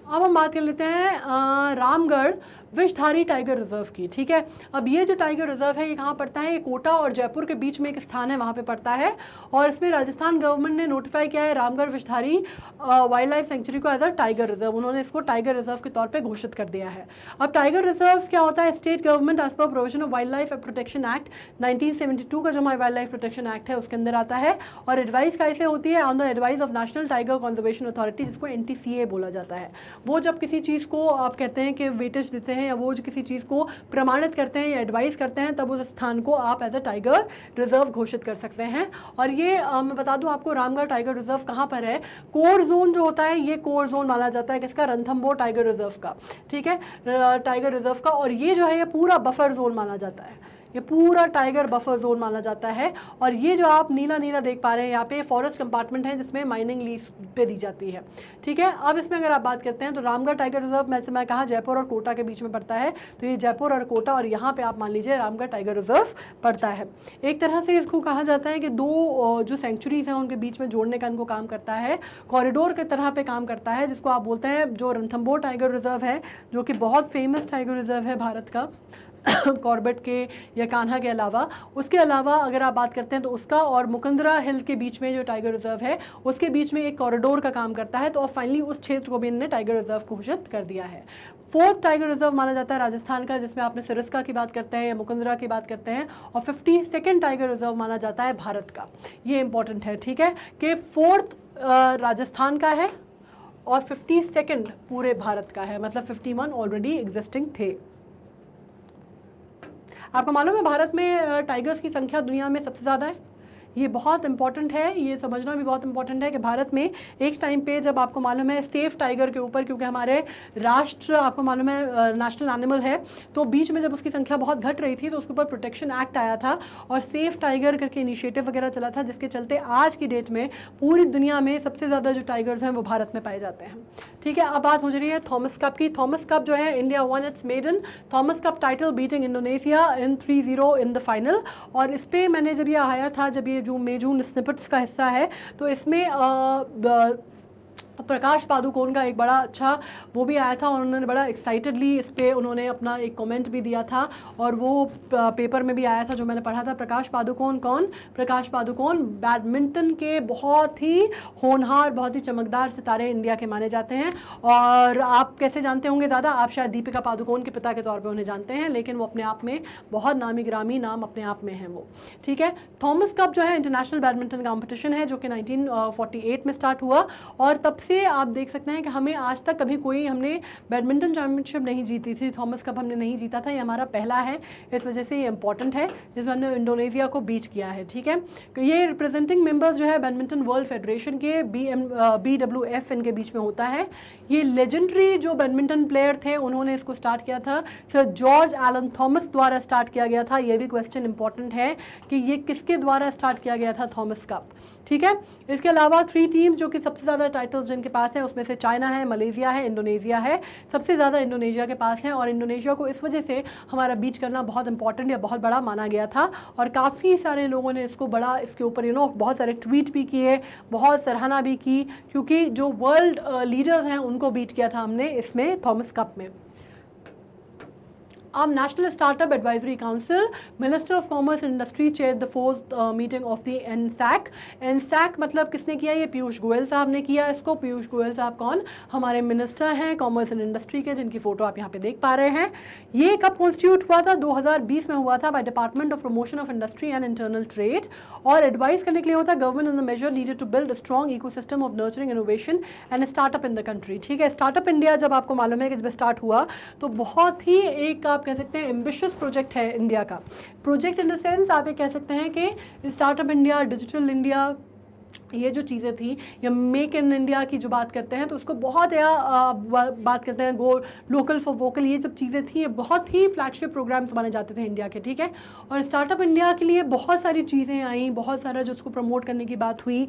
[SPEAKER 1] अब हम बात कर लेते हैं रामगढ़ विषधारी टाइगर रिजर्व की। ठीक है, अब ये जो टाइगर रिजर्व है ये कहाँ पड़ता है, ये कोटा और जयपुर के बीच में एक स्थान है, वहाँ पे पड़ता है। और इसमें राजस्थान गवर्नमेंट ने नोटिफाई किया है Ramgarh Vishdhari wild life sanctuary को एज अ टाइगर रिजर्व, उन्होंने इसको टाइगर रिजर्व के तौर पर घोषित कर दिया है। अब टाइगर रिजर्व क्या होता है, state government as per provision of Wildlife Protection Act 1972 का जो हमारा वाइल्ड लाइफ प्रोटेक्शन एक्ट है उसके अंदर आता है। और एडवाइस कैसे होती है, on the advice of national tiger conservation authority, जिसको NTCA बोला जाता है। वो जब किसी चीज़ को आप कहते हैं कि वेटेज देते हैं या वो जो किसी चीज़ को प्रमाणित करते हैं या एडवाइस करते हैं, तब उस स्थान को आप एज अ टाइगर रिजर्व घोषित कर सकते हैं। और ये मैं बता दूं आपको, रामगढ़ टाइगर रिजर्व कहाँ पर है, कोर जोन जो होता है ये कोर जोन माना जाता है किसका, रणथंभौर टाइगर रिजर्व का। ठीक है, टाइगर रिजर्व का। और ये जो है ये पूरा बफर जोन माना जाता है, ये पूरा टाइगर बफर जोन माना जाता है। और ये जो आप नीला नीला देख पा रहे हैं यहाँ पे फॉरेस्ट कंपार्टमेंट है जिसमें माइनिंग लीज पे दी जाती है। ठीक है, अब इसमें अगर आप बात करते हैं तो रामगढ़ टाइगर रिजर्व में से मैं कहा जयपुर और कोटा के बीच में पड़ता है, तो ये जयपुर और कोटा और यहाँ पे आप मान लीजिए रामगढ़ टाइगर रिजर्व पड़ता है। एक तरह से इसको कहा जाता है कि दो जो सेंचुरीज हैं उनके बीच में जोड़ने का इनको काम करता है, कॉरिडोर के तरह पे काम करता है, जिसको आप बोलते हैं जो रणथंभौर टाइगर रिजर्व है जो कि बहुत फेमस टाइगर रिजर्व है भारत का कॉर्बेट के या कान्हा के अलावा। उसके अलावा अगर आप बात करते हैं तो उसका और मुकंदरा हिल के बीच में जो टाइगर रिजर्व है उसके बीच में एक कॉरिडोर का काम करता है। तो अब फाइनली उस क्षेत्र को भी इन्होंने टाइगर रिजर्व घोषित कर दिया है। फोर्थ टाइगर रिजर्व माना जाता है राजस्थान का, जिसमें आपने सिरस्का की बात करते हैं या मुकंदरा की बात करते हैं। और 52nd टाइगर रिजर्व माना जाता है भारत का। ये इंपॉर्टेंट है, ठीक है, कि फोर्थ राजस्थान का है और 52nd पूरे भारत का है, मतलब 51 ऑलरेडी एग्जिस्टिंग थे। आपको मालूम है भारत में टाइगर्स की संख्या दुनिया में सबसे ज़्यादा है। ये बहुत इंपॉर्टेंट है, ये समझना भी बहुत इंपॉर्टेंट है कि भारत में एक टाइम पे जब आपको मालूम है सेफ टाइगर के ऊपर, क्योंकि हमारे राष्ट्र आपको मालूम है नेशनल एनिमल है, तो बीच में जब उसकी संख्या बहुत घट रही थी तो उसके ऊपर प्रोटेक्शन एक्ट आया था और सेफ टाइगर करके इनिशिएटिव वगैरह चला था, जिसके चलते आज की डेट में पूरी दुनिया में सबसे ज़्यादा जो टाइगर्स हैं वो भारत में पाए जाते हैं। ठीक है, अब बात हो रही है थॉमस कप की। थॉमस कप जो है India won its maiden Thomas Cup title beating Indonesia in 3-0 in the final. और इस पर मैंने जब ये आया था, जब ये जो मेजून स्निपेट्स का हिस्सा है, तो इसमें प्रकाश पादुकोण का एक बड़ा अच्छा वो भी आया था और उन्होंने बड़ा एक्साइटेडली इस पर उन्होंने अपना एक कमेंट भी दिया था और वो पेपर में भी आया था जो मैंने पढ़ा था। प्रकाश पादुकोण कौन? प्रकाश पादुकोण बैडमिंटन के बहुत ही होनहार, बहुत ही चमकदार सितारे इंडिया के माने जाते हैं। और आप कैसे जानते होंगे ज़्यादा, आप शायद दीपिका पादुकोण के पिता के तौर पर उन्हें जानते हैं, लेकिन वो अपने आप में बहुत नामी ग्रामी नाम अपने आप में है वो। ठीक है, थॉमस कप जो है इंटरनेशनल बैडमिंटन कॉम्पिटिशन है जो कि 1948 में स्टार्ट हुआ और तब से आप देख सकते हैं कि हमें आज तक कभी कोई हमने बैडमिंटन चैंपियनशिप नहीं जीती थी। थॉमस कप हमने नहीं जीता था, ये हमारा पहला है, इस वजह से ये इंपॉर्टेंट है, जिसमें हमने इंडोनेशिया को बीट किया है। ठीक है, तो ये रिप्रेजेंटिंग मेंबर्स जो है बैडमिंटन वर्ल्ड फेडरेशन के BWF इनके बीच में होता है। ये लेजेंडरी जो बैडमिंटन प्लेयर थे उन्होंने इसको स्टार्ट किया था, सर जॉर्ज एलन थॉमस द्वारा स्टार्ट किया गया था। ये भी क्वेश्चन इंपॉर्टेंट है कि ये किसके द्वारा स्टार्ट किया गया था थॉमस कप। ठीक है, इसके अलावा 3 टीम्स जो कि सबसे ज़्यादा टाइटल्स जिनके पास है उसमें से चाइना है, मलेशिया है, इंडोनेशिया है। सबसे ज़्यादा इंडोनेशिया के पास है और इंडोनेशिया को इस वजह से हमारा बीट करना बहुत इंपॉर्टेंट या बहुत बड़ा माना गया था और काफ़ी सारे लोगों ने इसको बड़ा इसके ऊपर बहुत सारे ट्वीट भी किए, बहुत सराहना भी की, क्योंकि जो वर्ल्ड लीडर्स हैं उनको बीट किया था हमने इसमें थॉमस कप में। अब National Startup Advisory Council, minister of commerce and industry chair the 4th meeting of the NSAC. NSAC मतलब किसने किया? ये पीयूष गोयल साहब ने किया इसको। पीयूष गोयल साहब कौन? हमारे मिनिस्टर हैं कॉमर्स एंड इंडस्ट्री के, जिनकी फ़ोटो आप यहाँ पे देख पा रहे हैं। ये कब कॉन्स्टिट्यूट हुआ था? 2020 में हुआ था by department of promotion of industry and internal trade. और एडवाइस करने के लिए होता है government in the major needed to build a strong ecosystem of nurturing innovation and startup in the country. ठीक है, स्टार्टअप इंडिया जब आपको मालूम है कि जब स्टार्ट हुआ तो बहुत ही एक आप कह सकते हैं एम्बिशियस प्रोजेक्ट है इंडिया का। प्रोजेक्ट इन द सेंस आप ये कह सकते हैं कि स्टार्टअप इंडिया, डिजिटल इंडिया, ये जो चीज़ें थी या मेक इन इंडिया की जो बात करते हैं तो उसको बहुत बात करते हैं गो लोकल फॉर वोकल, ये सब चीज़ें थी, ये बहुत ही फ्लैगशिप प्रोग्राम्स माने जाते थे इंडिया के। ठीक है, और स्टार्टअप इंडिया के लिए बहुत सारी चीज़ें आई, बहुत सारा जो उसको प्रमोट करने की बात हुई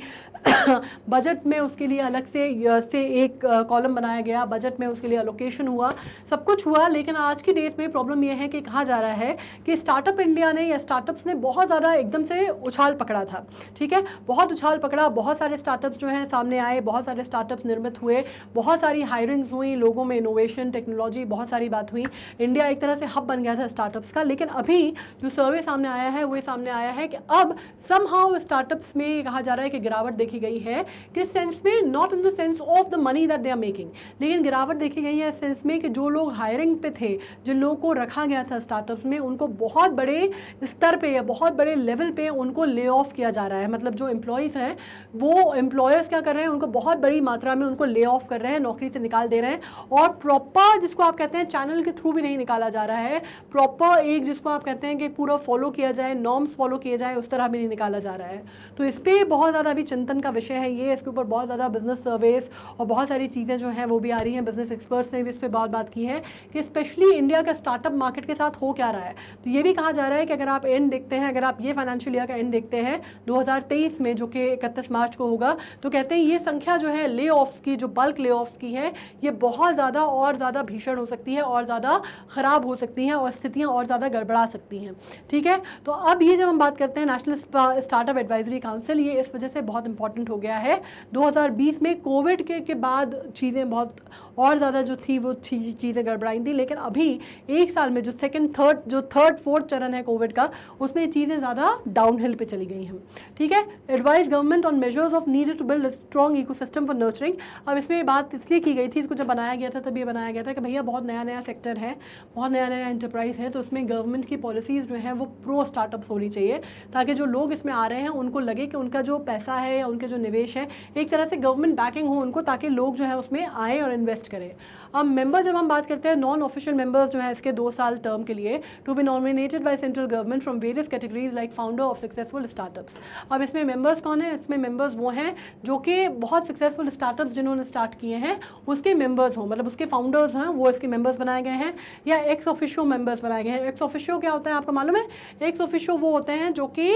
[SPEAKER 1] बजट में उसके लिए अलग से एक कॉलम बनाया गया, बजट में उसके लिए अलोकेशन हुआ, सब कुछ हुआ। लेकिन आज की डेट में प्रॉब्लम यह है कि कहा जा रहा है कि स्टार्टअप इंडिया ने या स्टार्टअप्स ने बहुत ज़्यादा एकदम से उछाल पकड़ा था। ठीक है, बहुत उछाल पकड़ा, बहुत सारे स्टार्टअप्स जो हैं सामने आए, बहुत सारे स्टार्टअप्स निर्मित हुए, बहुत सारी हायरिंग्स हुई, लोगों में इनोवेशन, टेक्नोलॉजी, बहुत सारी बात हुई। इंडिया एक तरह से हब बन गया था स्टार्टअप्स का। लेकिन अभी जो सर्वे सामने आया है वो सामने आया है कि अब समहाउ स्टार्टअप्स में कहा जा रहा है कि गिरावट देखी गई है। किस सेंस में? Not in the sense of the money that they are making, लेकिन गिरावट देखी गई है इस सेंस में कि जो लोग हायरिंग पे थे, जिन लोगों को रखा गया था स्टार्टअप्स में, उनको बहुत बड़े स्तर पे या बहुत बड़े लेवल पे उनको ले ऑफ किया जा रहा है। मतलब जो एम्प्लॉयज़ हैं वो एम्प्लॉयर्स क्या कर रहे हैं, उनको बहुत बड़ी मात्रा में उनको ले ऑफ कर रहे हैं, नौकरी से निकाल दे रहे हैं। और प्रॉपर जिसको आप कहते हैं चैनल के थ्रू भी नहीं निकाला जा रहा है, प्रॉपर एक जिसको आप कहते हैं कि पूरा फॉलो किया जाए, नॉर्म्स फॉलो किए जाए, उस तरह भी नहीं निकाला जा रहा है। तो इस पर बहुत ज़्यादा अभी चिंतन का विषय है ये। इसके ऊपर बहुत ज़्यादा बिजनेस सर्वेस और बहुत सारी चीज़ें जो हैं वो भी आ रही हैं। बिजनेस एक्सपर्ट्स ने भी इस पर बहुत बात की है कि स्पेशली इंडिया का स्टार्टअप मार्केट के साथ हो क्या रहा है। तो ये भी कहा जा रहा है कि अगर आप एंड देखते हैं, अगर आप ये फाइनेंशियल ईयर का एंड देखते हैं 2023 में, जो कि 31 मार्च को होगा, तो कहते हैं ये संख्या जो है ले ऑफ्स की, जो बल्क ले ऑफ्स की है, ये बहुत ज़्यादा और ज़्यादा भीषण हो सकती है और ज़्यादा ख़राब हो सकती हैं और स्थितियाँ और ज़्यादा गड़बड़ा सकती हैं। ठीक है, तो अब ये जब हम बात करते हैं नेशनल स्टार्टअप एडवाइजरी काउंसिल, ये इस वजह से बहुत इंपॉर्टेंट हो गया है। 2020 में कोविड के बाद चीज़ें बहुत और ज़्यादा जो थी वो चीज़ें गड़बड़ाई थी, लेकिन अभी एक साल में जो थर्ड फोर्थ चरण है कोविड का, उसमें चीज़ें ज़्यादा डाउनहिल पे चली गई हैं। ठीक है, advice government on measures of needed to build strong ecosystem for nurturing. अब इसमें बात इसलिए की गई थी, इसको जब बनाया गया था तब ये बनाया गया था कि भैया बहुत नया नया सेक्टर है, बहुत नया नया एंटरप्राइज है, तो उसमें गवर्नमेंट की पॉलिसीज़ जो हैं वो प्रो स्टार्टअप्स होनी चाहिए, ताकि जो लोग इसमें आ रहे हैं उनको लगे कि उनका जो पैसा है या उनके जो निवेश है एक तरह से गवर्नमेंट बैकिंग हो उनको, ताकि लोग जो है उसमें आए और इन्वेस्ट करें। अब मेंबर जब हम बात करते हैं, नॉन ऑफिशियल मेंबर्स जो है इसके 2 साल टर्म के लिए, to be nominated by central government from various categories like founder of successful startups. अब इसमें मेंबर्स कौन है? इसमें मेंबर्स वो हैं जो कि बहुत सक्सेसफुल स्टार्टअप्स जिन्होंने स्टार्ट किए हैं उसके मेंबर्स हों, मतलब उसके फाउंडर्स हैं, वो इसके मेंबर्स बनाए गए हैं, या एक्स ऑफिशियो मेंबर्स बनाए गए हैं। एक्स ऑफिशियो क्या होता है आपको मालूम है? एक्स ऑफिशियो वो होते हैं जो कि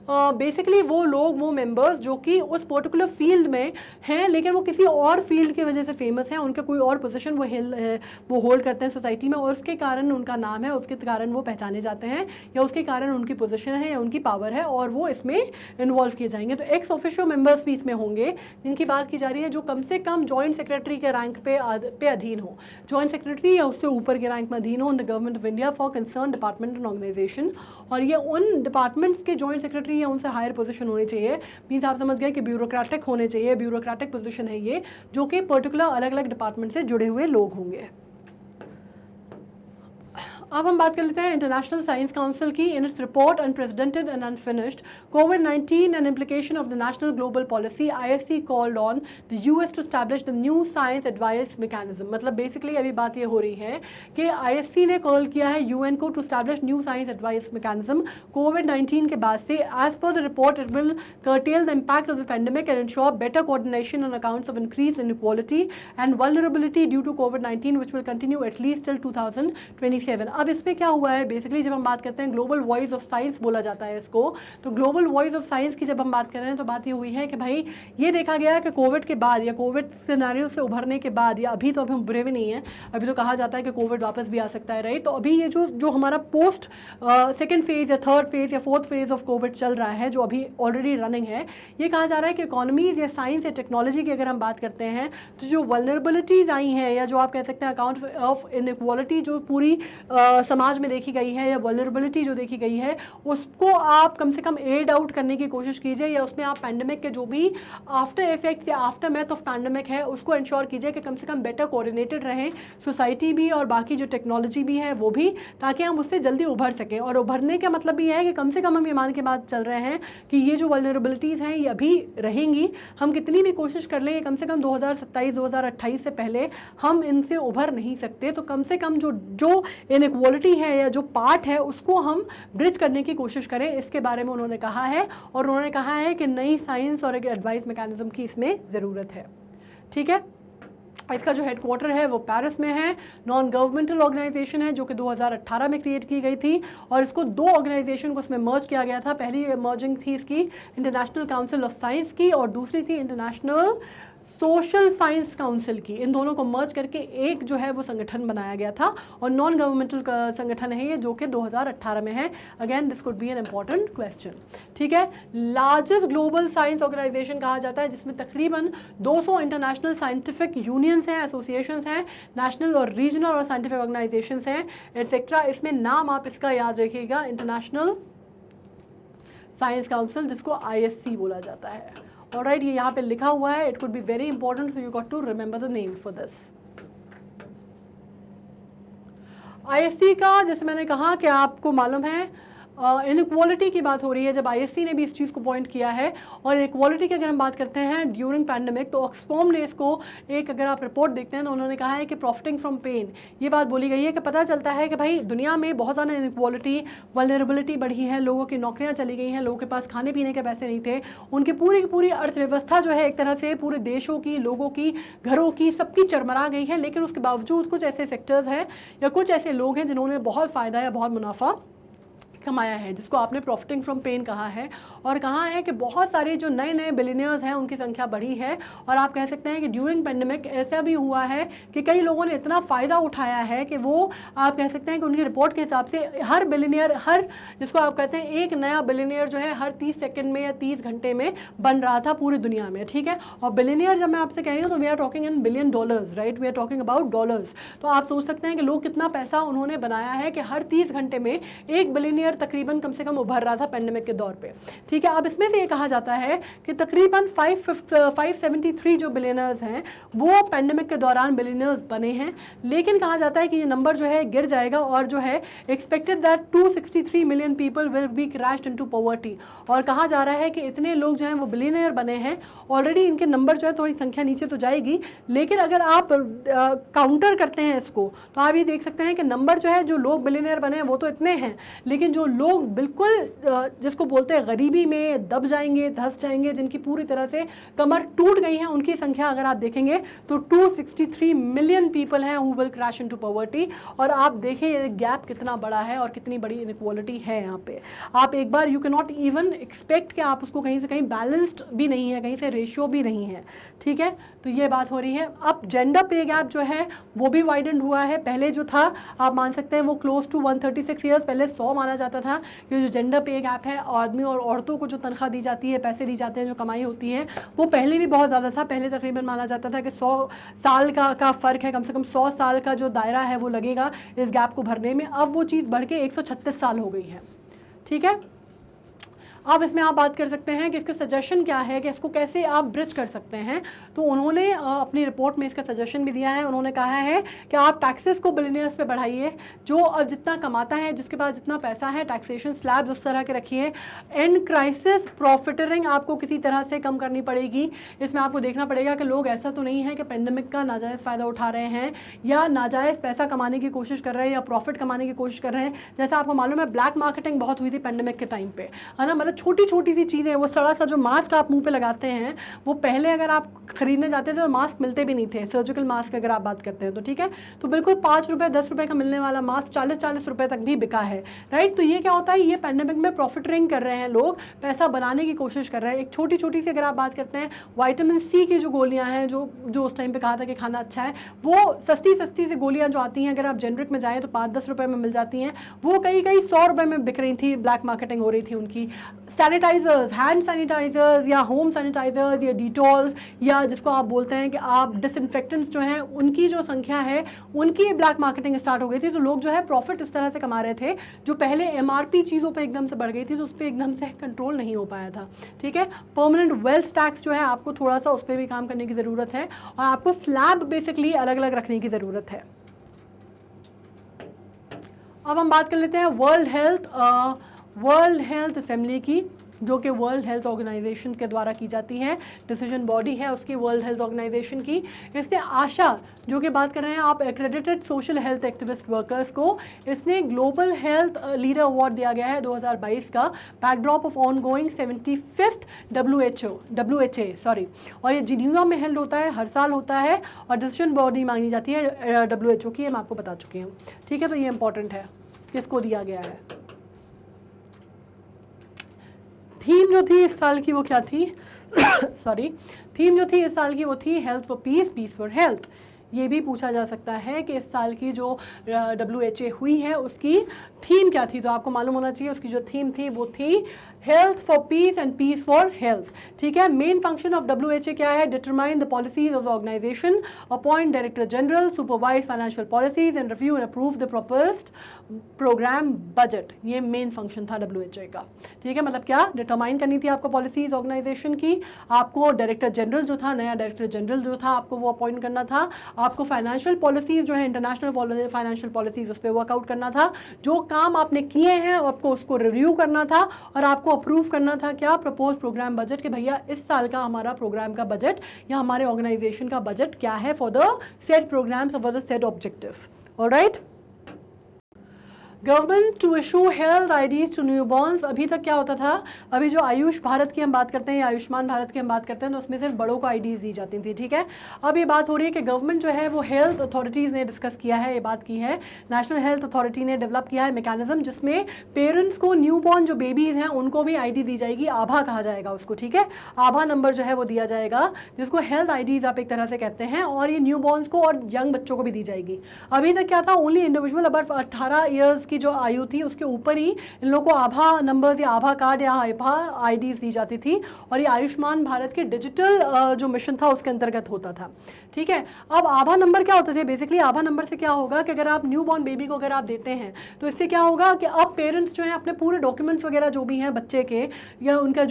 [SPEAKER 1] बेसिकली वो लोग, वो मेंबर्स जो कि उस पर्टिकुलर फील्ड में हैं, लेकिन वो किसी और फील्ड की वजह से फेमस हैं, उनका कोई और पोजीशन वो होल्ड करते हैं सोसाइटी में, और उसके कारण उनका नाम है, उसके कारण वो पहचाने जाते हैं, या उसके कारण उनकी पोजीशन है या उनकी पावर है, और वो इसमें इन्वॉल्व किए जाएंगे। तो एक्स ऑफिशियो मेंबर्स भी इसमें होंगे, जिनकी बात की जा रही है जो कम से कम जॉइंट सेक्रेटरी के रैंक पे अधीन हो, जॉइंट सेक्रेटरी या उससे ऊपर के रैंक में अधीन हो in the government of India for concern department and organisation. और ये उन डिपार्टमेंट्स के जॉइंट सेक्रेटरी या उनसे हायर पोजीशन होनी चाहिए। मीन्स आप समझ गए कि ब्यूरोक्रेटिक होने चाहिए, ब्यूरोक्रेटिक पोजीशन है ये, जो कि पर्टिकुलर अलग अलग डिपार्टमेंट से जुड़े हुए लोग होंगे। अब हम बात कर लेते हैं इंटरनेशनल साइंस काउंसिल की। In its report unprecedented and unfinished कोविड-19 and implication of the national global policy, ISC called on the US to establish the new science advice mechanism. मतलब बेसिकली अभी बात ये हो रही है कि ISC ने कॉल किया है UN को to establish new science advice mechanism कोविड-19 के बाद से। As per the report it will curtail the impact of the pandemic and ensure better coordination on accounts of increased inequality and vulnerability due to COVID-19, which will continue at least till 2027. अब इसमें क्या हुआ है, basically जब हम बात करते हैं ग्लोबल वॉइस ऑफ साइंस बोला जाता है इसको, तो ग्लोबल वॉइस ऑफ साइंस की जब हम बात कर रहे हैं तो बात ये हुई है कि भाई ये देखा गया है कि कोविड के बाद या कोविड सिनेरियो से उभरने के बाद, या अभी तो अभी हम बुरे भी नहीं हैं, अभी तो कहा जाता है कि कोविड वापस भी आ सकता है, राइट। तो अभी ये जो हमारा पोस्ट सेकेंड फेज या थर्ड फेज या फोर्थ फेज ऑफ कोविड चल रहा है, जो अभी ऑलरेडी रनिंग है, ये कहा जा रहा है कि इकोनॉमीज या साइंस या टेक्नोलॉजी की अगर हम बात करते हैं तो जो वल्नरेबिलिटीज आई हैं, या जो आप कह सकते हैं अकाउंट ऑफ इनइक्वालिटी जो पूरी समाज में देखी गई है, या वल्नरेबिलिटी जो देखी गई है, उसको आप कम से कम एड आउट करने की कोशिश कीजिए, या उसमें आप पैंडेमिक के जो भी आफ्टर इफेक्ट या आफ्टर मैथ ऑफ पैंडेमिक है उसको इंश्योर कीजिए कि कम से कम बेटर कोऑर्डिनेटेड रहें सोसाइटी भी और बाकी जो टेक्नोलॉजी भी है वो भी, ताकि हम उससे जल्दी उभर सकें। और उभरने का मतलब भी है कि कम से कम हम ये मान के बात चल रहे हैं कि ये जो वल्नरेबिलिटीज़ हैं ये अभी रहेंगी, हम कितनी भी कोशिश कर लें कम से कम 2027-2028 से पहले हम इनसे उभर नहीं सकते। तो कम से कम जो इनइक्वालिटी है या जो पार्ट है उसको हम ब्रिज करने की कोशिश करें, इसके बारे में उन्होंने कहा है। और उन्होंने कहा है कि नई साइंस और एक एडवाइस मैकेनिज्म की इसमें ज़रूरत है। ठीक है, इसका जो हेडक्वार्टर है वो पेरिस में है। नॉन गवर्नमेंटल ऑर्गेनाइजेशन है जो कि 2018 में क्रिएट की गई थी, और इसको 2 ऑर्गेनाइजेशन को इसमें मर्ज किया गया था। पहली मर्जिंग थी इसकी इंटरनेशनल काउंसिल ऑफ साइंस की, और दूसरी थी इंटरनेशनल सोशल साइंस काउंसिल की, इन दोनों को मर्ज करके एक जो है वो संगठन बनाया गया था और नॉन गवर्नमेंटल संगठन है ये, जो कि 2018 में है। Again this could be an important question. ठीक है, लार्जेस्ट ग्लोबल साइंस ऑर्गेनाइजेशन कहा जाता है, जिसमें तकरीबन 200 इंटरनेशनल साइंटिफिक यूनियंस हैं, एसोसिएशंस हैं, नेशनल और रीजनल और साइंटिफिक ऑर्गेनाइजेशंस हैं, एटसेट्रा। इसमें नाम आप इसका याद रखिएगा, इंटरनेशनल साइंस काउंसिल, जिसको ISC बोला जाता है। ऑलराइट, ये यहाँ पे लिखा हुआ है, it could be very important, so you got to remember the name for this. ISC का जैसे मैंने कहा कि आपको मालूम है इनइक्वालिटी की बात हो रही है, जब ISC ने भी इस चीज़ को पॉइंट किया है। और इनइक्वालिटी की अगर हम बात करते हैं ड्यूरिंग पैंडमिक, तो ऑक्सफॉर्म ने इसको एक, अगर आप रिपोर्ट देखते हैं तो उन्होंने कहा है कि प्रॉफिटिंग फ्रॉम पेन, ये बात बोली गई है कि पता चलता है कि भाई दुनिया में बहुत ज़्यादा इनइक्वालिटी, वल्नरेबिलिटी बढ़ी है, लोगों की नौकरियाँ चली गई हैं, लोगों के पास खाने पीने के पैसे नहीं थे, उनकी पूरी की पूरी अर्थव्यवस्था जो है एक तरह से पूरे देशों की, लोगों की, घरों की, सबकी चरमरा गई है। लेकिन उसके बावजूद कुछ ऐसे सेक्टर्स हैं या कुछ ऐसे लोग हैं जिन्होंने बहुत फ़ायदा या बहुत मुनाफा कमाया है, जिसको आपने प्रॉफिटिंग फ्रॉम पेन कहा है। और कहा है कि बहुत सारे जो नए नए बिलियनियर्स हैं उनकी संख्या बढ़ी है। और आप कह सकते हैं कि ड्यूरिंग पेंडेमिक ऐसा भी हुआ है कि कई लोगों ने इतना फ़ायदा उठाया है कि वो, आप कह सकते हैं कि उनकी रिपोर्ट के हिसाब से हर बिलियनियर, हर जिसको आप कहते हैं एक नया बिलियनियर जो है हर 30 सेकेंड में या 30 घंटे में बन रहा था पूरी दुनिया में। ठीक है, और बिलियनियर जब मैं आपसे कह रही हूँ तो we are talking in billion dollars, right, we are talking about dollars. तो आप सोच सकते हैं कि लोग कितना पैसा उन्होंने बनाया है कि हर 30 घंटे में एक बिलियनियर तकरीबन कम से कम उभर रहा था पेंडेमिक के दौर पे। ठीक है, अब इसमें से ये कहा जाता है कि तकरीबन 573 जो बिलियनर्स हैं वो पेंडेमिक के दौरान बिलियनर्स बने हैं। लेकिन कहा जाता है कि ये नंबर जो है गिर जाएगा और जो है expected that 263 million people will be crashed into poverty. और कहा जा रहा है कि इतने लोग जो हैं वो बिलियनर बने हैं। ऑलरेडी इनके नंबर जो है थोड़ी संख्या नीचे तो जाएगी, लेकिन अगर आप काउंटर करते हैं इसको तो आप ये देख सकते हैं कि नंबर जो है, जो लोग बिलियनर बने हैं वो तो इतने हैं, लेकिन जो लोग बिल्कुल जिसको बोलते हैं गरीबी में दब जाएंगे, धंस जाएंगे, जिनकी पूरी तरह से कमर टूट गई है, उनकी संख्या अगर आप देखेंगे तो 263 मिलियन पीपल हैं who will crash into poverty. और आप देखें ये गैप कितना बड़ा है और कितनी बड़ी इनइक्वालिटी है यहाँ पे। आप एक बार, you can not even expect कि आप उसको कहीं से कहीं बैलेंस्ड भी नहीं है, कहीं से रेशियो भी नहीं है। ठीक है, तो ये बात हो रही है। अब जेंडर पे गैप जो है वो भी वाइडेंड हुआ है। पहले जो था आप मान सकते हैं वो क्लोज टू 136 ईयर्स, पहले 100 माना जाता था। ये जो जेंडर पे गैप है, आदमी और औरतों को जो तनख्वाह दी जाती है, पैसे दी जाते हैं, जो कमाई होती है, वो पहले भी बहुत ज़्यादा था। पहले तकरीबन माना जाता था कि 100 साल का फ़र्क है, कम से कम 100 साल का जो दायरा है वो लगेगा इस गैप को भरने में। अब वो चीज़ बढ़ के 136 साल हो गई है। ठीक है, अब इसमें आप बात कर सकते हैं कि इसका सजेशन क्या है, कि इसको कैसे आप ब्रिज कर सकते हैं। तो उन्होंने अपनी रिपोर्ट में इसका सजेशन भी दिया है। उन्होंने कहा है कि आप टैक्सेस को बिलियनियर्स पे बढ़ाइए, जो जितना कमाता है, जिसके पास जितना पैसा है, टैक्सेशन स्लैब्स उस तरह के रखिए। एंड क्राइसिस प्रॉफिटरिंग आपको किसी तरह से कम करनी पड़ेगी। इसमें आपको देखना पड़ेगा कि लोग ऐसा तो नहीं है कि पेंडेमिक का नाजायज़ फ़ायदा उठा रहे हैं या नाजायज़ पैसा कमाने की कोशिश कर रहे हैं या प्रॉफिट कमाने की कोशिश कर रहे हैं। जैसा आपको मालूम है ब्लैक मार्केटिंग बहुत हुई थी पेंडेमिक के टाइम पे, है ना। मतलब छोटी छोटी सी चीज़ें, वो सड़ा सा जो मास्क आप मुंह पे लगाते हैं, वो पहले अगर आप खरीदने जाते थे तो मास्क मिलते भी नहीं थे, सर्जिकल मास्क अगर आप बात करते हैं तो। ठीक है, तो बिल्कुल 5 रुपये 10 रुपये का मिलने वाला मास्क 40-40 रुपये तक भी बिका है, राइट। तो ये क्या होता है, ये पेंडेमिक में प्रॉफिटरिंग कर रहे हैं लोग, पैसा बनाने की कोशिश कर रहे हैं। एक छोटी छोटी सी अगर आप बात करते हैं विटामिन सी की जो गोलियाँ हैं, जो उस टाइम पे कहा था कि खाना अच्छा है, वो सस्ती सी गोलियाँ जो आती हैं, अगर आप जेनरिक में जाएँ तो 5-10 रुपये में मिल जाती हैं, वो कई 100 रुपये में बिक रही थी, ब्लैक मार्केटिंग हो रही थी उनकी। सैनिटाइजर्स, हैंड सैनिटाइजर्स या होम सैनिटाइजर्स या डिटॉल्स या जिसको आप बोलते हैं कि आप डिसइंफेक्टेंट्स जो हैं, उनकी जो संख्या है, उनकी ब्लैक मार्केटिंग स्टार्ट हो गई थी। तो लोग जो है प्रॉफिट इस तरह से कमा रहे थे, जो पहले एमआरपी चीज़ों पे एकदम से बढ़ गई थी तो उस पर एकदम से कंट्रोल नहीं हो पाया था। ठीक है, परमानेंट वेल्थ टैक्स जो है आपको थोड़ा सा उस पर भी काम करने की ज़रूरत है और आपको स्लैब बेसिकली अलग अलग रखने की ज़रूरत है। अब हम बात कर लेते हैं वर्ल्ड हेल्थ असेंबली की, जो कि वर्ल्ड हेल्थ ऑर्गेनाइजेशन के द्वारा की जाती है, डिसीजन बॉडी है उसकी वर्ल्ड हेल्थ ऑर्गेनाइजेशन की। इसने आशा, जो कि बात कर रहे हैं आप accredited social health activist workers को, इसने ग्लोबल हेल्थ लीडर अवार्ड दिया गया है 2022 का, backdrop of on going 75th WHA और ये जिनीवा में हेल्ड होता है, हर साल होता है और डिसीजन बॉडी मांगी जाती है WHO की, मैं आपको बता चुकी हूँ। ठीक है, तो ये इंपॉर्टेंट है किसको दिया गया है। थीम जो थी इस साल की वो क्या थी थीम जो थी इस साल की वो थी health for peace, peace for health. ये भी पूछा जा सकता है कि इस साल की जो WHA हुई है उसकी थीम क्या थी, तो आपको मालूम होना चाहिए उसकी जो थीम थी वो थी health for peace and peace for health. ठीक है, मेन फंक्शन ऑफ WHA क्या है, determine the policies of the organisation, appoint director general, supervise financial policies and review and approve the proposed programme budget. ये main function था WHA का। ठीक है, मतलब क्या डिटरमाइन करनी थी आपको पॉलिसीज ऑर्गेनाइजेशन की, आपको डायरेक्टर जनरल जो था, नया डायरेक्टर जनरल जो था आपको वो अपॉइंट करना था, आपको फाइनेंशियल पॉलिसीज जो है इंटरनेशनल फाइनेंशियल पॉलिसीज उस पर वर्कआउट करना था, जो काम आपने किए हैं आपको उसको रिव्यू करना था और आपको अप्रूव करना था क्या, प्रपोज प्रोग्राम बजट, कि भैया इस साल का हमारा प्रोग्राम का बजट या हमारे ऑर्गेनाइजेशन का बजट क्या है for the set programmes for the set objectives. Alright, government to issue health IDs to newborns. अभी तक क्या होता था, अभी जो आयुष भारत की हम बात करते हैं या आयुष्मान भारत की हम बात करते हैं तो उसमें सिर्फ बड़ों को आईडीज दी जाती थी। ठीक है, अब ये बात हो रही है कि गवर्नमेंट जो है वो हेल्थ अथॉरिटीज़ ने डिस्कस किया है, ये बात की है, नेशनल हेल्थ अथॉरिटी ने डेवलप किया है मैकेनिज्म जिसमें पेरेंट्स को न्यूबॉर्न जो बेबीज़ हैं उनको भी आईडी दी जाएगी, आभा कहा जाएगा उसको। ठीक है, आभा नंबर जो है वो दिया जाएगा जिसको हेल्थ आईडीज आप एक तरह से कहते हैं, और ये न्यूबॉर्न्स को और यंग बच्चों को भी दी जाएगी। अभी तक क्या था, ओनली इंडिविजुअल अबव 18 ईयर्स की जो आयु थी उसके ऊपर ही इन लोगों को आभा नंबर या आभा कार्ड या आभा आईडीज दी जाती थी, और ये आयुष्मान भारत के डिजिटल जो मिशन था उसके अंतर्गत होता था। ठीक है, अब आभा नंबर क्या होते थे, बेसिकली आभा नंबर से क्या होगा कि अगर आप न्यू बॉर्न बेबी को अगर आप देते हैं तो इससे क्या होगा कि अब पेरेंट्स जो है अपने पूरे डॉक्यूमेंट्स वगैरह जो भी हैं बच्चे के या उनका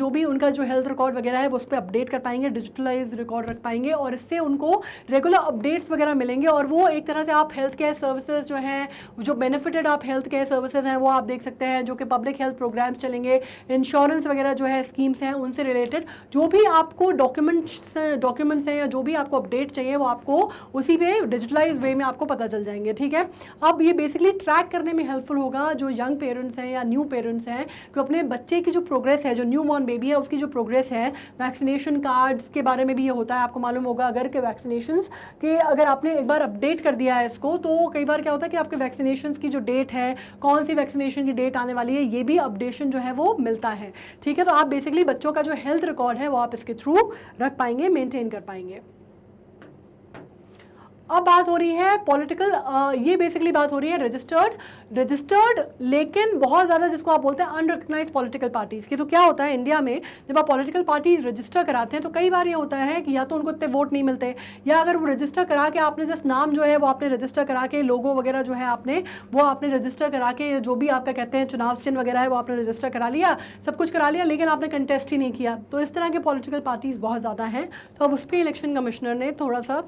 [SPEAKER 1] जो हेल्थ रिकॉर्ड वगैरह है वो उस पर अपडेट कर पाएंगे, डिजिटलाइज रिकॉर्ड रख पाएंगे, और इससे उनको रेगुलर अपडेट्स वगैरह मिलेंगे, और वो एक तरह से आप हेल्थ केयर सर्विसेज जो हैं, जो बेनिफिटेड आप हेल्थ केयर सर्विसेज हैं वो आप देख सकते हैं, जो कि पब्लिक हेल्थ प्रोग्राम्स चलेंगे, इंश्योरेंस वगैरह जो है स्कीम्स हैं उनसे रिलेटेड जो भी आपको डॉक्यूमेंट्स हैं या जो भी आपको अपडेट चाहिए वो आपको उसी पे डिजिटलाइज वे में आपको पता चल जाएंगे। ठीक है, अब ये बेसिकली ट्रैक करने में हेल्पफुल होगा जो यंग पेरेंट्स हैं या न्यू पेरेंट्स हैं कि अपने बच्चे की जो प्रोग्रेस है, जो न्यू बॉर्न बेबी है उसकी जो प्रोग्रेस है, वैक्सीनेशन कार्ड्स के बारे में भी ये होता है, आपको मालूम होगा अगर के वैक्सीनेशंस के अगर आपने एक बार अपडेट कर दिया है इसको तो कई बार क्या होता है कि आपके वैक्सीनेशंस की जो डेट है, कौन सी वैक्सीनेशन की डेट आने वाली है, ये भी अपडेशन जो है वो मिलता है। ठीक है, तो आप बेसिकली बच्चों का जो हेल्थ रिकॉर्ड है वो आप इसके थ्रू रख पाएंगे, मेंटेन कर पाएंगे। अब बात हो रही है पॉलिटिकल, ये बेसिकली बात हो रही है रजिस्टर्ड लेकिन बहुत ज़्यादा जिसको आप बोलते हैं अनरिकग्नाइज पॉलिटिकल पार्टीज़ की। तो क्या होता है इंडिया में जब आप पॉलिटिकल पार्टीज रजिस्टर कराते हैं तो कई बार ये होता है कि या तो उनको इतने वोट नहीं मिलते, या अगर वो रजिस्टर करा के आपने जस्ट नाम जो है वो आपने रजिस्टर करा के, लोगो वगैरह जो है आपने रजिस्टर करा के, जो भी आपका कहते हैं चुनाव चिन्ह वगैरह है वो आपने रजिस्टर करा लिया, सब कुछ करा लिया, लेकिन आपने कंटेस्ट ही नहीं किया। तो इस तरह के पॉलिटिकल पार्टीज़ बहुत ज़्यादा हैं। तो अब उस पर इलेक्शन कमिश्नर ने थोड़ा सा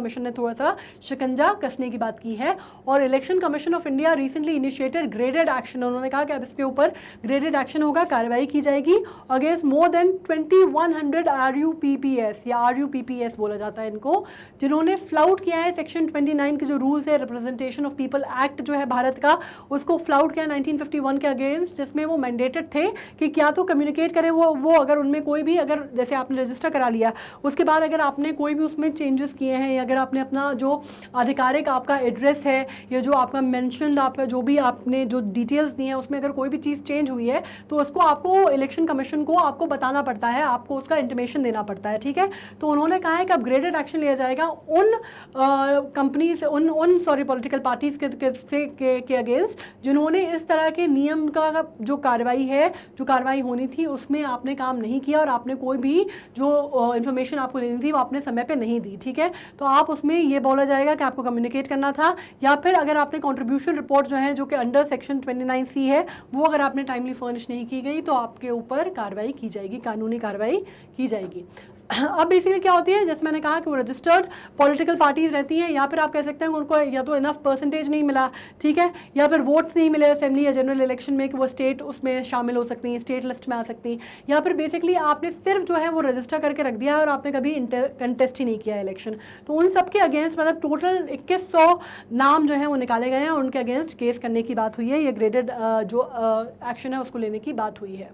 [SPEAKER 1] शिकंजा कसने की बात की है, और election commission of India recently initiated graded action. उन्होंने कहा कि अब इसके ऊपर ग्रेडेड एक्शन होगा, कार्रवाई की जाएगी अगेंस्ट मोर देन 2100 RUPPS या RUPPS बोला जाता है इनको, जिन्होंने फ्लाउट किया है सेक्शन 29 के जो रूल्स है रिप्रेजेंटेशन ऑफ पीपल एक्ट जो है भारत का, उसको फ्लाउट किया 1951 के अगेंस्ट, जिसमें वो मैंडेटेड थे कि क्या तो कम्युनिकेट करें वो अगर उनमें कोई भी, अगर जैसे आपने रजिस्टर करा लिया उसके बाद अगर आपने कोई भी उसमें चेंजेस किए हैं, या अगर आपने अपना जो आधिकारिक आपका एड्रेस है या जो आपका मेंशन्ड आपका जो भी आपने जो डिटेल्स दी हैं उसमें अगर कोई भी चीज़ चेंज हुई है तो उसको आपको इलेक्शन कमीशन को आपको बताना पड़ता है, आपको उसका इंटीमेशन देना पड़ता है। ठीक है, तो उन्होंने कहा है कि अब ग्रेडेड एक्शन लिया जाएगा उन कंपनीज पॉलिटिकल पार्टीज के अगेंस्ट जिन्होंने इस तरह के नियम का जो कार्रवाई होनी थी उसमें आपने काम नहीं किया और आपने कोई भी जो इन्फॉर्मेशन आपको देनी थी वो आपने समय पे नहीं दी। ठीक है, तो आप उसमें ये बोला जाएगा कि आपको कम्युनिकेट करना था, या फिर अगर आपने कंट्रीब्यूशन रिपोर्ट जो है जो कि अंडर सेक्शन 29C है वो अगर आपने टाइमली फर्निश नहीं की गई तो आपके ऊपर कार्रवाई की जाएगी, कानूनी कार्रवाई की जाएगी। अब बेसिकली क्या होती है, जैसे मैंने कहा कि वो रजिस्टर्ड पॉलिटिकल पार्टीज रहती हैं, या फिर आप कह सकते हैं उनको या तो इनफ परसेंटेज नहीं मिला, ठीक है, या फिर वोट्स नहीं मिले असेंबली या जनरल इलेक्शन में कि वो स्टेट उसमें शामिल हो सकती हैं, स्टेट लिस्ट में आ सकती हैं, या फिर बेसिकली आपने सिर्फ जो है वो रजिस्टर करके रख दिया और आपने कभी कंटेस्ट ही नहीं किया इलेक्शन। तो उन सब के अगेंस्ट मतलब टोटल 2100 नाम जो है वो निकाले गए हैं और उनके अगेंस्ट केस करने की बात हुई है, ये ग्रेडेड जो एक्शन है उसको लेने की बात हुई है।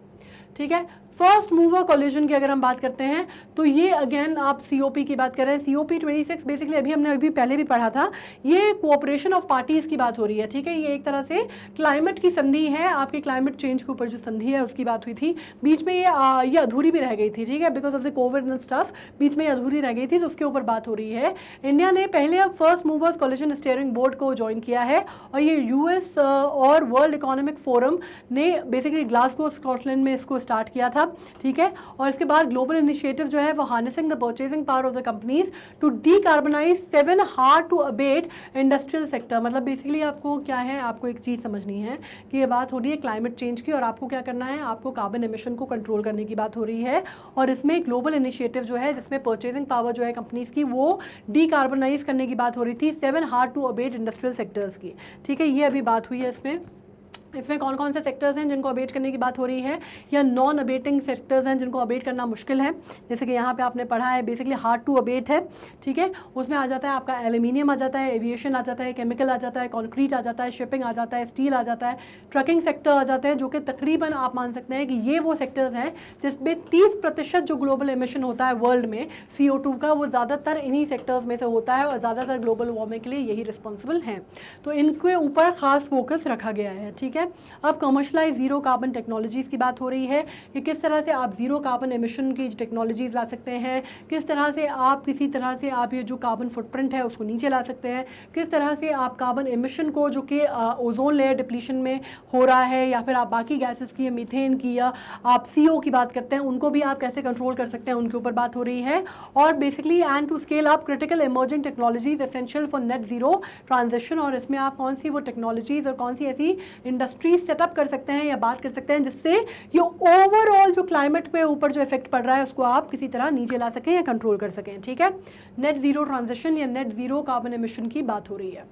[SPEAKER 1] ठीक है, फर्स्ट मूवर कोलिजन की अगर हम बात करते हैं तो ये अगेन आप COP की बात कर रहे हैं। COP26 बेसिकली हमने पहले भी पढ़ा था, ये कोऑपरेशन ऑफ पार्टीज की बात हो रही है, ठीक है। ये एक तरह से क्लाइमेट की संधि है, आपके क्लाइमेट चेंज के ऊपर जो संधि है उसकी बात हुई थी। बीच में ये अधूरी भी रह गई थी, ठीक है, because of the COVID and stuff, बीच में ये अधूरी रह गई थी, तो उसके ऊपर बात हो रही है। इंडिया ने पहले अब first movers collision steering board को ज्वाइन किया है और ये US और वर्ल्ड इकोनॉमिक फोरम ने बेसिकली ग्लासगो स्कॉटलैंड में इसको स्टार्ट किया था, ठीक है। और इसके बाद ग्लोबल इनिशिएटिव जो है वो harnessing the purchasing power of the companies to decarbonise 7 hard to abate industrial sector. मतलब बेसिकली आपको क्या है, आपको एक चीज़ समझनी है कि ये बात हो रही है क्लाइमेट चेंज की और आपको क्या करना है, आपको कार्बन एमिशन को कंट्रोल करने की बात हो रही है। और इसमें ग्लोबल इनिशिएटिव जो है जिसमें परचेजिंग पावर जो है कंपनीज की वो डीकार्बनाइज करने की बात हो रही थी 7 hard to abate industrial sectors की, ठीक है। ये अभी बात हुई है इसमें कौन कौन से सेक्टर्स हैं जिनको अबेट करने की बात हो रही है, या नॉन अबेटिंग सेक्टर्स हैं जिनको अबेट करना मुश्किल है। जैसे कि यहाँ पे आपने पढ़ा है बेसिकली हार्ड टू अबेट है, ठीक है। उसमें आ जाता है आपका एल्यूमिनियम आ जाता है, एविएशन आ जाता है, केमिकल आ जाता है, कंक्रीट आ जाता है, शिपिंग आ जाता है, स्टील आ जाता है, ट्रकिंग सेक्टर आ जाते हैं, जो कि तकरीबन आप मान सकते हैं कि ये वो सेक्टर्स हैं जिसमें 30% जो ग्लोबल एमिशन होता है वर्ल्ड में CO2 का, वो ज़्यादातर इन्हीं सेक्टर्स में से होता है और ज़्यादातर ग्लोबल वार्मिंग के लिए यही रिस्पॉन्सिबल हैं। तो इनके ऊपर ख़ास फोकस रखा गया है, ठीक है। अब कमर्शलाइज जीरो कार्बन टेक्नोलॉजीज़ की बात हो रही है कि किस तरह से आप जीरो कार्बन एमिशन की टेक्नोलॉजीज़ ला सकते हैं, किस तरह से आप किसी तरह से आप ये जो कार्बन फुटप्रिंट है उसको नीचे ला सकते हैं, किस तरह से आप कार्बन एमिशन को जो कि ओजोन लेयर डिप्लीशन में हो रहा है या फिर आप बाकी गैसेस की, मीथेन की, या आप CO की बात करते हैं, उनको भी आप कैसे कंट्रोल कर सकते हैं, उनके ऊपर बात हो रही है। और basically and to scale up critical emerging technologies essential for net zero transition, और इसमें आप कौन सी वो टेक्नोलॉजीज़ और कौन सी ऐसी इंडस्ट्रीज सेटअप कर सकते हैं या बात कर सकते हैं जिससे ये ओवरऑल जो क्लाइमेट पे ऊपर जो इफेक्ट पड़ रहा है उसको आप किसी तरह नीचे ला सकें या कंट्रोल कर सकें, ठीक है। नेट जीरो ट्रांजिशन या नेट जीरो कार्बन एमिशन की बात हो रही है।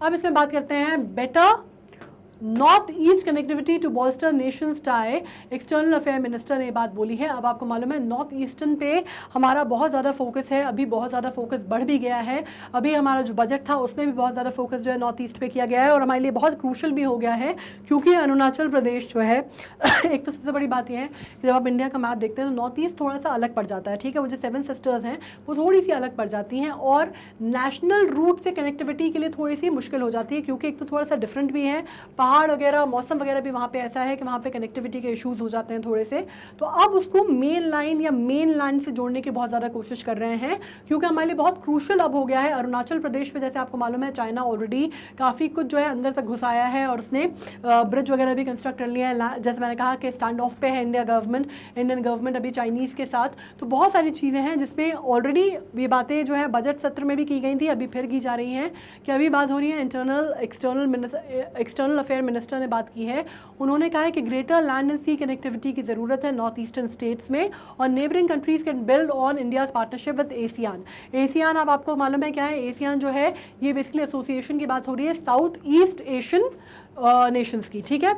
[SPEAKER 1] अब इसमें बात करते हैं better north east connectivity to bolster nations tie, external affair minister ने बात बोली है। अब आपको मालूम है नॉर्थ ईस्टर्न पे हमारा बहुत ज़्यादा फोकस है, अभी बहुत ज़्यादा फोकस बढ़ भी गया है। अभी हमारा जो बजट था उसमें भी बहुत ज़्यादा फोकस जो है नॉर्थ ईस्ट पे किया गया है और हमारे लिए बहुत क्रूशल भी हो गया है, क्योंकि अरुणाचल प्रदेश जो है एक तो सबसे बड़ी बात यह है कि जब आप इंडिया का मैप देखते हैं तो नॉर्थ ईस्ट थोड़ा सा अलग पड़ जाता है, ठीक है। वो जो 7 सिस्टर्स हैं वो थोड़ी सी अलग पड़ जाती हैं और नेशनल रूट से कनेक्टिविटी के लिए थोड़ी सी मुश्किल हो जाती है, क्योंकि एक तो थोड़ा सा डिफरेंट भी है, पहाड़ वगैरह, मौसम वगैरह भी वहाँ पे ऐसा है कि वहाँ पे कनेक्टिविटी के इश्यूज हो जाते हैं थोड़े से। तो अब उसको मेन लाइन से जोड़ने की बहुत ज़्यादा कोशिश कर रहे हैं, क्योंकि हमारे लिए बहुत क्रूशल अब हो गया है। अरुणाचल प्रदेश में जैसे आपको मालूम है चाइना ऑलरेडी काफ़ी कुछ जो है अंदर तक घुसाया है और उसने ब्रिज वगैरह भी कंस्ट्रक्ट कर लिया है। जैसे मैंने कहा कि स्टैंड ऑफ पे है इंडियन गवर्नमेंट अभी चाइनीज़ के साथ। तो बहुत सारी चीज़ें हैं जिसमें ऑलरेडी ये बातें जो है बजट सत्र में भी की गई थी, अभी फिर की जा रही हैं कि अभी बात हो रही है एक्सटर्नल अफेयर मिनिस्टर ने बात की है। उन्होंने कहा है कि greater land and sea connectivity की ज़रूरत है नॉर्थ ईस्टर्न स्टेट्स में और neighbouring countries can build on India's partnership with ASEAN. ASEAN अब आपको मालूम है क्या है, एशियान जो है ये बेसिकली एसोसिएशन की बात हो रही है साउथ ईस्ट एशियन नेशंस की, ठीक है,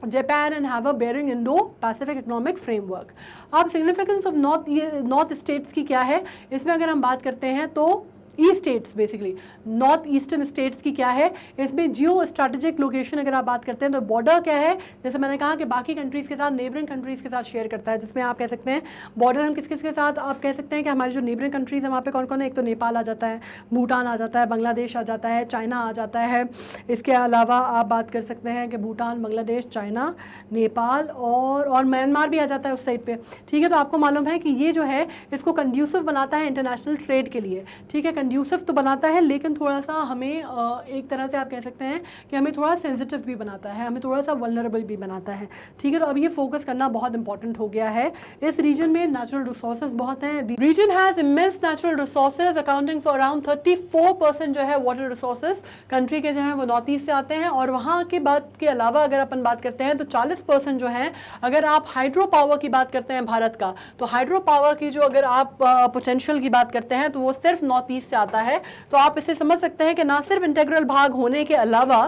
[SPEAKER 1] Japan and have a bearing Indo Pacific economic framework. अब सिग्निफिकेंस ऑफ नॉर्थ स्टेट्स की क्या है, इसमें अगर हम बात करते हैं तो E states basically north eastern states की क्या है, इसमें जियो स्ट्रैटेजिक लोकेशन अगर आप बात करते हैं तो बॉर्डर क्या है, जैसे मैंने कहा कि बाकी कंट्रीज़ के साथ नेबरिंग कंट्रीज़ के साथ शेयर करता है, जिसमें आप कह सकते हैं बॉर्डर हम किस किस के साथ, आप कह सकते हैं कि हमारी जो नेबरिंग कंट्रीज़ है वहाँ पे कौन कौन है, एक तो नेपाल आ जाता है, भूटान आ जाता है, बांग्लादेश आ जाता है, चाइना आ जाता है। इसके अलावा आप बात कर सकते हैं कि भूटान, बांग्लादेश, चाइना, नेपाल और म्यांमार भी आ जाता है उस साइड पर, ठीक है। तो आपको मालूम है कि ये जो है इसको कंड्यूसिव बनाता है इंटरनेशनल ट्रेड के लिए, ठीक है। कंड्यूसिव तो बनाता है लेकिन थोड़ा सा हमें एक तरह से आप कह सकते हैं कि हमें थोड़ा सेंसिटिव भी बनाता है, हमें थोड़ा सा वल्नरेबल भी बनाता है, ठीक है। तो अब ये फोकस करना बहुत इंपॉर्टेंट हो गया है। इस रीजन में नेचुरल रिसोर्सेज बहुत हैं। Region has immense natural resources accounting for around 34% जो है वाटर रिसोर्सेज कंट्री के जो है वो नॉर्थ ईस्ट से आते हैं। और वहाँ के बात के अलावा अगर अपन बात करते हैं तो 40% जो है, अगर आप हाइड्रो पावर की बात करते हैं भारत का, तो हाइड्रो पावर की जो अगर आप पोटेंशियल की बात करते हैं तो वो सिर्फ नॉर्थ ईस्ट से आता है, तो आप इसे समझ सकते हैं कि ना सिर्फ इंटेग्रल भाग होने के अलावा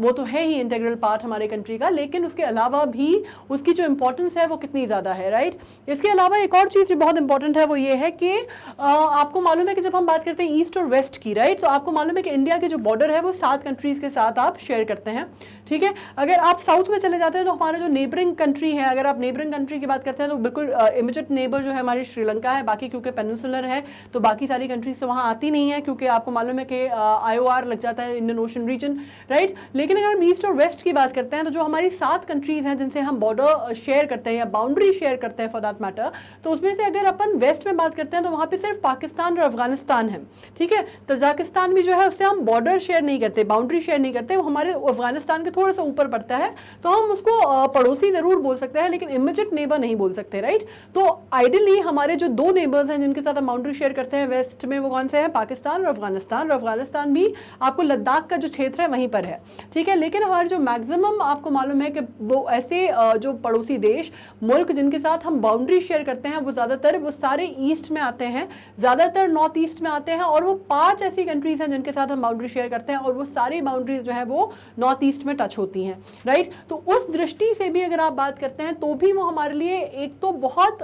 [SPEAKER 1] वो तो है ही इंटेग्रल पार्ट हमारे कंट्री का, लेकिन उसके अलावा भी उसकी जो इंपॉर्टेंस है वो कितनी ज़्यादा है, राइट। इसके अलावा एक और चीज़ जो बहुत इंपॉर्टेंट है वो ये है कि आपको मालूम है कि जब हम बात करते हैं ईस्ट और वेस्ट की, राइट, तो आपको मालूम है कि इंडिया के जो बॉर्डर है वो 7 कंट्रीज़ के साथ आप शेयर करते हैं, ठीक है। अगर आप साउथ में चले जाते हैं तो हमारा जो नेबरिंग कंट्री है, अगर आप नेबरिंग कंट्री की बात करते हैं तो बिल्कुल इमीडिएट नेबर जो है हमारी श्रीलंका है, बाकी क्योंकि पेनिनसुलर है तो बाकी सारी कंट्रीज तो वहाँ आती नहीं है, क्योंकि आपको मालूम है कि IOR लग जाता है, इंडियन ओशन रीजन, राइट। लेकिन अगर हम ईस्ट और वेस्ट की बात करते हैं तो जो हमारी 7 कंट्रीज हैं जिनसे हम बॉर्डर शेयर करते हैं या बाउंड्री शेयर करते हैं फॉर दैट मैटर, तो उसमें से अगर अपन वेस्ट में बात करते हैं तो वहाँ पे सिर्फ पाकिस्तान और अफगानिस्तान है, ठीक है। तजाकिस्तान भी जो है उससे हम बॉर्डर शेयर नहीं करते, बाउंड्री शेयर नहीं करते, वो हमारे अफगानिस्तान के थोड़ा सा ऊपर पड़ता है, तो हम उसको पड़ोसी जरूर बोल सकते हैं लेकिन इमीडिएट नेबर नहीं बोल सकते, राइट। तो आइडियली हमारे जो 2 नेबर्स हैं जिनके साथ हम बाउंड्री शेयर करते हैं वेस्ट में, वो कौन से हैं, पाकिस्तान और अफगानिस्तान। और अफगानिस्तान भी आपको लद्दाख का जो क्षेत्र है वहीं पर है, ठीक है। लेकिन हमारे जो मैक्सिमम आपको मालूम है कि वो ऐसे जो पड़ोसी देश मुल्क जिनके साथ हम बाउंड्री शेयर करते हैं वो ज़्यादातर वो सारे ईस्ट में आते हैं, ज़्यादातर नॉर्थ ईस्ट में आते हैं, और वो 5 ऐसी कंट्रीज हैं जिनके साथ हम बाउंड्री शेयर करते हैं और वो सारी बाउंड्रीज जो है वो नॉर्थ ईस्ट में टच होती हैं, राइट। तो उस दृष्टि से भी अगर आप बात करते हैं तो भी वो हमारे लिए एक तो बहुत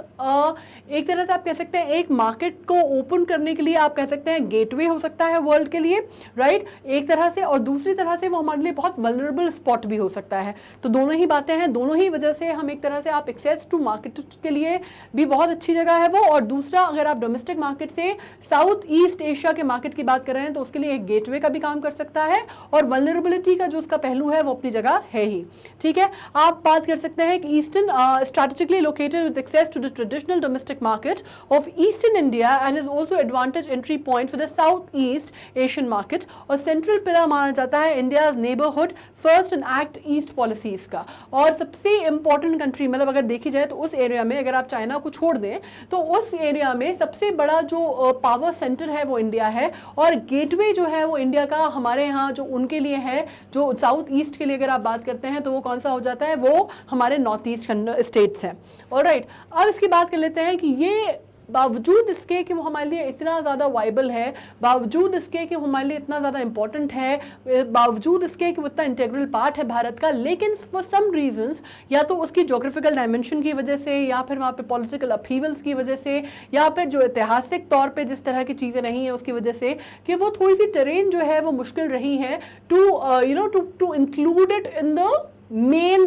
[SPEAKER 1] एक तरह से आप कह सकते हैं एक मार्केट को ओपन करने के लिए आप कह सकते हैं गेटवे हो सकता है वर्ल्ड के लिए, राइट, एक तरह से, और दूसरी तरह से वो हमारे लिए बहुत वल्नरेबल स्पॉट भी हो सकता है। तो दोनों ही बातें हैं, दोनों ही वजह से हम एक तरह से आप एक्सेस टू मार्केट के लिए भी बहुत अच्छी जगह है वो, और दूसरा अगर आप डोमेस्टिक मार्केट से साउथ ईस्ट एशिया के मार्केट की बात कर रहे हैं तो उसके लिए एक गेटवे का भी काम कर सकता है, और वल्नरेबिलिटी का जो उसका पहलू है वो अपनी जगह है ही, ठीक है। आप बात कर सकते हैं कि eastern strategically located with access to the traditional domestic market of eastern India and is also advantage entry point for the south east Asian market, और सेंट्रल पिलर माना जाता है India's neighbourhood first and act east policies का। और सबसे important country मतलब अगर देखी जाए तो उस एरिया में अगर आप चाइना को छोड़ दें तो उस एरिया में सबसे बड़ा जो पावर सेंटर है वो इंडिया है, और गेटवे जो है वो इंडिया का हमारे यहाँ जो उनके लिए है, जो साउथ ईस्ट के लिए अगर आप बात करते हैं तो वो कौन सा हो जाता है, वो हमारे नॉर्थ ईस्ट स्टेट्स हैं, ऑलराइट। अब इसकी बात कर लेते हैं कि ये बावजूद इसके कि वो हमारे लिए इतना ज़्यादा वाइबल है, बावजूद इसके कि वो हमारे लिए इतना ज़्यादा इंपॉर्टेंट है, बावजूद इसके कि वो इतना इंटेग्रल पार्ट है भारत का, लेकिन फॉर सम रीजंस या तो उसकी जोग्राफिकल डायमेंशन की वजह से, या फिर वहाँ पे पॉलिटिकल अपहीवल्स की वजह से, या फिर जो ऐतिहासिक तौर पे जिस तरह की चीज़ें रही हैं उसकी वजह से, कि वो थोड़ी सी टेरेन जो है वो मुश्किल रही है to include it in the main,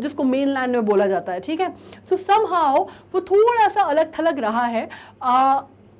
[SPEAKER 1] जिसको मेन लैंड में बोला जाता है, ठीक है। तो समहाउ वो थोड़ा सा अलग थलग रहा है।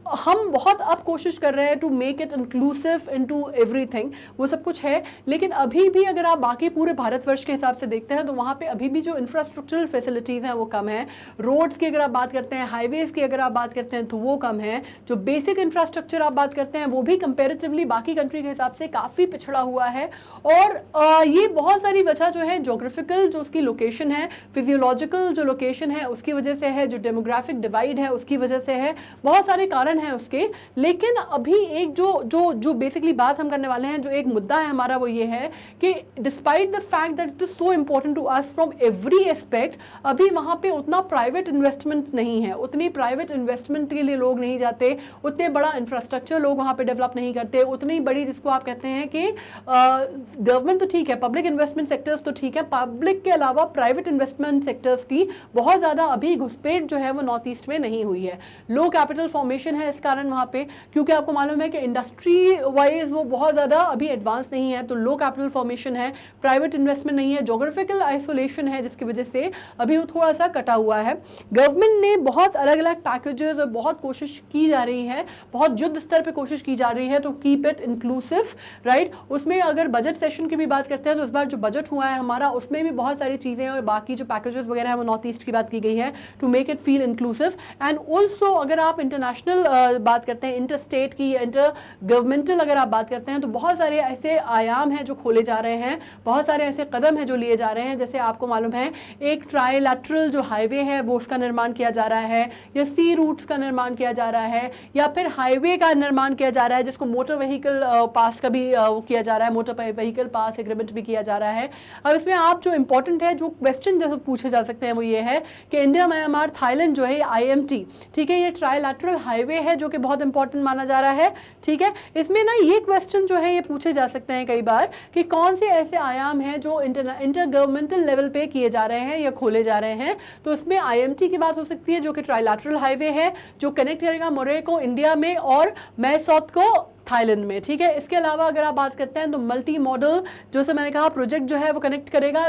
[SPEAKER 1] हम बहुत अब कोशिश कर रहे हैं to make it inclusive into everything, वो सब कुछ है, लेकिन अभी भी अगर आप बाकी पूरे भारतवर्ष के हिसाब से देखते हैं तो वहाँ पे अभी भी जो इंफ्रास्ट्रक्चरल फैसिलिटीज़ हैं वो कम है। रोड्स की अगर आप बात करते हैं, हाईवेज़ की अगर आप बात करते हैं तो वो कम है। जो बेसिक इंफ्रास्ट्रक्चर आप बात करते हैं वो भी कंपेरेटिवली बाकी कंट्री के हिसाब से काफ़ी पिछड़ा हुआ है, और ये बहुत सारी वजह जो है जोग्राफिकल जो उसकी लोकेशन है, फिजियोलॉजिकल जो लोकेशन है उसकी वजह से है, जो डेमोग्राफिक डिवाइड है उसकी वजह से है, बहुत सारे कारण है उसके। लेकिन अभी एक जो बेसिकली बात हम करने वाले हैं, जो एक मुद्दा है हमारा, वो ये है कि despite the fact that it is so important to us from every aspect, अभी वहाँ पे उतना प्राइवेट इन्वेस्टमेंट नहीं है, उतनी प्राइवेट इन्वेस्टमेंट के लिए लोग नहीं जाते, उतने बड़ा इंफ्रास्ट्रक्चर लोग वहाँ पे डेवलप नहीं करते, उतनी बड़ी जिसको आप कहते हैं कि गवर्नमेंट तो ठीक है, पब्लिक इन्वेस्टमेंट सेक्टर्स तो ठीक है, पब्लिक के अलावा प्राइवेट इन्वेस्टमेंट सेक्टर्स की बहुत ज़्यादा अभी घुसपैठ जो है वो नॉर्थ ईस्ट में नहीं हुई है। लो कैपिटल फॉर्मेशन है इस कारण वहाँ पे, क्योंकि आपको मालूम है कि इंडस्ट्री वाइज वो बहुत ज़्यादा अभी एडवांस नहीं है, तो लो कैपिटल फॉर्मेशन है, प्राइवेट इन्वेस्टमेंट नहीं है, जोग्राफिकल आइसोलेशन है, जिसकी वजह से अभी वो थोड़ा सा कटा हुआ है। गवर्नमेंट ने बहुत अलग अलग पैकेजेस और बहुत कोशिश की जा रही है, बहुत युद्ध स्तर पे कोशिश की जा रही है to keep it inclusive, right. उसमें अगर बजट सेशन की भी बात करते हैं तो इस बार जो बजट हुआ है हमारा उसमें भी बहुत सारी चीज़ें और बाकी जो पैकेजेस वगैरह है वो नॉर्थ ईस्ट की बात की गई है to make it feel inclusive. And also अगर आप इंटरनेशनल बात करते हैं, इंटर स्टेट की, इंटर गवर्नमेंटल अगर आप बात करते हैं तो बहुत सारे ऐसे आयाम हैं जो खोले जा रहे हैं, बहुत सारे ऐसे कदम हैं जो लिए जा रहे हैं। जैसे आपको मालूम है एक ट्राइलैटरल जो हाईवे है वो उसका निर्माण किया जा रहा है, या सी रूट्स का निर्माण किया जा रहा है, या फिर हाईवे का निर्माण किया जा रहा है जिसको मोटर व्हीकल पास का भी किया जा रहा है, मोटर व्हीकल पास एग्रीमेंट भी किया जा रहा है। अब इसमें आप जो इंपॉर्टेंट है, जो क्वेश्चन जैसे पूछे जा सकते हैं वो ये है कि इंडिया म्यांमार थाईलैंड जो है IMT, ठीक है, ये ट्राइलैटरल हाईवे है जो कि बहुत इंपॉर्टेंट माना जा रहा है, ठीक है। इसमें ना ये क्वेश्चन जो है ये पूछे जा सकते हैं कई बार कि कौन से ऐसे आयाम हैं जो इंटर गवर्नमेंटल लेवल पे किए जा रहे हैं या खोले जा रहे हैं। तो इसमें IMT की बात हो सकती है जो कि ट्राइलैटरल हाईवे है, जो कनेक्ट करेगा मोरे को इंडिया में और मैसॉत को थाईलैंड में, ठीक है। इसके अलावा अगर आप बात करते हैं तो मल्टी मॉडल जो से मैंने कहा प्रोजेक्ट जो है वो कनेक्ट करेगा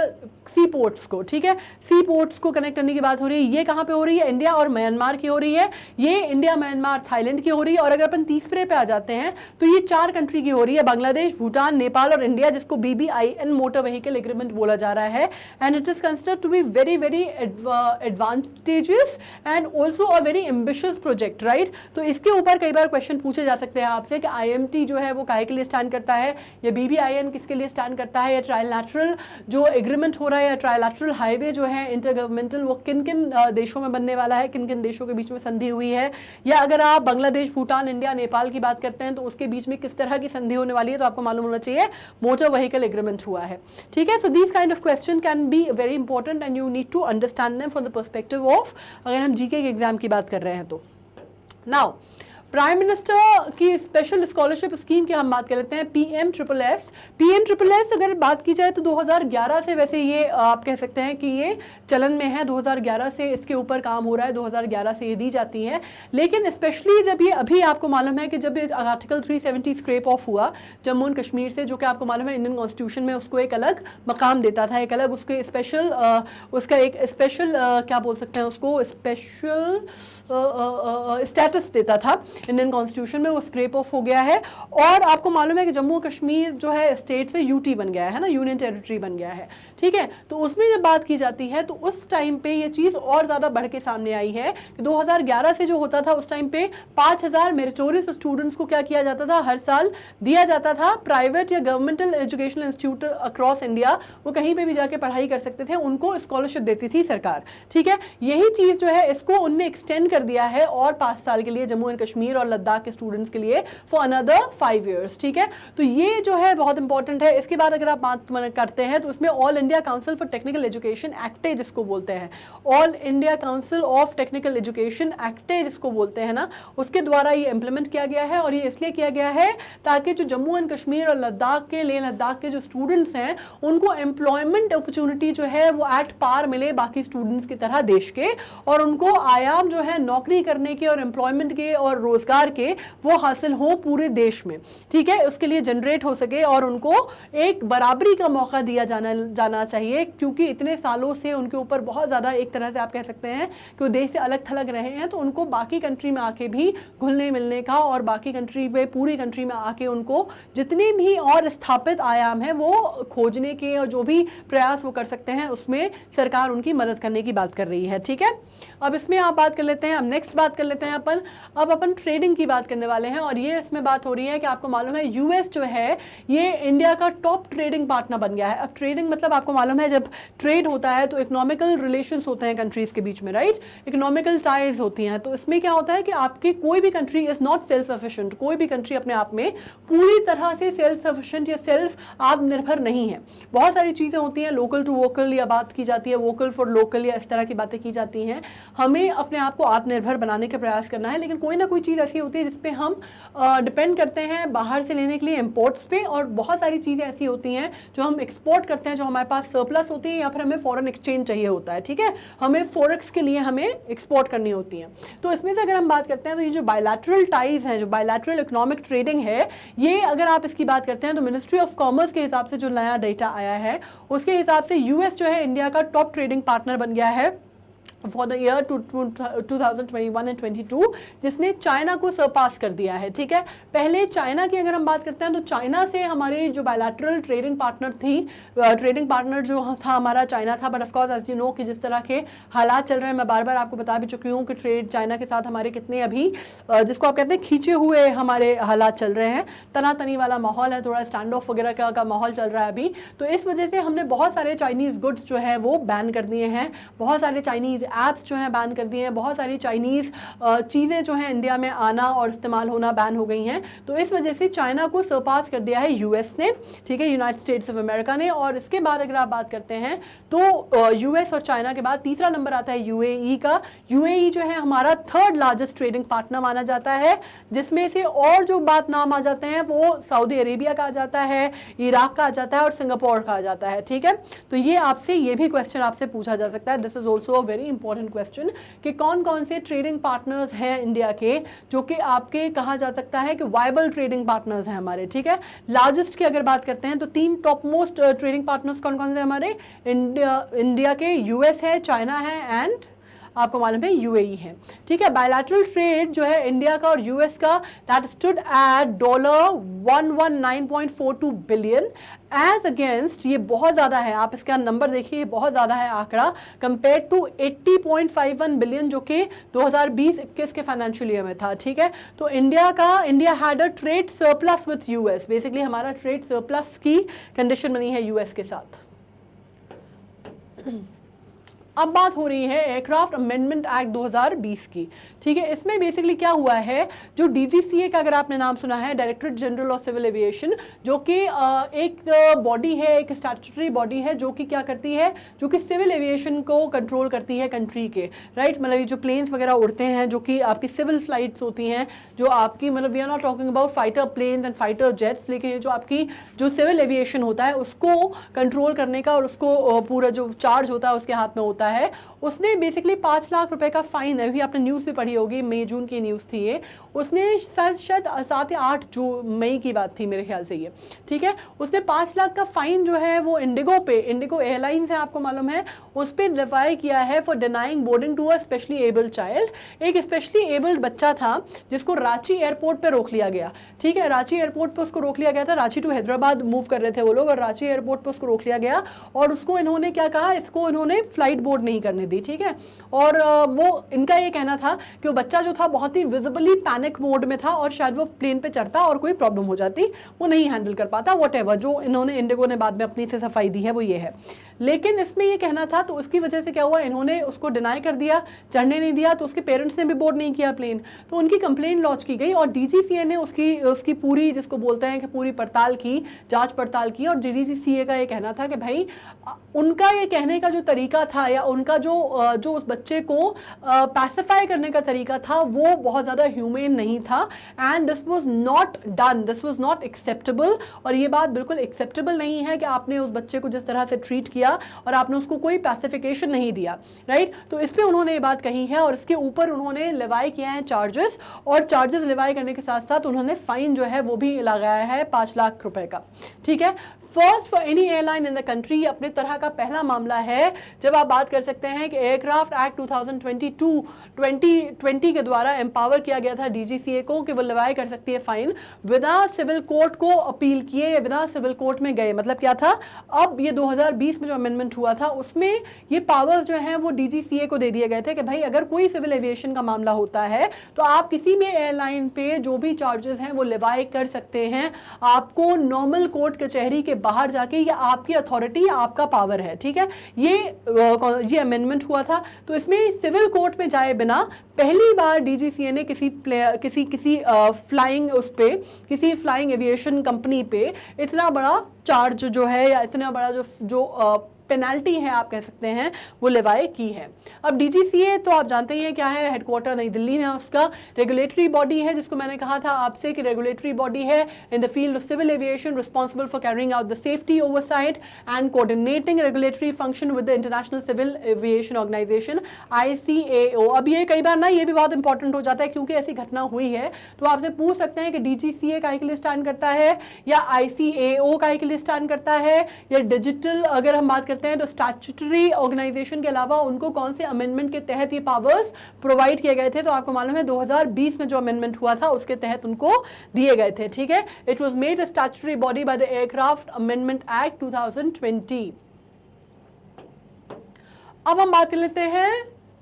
[SPEAKER 1] सी पोर्ट्स को, ठीक है। सी पोर्ट्स को कनेक्ट करने की बात हो रही है, ये कहाँ पे हो रही है, इंडिया और म्यांमार की हो रही है, ये इंडिया म्यांमार थाईलैंड की हो रही है। और अगर अपन तीसरे पे आ जाते हैं तो ये 4 कंट्री की हो रही है, बांग्लादेश, भूटान, नेपाल और इंडिया, जिसको BBIN मोटर व्हीकल एग्रीमेंट बोला जा रहा है। And it is considered to be very very advantages and also a very ambitious project, right. तो इसके ऊपर कई बार क्वेश्चन पूछे जा सकते हैं आपसे कि IMT जो है वो काहे के लिए स्टैंड करता है, या BBIN किसके लिए स्टैंड करता है, या ट्राइलैटरल जो एग्रीमेंट हो रहा है या ट्राइलैटरल हाईवे जो है इंटर गवर्नमेंटल वो किन किन देशों में बनने वाला है, किन किन देशों के बीच में संधि हुई है, या अगर आप बांग्लादेश, भूटान, इंडिया, नेपाल की बात करते हैं तो उसके बीच में किस तरह की संधि होने वाली है, तो आपको मालूम होना चाहिए मोटर व्हीकल एग्रीमेंट हुआ है, ठीक है। So these kind of question can be very important and you need to understand them from the perspective of अगर हम GK के एग्जाम की बात कर रहे हैं तो। नाउ प्राइम मिनिस्टर की स्पेशल स्कॉलरशिप स्कीम की हम बात कर लेते हैं, PMSSS। अगर बात की जाए तो 2011 से वैसे ये आप कह सकते हैं कि ये चलन में है, 2011 से इसके ऊपर काम हो रहा है, 2011 से ये दी जाती है। लेकिन स्पेशली जब ये अभी आपको मालूम है कि जब ये आर्टिकल 370 स्क्रैप ऑफ हुआ जम्मू एंड कश्मीर से, जो कि आपको मालूम है इंडियन कॉन्स्टिट्यूशन में उसको एक अलग मकाम देता था, एक अलग उसके स्पेशल उसका एक स्पेशल क्या बोल सकते हैं उसको, स्पेशल स्टेटस देता था इंडियन कॉन्स्टिट्यूशन में, वो स्क्रैप ऑफ हो गया है। और आपको मालूम है कि जम्मू कश्मीर जो है स्टेट से UT बन गया है ना, यूनियन टेरिटरी बन गया है, ठीक है। तो उसमें जब बात की जाती है तो उस टाइम पे ये चीज़ और ज़्यादा बढ़ के सामने आई है कि 2011 से जो होता था उस टाइम पे 5000 मेरिटोरियस स्टूडेंट्स को क्या किया जाता था, हर साल दिया जाता था। प्राइवेट या governmental educational institute across India वो कहीं पर भी जाके पढ़ाई कर सकते थे, उनको स्कॉलरशिप देती थी सरकार, ठीक है। यही चीज़ जो है इसको उनने एक्सटेंड कर दिया है और 5 साल के लिए जम्मू एंड कश्मीर और लद्दाख के स्टूडेंट्स के लिए फॉर अनदर 5 years, ठीक है। तो ये जो है बहुत इंपॉर्टेंट है। इसके बाद अगर आप बात करते हैं तो उसमें All India Council for Technical Education एक्टे जिसको बोलते हैं, All India Council of Technical Education एक्टे जिसको बोलते हैं ना, उसके द्वारा ये इंप्लीमेंट किया गया है। और ये इसलिए किया गया है ताकि जो जम्मू एंड कश्मीर और लद्दाख के लेह लद्दाख के जो स्टूडेंट्स हैं उनको एम्प्लॉयमेंट अपॉर्चुनिटी जो है वो एट पार मिले बाकी स्टूडेंट्स की तरह देश के, और उनको आयाम जो है नौकरी करने के और एम्प्लॉयमेंट के और रोजगार के वो हासिल हो पूरे देश में, ठीक है। उसके लिए जनरेट हो सके और उनको एक बराबरी का मौका दिया जाना चाहिए, क्योंकि इतने सालों से उनके ऊपर बहुत ज़्यादा एक तरह से आप कह सकते हैं कि वो देश से अलग थलग रहे हैं, तो उनको बाकी कंट्री में आके भी घुलने मिलने का और बाकी कंट्री में पूरी कंट्री में आके उनको जितने भी और स्थापित आयाम हैं वो खोजने के और जो भी प्रयास वो कर सकते हैं उसमें सरकार उनकी मदद करने की बात कर रही है, ठीक है। अब इसमें आप बात कर लेते हैं, अब नेक्स्ट बात कर लेते हैं अपन ट्रेडिंग की बात करने वाले हैं। और ये इसमें बात हो रही है कि आपको मालूम है US जो है ये इंडिया का टॉप ट्रेडिंग पार्टनर बन गया है। अब ट्रेडिंग मतलब आपको मालूम है जब ट्रेड होता है तो इकोनॉमिकल रिलेशंस होते हैं कंट्रीज के बीच में, राइट, इकोनॉमिकल टाइज होती हैं। तो इसमें क्या होता है कि आपकी कोई भी country is not self sufficient, कोई भी कंट्री अपने आप में पूरी तरह से सेल्फ सफिशिएंट या सेल्फ आत्मनिर्भर नहीं है। बहुत सारी चीज़ें होती हैं, लोकल टू वोकल या बात की जाती है, वोकल फॉर लोकल या इस तरह की बातें की जाती हैं। हमें अपने आप को आत्मनिर्भर बनाने का प्रयास करना है, लेकिन कोई ना कोई चीज़ ऐसी होती है जिसपे हम डिपेंड करते हैं बाहर से लेने के लिए इंपोर्ट्स पे, और बहुत सारी चीज़ें ऐसी होती हैं जो हम एक्सपोर्ट करते हैं जो हमारे पास सरप्लस होती है या फिर हमें फॉरेन एक्सचेंज चाहिए होता है, ठीक है, हमें फॉरेक्स के लिए हमें एक्सपोर्ट करनी होती है। तो इसमें से अगर हम बात करते हैं तो ये जो बायलैटरल टाइज हैं, जो बायलैटरल इकोनॉमिक ट्रेडिंग है, ये अगर आप इसकी बात करते हैं तो मिनिस्ट्री ऑफ कॉमर्स के हिसाब से जो नया डेटा आया है उसके हिसाब से US जो है इंडिया का टॉप ट्रेडिंग पार्टनर बन गया है फॉर द ईयर 2021 एंड 22, जिसने चाइना को सरपास कर दिया है, ठीक है। पहले चाइना की अगर हम बात करते हैं तो चाइना से हमारी जो बायलैटरल ट्रेडिंग पार्टनर थी, ट्रेडिंग पार्टनर जो था हमारा चाइना था, but of course as you know कि जिस तरह के हालात चल रहे हैं, मैं बार बार आपको बता भी चुकी हूँ कि ट्रेड चाइना के साथ हमारे कितने अभी जिसको आप कहते हैं खींचे हुए हमारे हालात चल रहे हैं, तनातनी वाला माहौल है, थोड़ा स्टैंड ऑफ वगैरह का माहौल चल रहा है अभी। तो इस वजह से हमने बहुत सारे चाइनीज़ गुड्स जो है वो बैन कर दिए हैं, बहुत सारे चाइनीज़ ऐप्स जो हैं बैन कर दिए हैं, बहुत सारी चाइनीज़ चीज़ें जो हैं इंडिया में आना और इस्तेमाल होना बैन हो गई हैं। तो इस वजह से चाइना को सरपास कर दिया है यूएस ने, ठीक है, यूनाइटेड स्टेट्स ऑफ अमेरिका ने। और इसके बाद अगर आप बात करते हैं तो यूएस और चाइना के बाद तीसरा नंबर आता है यूएई का। यूएई जो है हमारा थर्ड लार्जेस्ट ट्रेडिंग पार्टनर माना जाता है, जिसमें से और जो बात नाम आ जाते हैं वो सऊदी अरेबिया का आ जाता है, इराक का आ जाता है और सिंगापुर का आ जाता है, ठीक है। तो ये आपसे ये भी क्वेश्चन आपसे पूछा जा सकता है, this is also a very important question कि कौन कौन से ट्रेडिंग पार्टनर्स हैं इंडिया के जो कि आपके कहा जा सकता है कि वायबल ट्रेडिंग पार्टनर्स हैं हमारे, ठीक है। लार्जेस्ट की अगर बात करते हैं तो 3 टॉप मोस्ट ट्रेडिंग पार्टनर्स कौन कौन से हमारे इंडिया के, यूएस है, चाइना है एंड आपको मालूम है यूएई है, ठीक है। बायलैटरल ट्रेड जो है इंडिया का और यूएस का that stood at $119.42 billion as against, ये बहुत ज़्यादा है, आप इसका नंबर देखिए, बहुत ज़्यादा है आंकड़ा, कंपेयर टू 80.51 बिलियन जो कि 2020-21 के फाइनेंशियल ईयर में था, ठीक है। तो India had a trade surplus with US, basically हमारा ट्रेड सरप्लस की कंडीशन बनी है यूएस के साथ। अब बात हो रही है एयरक्राफ्ट अमेंडमेंट एक्ट 2020 की, ठीक है। इसमें बेसिकली क्या हुआ है, जो डीजीसीए का अगर आपने नाम सुना है, directorate general of civil aviation, जो कि एक बॉडी है, एक स्टैट्यूटरी बॉडी है जो कि क्या करती है, जो कि सिविल एविएशन को कंट्रोल करती है कंट्री के, राइट। मतलब ये जो प्लेन्स वगैरह उड़ते हैं जो कि आपकी सिविल फ्लाइट्स होती हैं, जो आपकी मतलब we are not talking about fighter planes and fighter jets, लेकिन ये जो आपकी जो सिविल एविएशन होता है उसको कंट्रोल करने का और उसको पूरा जो चार्ज होता है उसके हाथ में होता है। उसने बेसिकली 5 लाख रुपए का फाइन, अभी आपने न्यूज़ भी पढ़ी होगी, मई जून की न्यूज़ थी ये, उसने शायद 7 या 8 मई की बात थी मेरे ख्याल से ये, ठीक है। उसने 5 लाख का फाइन जो है वो इंडिगो एयरलाइंस है, आपको मालूम है, उस पर डिफाई किया है for denying boarding to a specially abled child. एक स्पेशली एबल्ड बच्चा था जिसको रांची एयरपोर्ट पर रोक लिया गया, ठीक है। रांची एयरपोर्ट पर उसको रोक लिया गया था, रांची टू हैदराबाद मूव कर रहे थे वो लोग और रांची एयरपोर्ट पर उसको रोक लिया गया और उसको इन्होंने क्या कहा, इसको इन्होंने फ्लाइट बोर्ड नहीं करने दी, ठीक है। और वो इनका ये कहना था कि वो बच्चा जो था बहुत ही विजिबली पैनिक मोड में था और शायद वो प्लेन पे चढ़ता और कोई प्रॉब्लम हो जाती, वो नहीं हैंडल कर पाता, व्हाटएवर जो इन्होंने इंडिगो ने बाद में अपनी से सफाई दी है वो ये है। लेकिन इसमें ये कहना था, तो उसकी वजह से क्या हुआ, इन्होंने उसको डिनाई कर दिया, चढ़ने नहीं दिया, तो उसके पेरेंट्स ने भी बोर्ड नहीं किया प्लेन, तो उनकी कंप्लेंट लॉन्च की गई और डीजीसीए ने उसकी पूरी, जिसको बोलते हैं कि पूरी पड़ताल की, जांच पड़ताल की। और डीजीसीए का ये कहना था कि भाई उनका ये कहने का जो तरीका था या उनका जो उस बच्चे को पैसिफाई करने का तरीका था वो बहुत ज़्यादा ह्यूमेन नहीं था and this was not done, this was not acceptable. और ये बात बिल्कुल एक्सेप्टेबल नहीं है कि आपने उस बच्चे को जिस तरह से ट्रीट किया और आपने उसको कोई पैसिफिकेशन नहीं दिया, राइट। तो इस पे उन्होंने ये बात कही है और इसके ऊपर उन्होंने लिवाई किया है चार्जेस, और चार्जेस लिवाई करने के साथ साथ उन्होंने फाइन जो है वो भी लगाया है 5 लाख रुपए का, ठीक है। First for any airline in the country, अपने तरह का पहला मामला है जब आप बात कर सकते हैं कि एयरक्राफ्ट एक्ट 2020 के द्वारा एम्पावर किया गया था डीजीसीए को कि वो लिवाई कर सकती है फाइन बिना सिविल कोर्ट को अपील किए या बिना सिविल कोर्ट में गए। मतलब क्या था, अब ये 2020 में जो अमेंडमेंट हुआ था उसमें ये पावर्स जो हैं वो डीजीसीए को दे दिए गए थे कि भाई अगर कोई सिविल एविएशन का मामला होता है तो आप किसी भी एयरलाइन पे जो भी चार्जेस हैं वो लिवाई कर सकते हैं, आपको नॉर्मल कोर्ट कचहरी के बाहर जाके, ये आपकी अथॉरिटी, आपका पावर है, ठीक है। ये अमेंडमेंट हुआ था, तो इसमें सिविल कोर्ट में जाए बिना पहली बार डीजीसीए ने किसी फ्लाइंग एविएशन कंपनी पे इतना बड़ा चार्ज जो है या इतना बड़ा जो पेनल्टी है आप कह सकते हैं वो लिवाई की है। अब डीजीसीए तो आप जानते ही हैं क्या है, हेडक्वार्टर नई दिल्ली में, उसका रेगुलेटरी बॉडी है जिसको मैंने कहा था आपसे कि रेगुलेटरी बॉडी है in the field of civil aviation responsible for carrying out the safety oversight and coordinating regulatory function with the international civil aviation organisation ICAO। अब ये कई बार ना ये भी बहुत इंपॉर्टेंट हो जाता है क्योंकि ऐसी घटना हुई है तो आपसे पूछ सकते हैं कि डीजीसीए काय के लिए स्टैंड करता है या ICAO काय के लिए स्टैंड करता है या डिजिटल, अगर हम बात करते हैं तो स्टैट्यूटरी ऑर्गेनाइजेशन के अलावा उनको कौन से अमेंडमेंट के तहत ये पावर्स प्रोवाइड किए गए थे। तो आपको मालूम है 2020 में जो अमेंडमेंट हुआ था उसके तहत उनको दिए गए थे, ठीक है। It was made a statutory body by the aircraft amendment act 2020। अब हम बात कर लेते हैं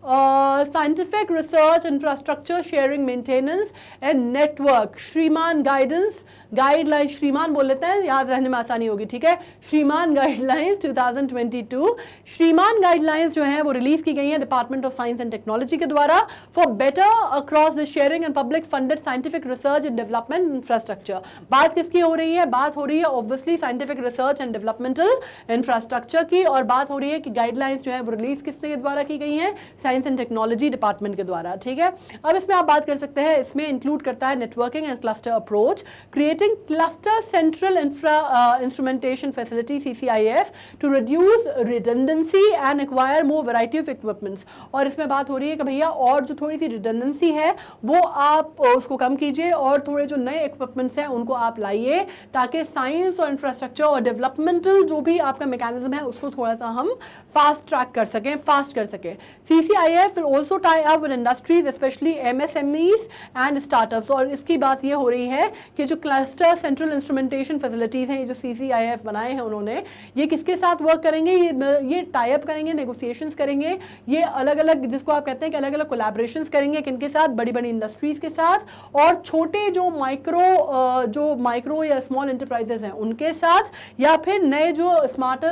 [SPEAKER 1] scientific research infrastructure sharing maintenance and network श्रीमान गाइडेंस गाइडलाइन, श्रीमान बोल लेते हैं, याद रहने में आसानी होगी, ठीक है। श्रीमान गाइडलाइंस 2022, श्रीमान गाइडलाइंस जो है वो रिलीज की गई है department of science and technology के द्वारा for better across the sharing and public funded scientific research and development infrastructure. बात किसकी हो रही है? बात हो रही है obviously scientific research and developmental infrastructure की, और बात हो रही है कि गाइडलाइंस जो है वो रिलीज किसके द्वारा की गई है? साइंस एंड टेक्नोलॉजी डिपार्टमेंट के द्वारा, ठीक है। अब इसमें आप बात कर सकते हैं, इसमें इंक्लूड करता है networking and cluster approach, creating cluster central instrumentation facility CCIF to reduce redundancy and acquire more variety of equipments. और इसमें बात हो रही है कि भैया और जो थोड़ी सी रिडंडेंसी है वो आप उसको कम कीजिए और थोड़े जो नए इक्विपमेंट्स हैं उनको आप लाइए, ताकि साइंस और इंफ्रास्ट्रक्चर और डेवलपमेंटल जो भी आपका मैकेनिज्म है उसको थोड़ा सा हम फास्ट ट्रैक कर सकें, फास्ट कर सकें। CCIF will also tie up with industries, especially MSMEs and startups। और इसकी बात ये हो रही है कि जो क्लस्टर सेंट्रल इंस्ट्रूमेंटेशन फैसिलिटीज़ हैं, ये जो CCIF बनाए हैं उन्होंने, ये किसके साथ वर्क करेंगे? ये टाई अप करेंगे, नेगोशिएशंस करेंगे, ये अलग अलग जिसको आप कहते हैं कि अलग अलग कोलैबोरेशंस करेंगे, किनके साथ? बड़ी बड़ी इंडस्ट्रीज़ के साथ, और छोटे जो माइक्रो या स्मॉल इंटरप्राइजेज हैं उनके साथ, या फिर नए जो स्मार्ट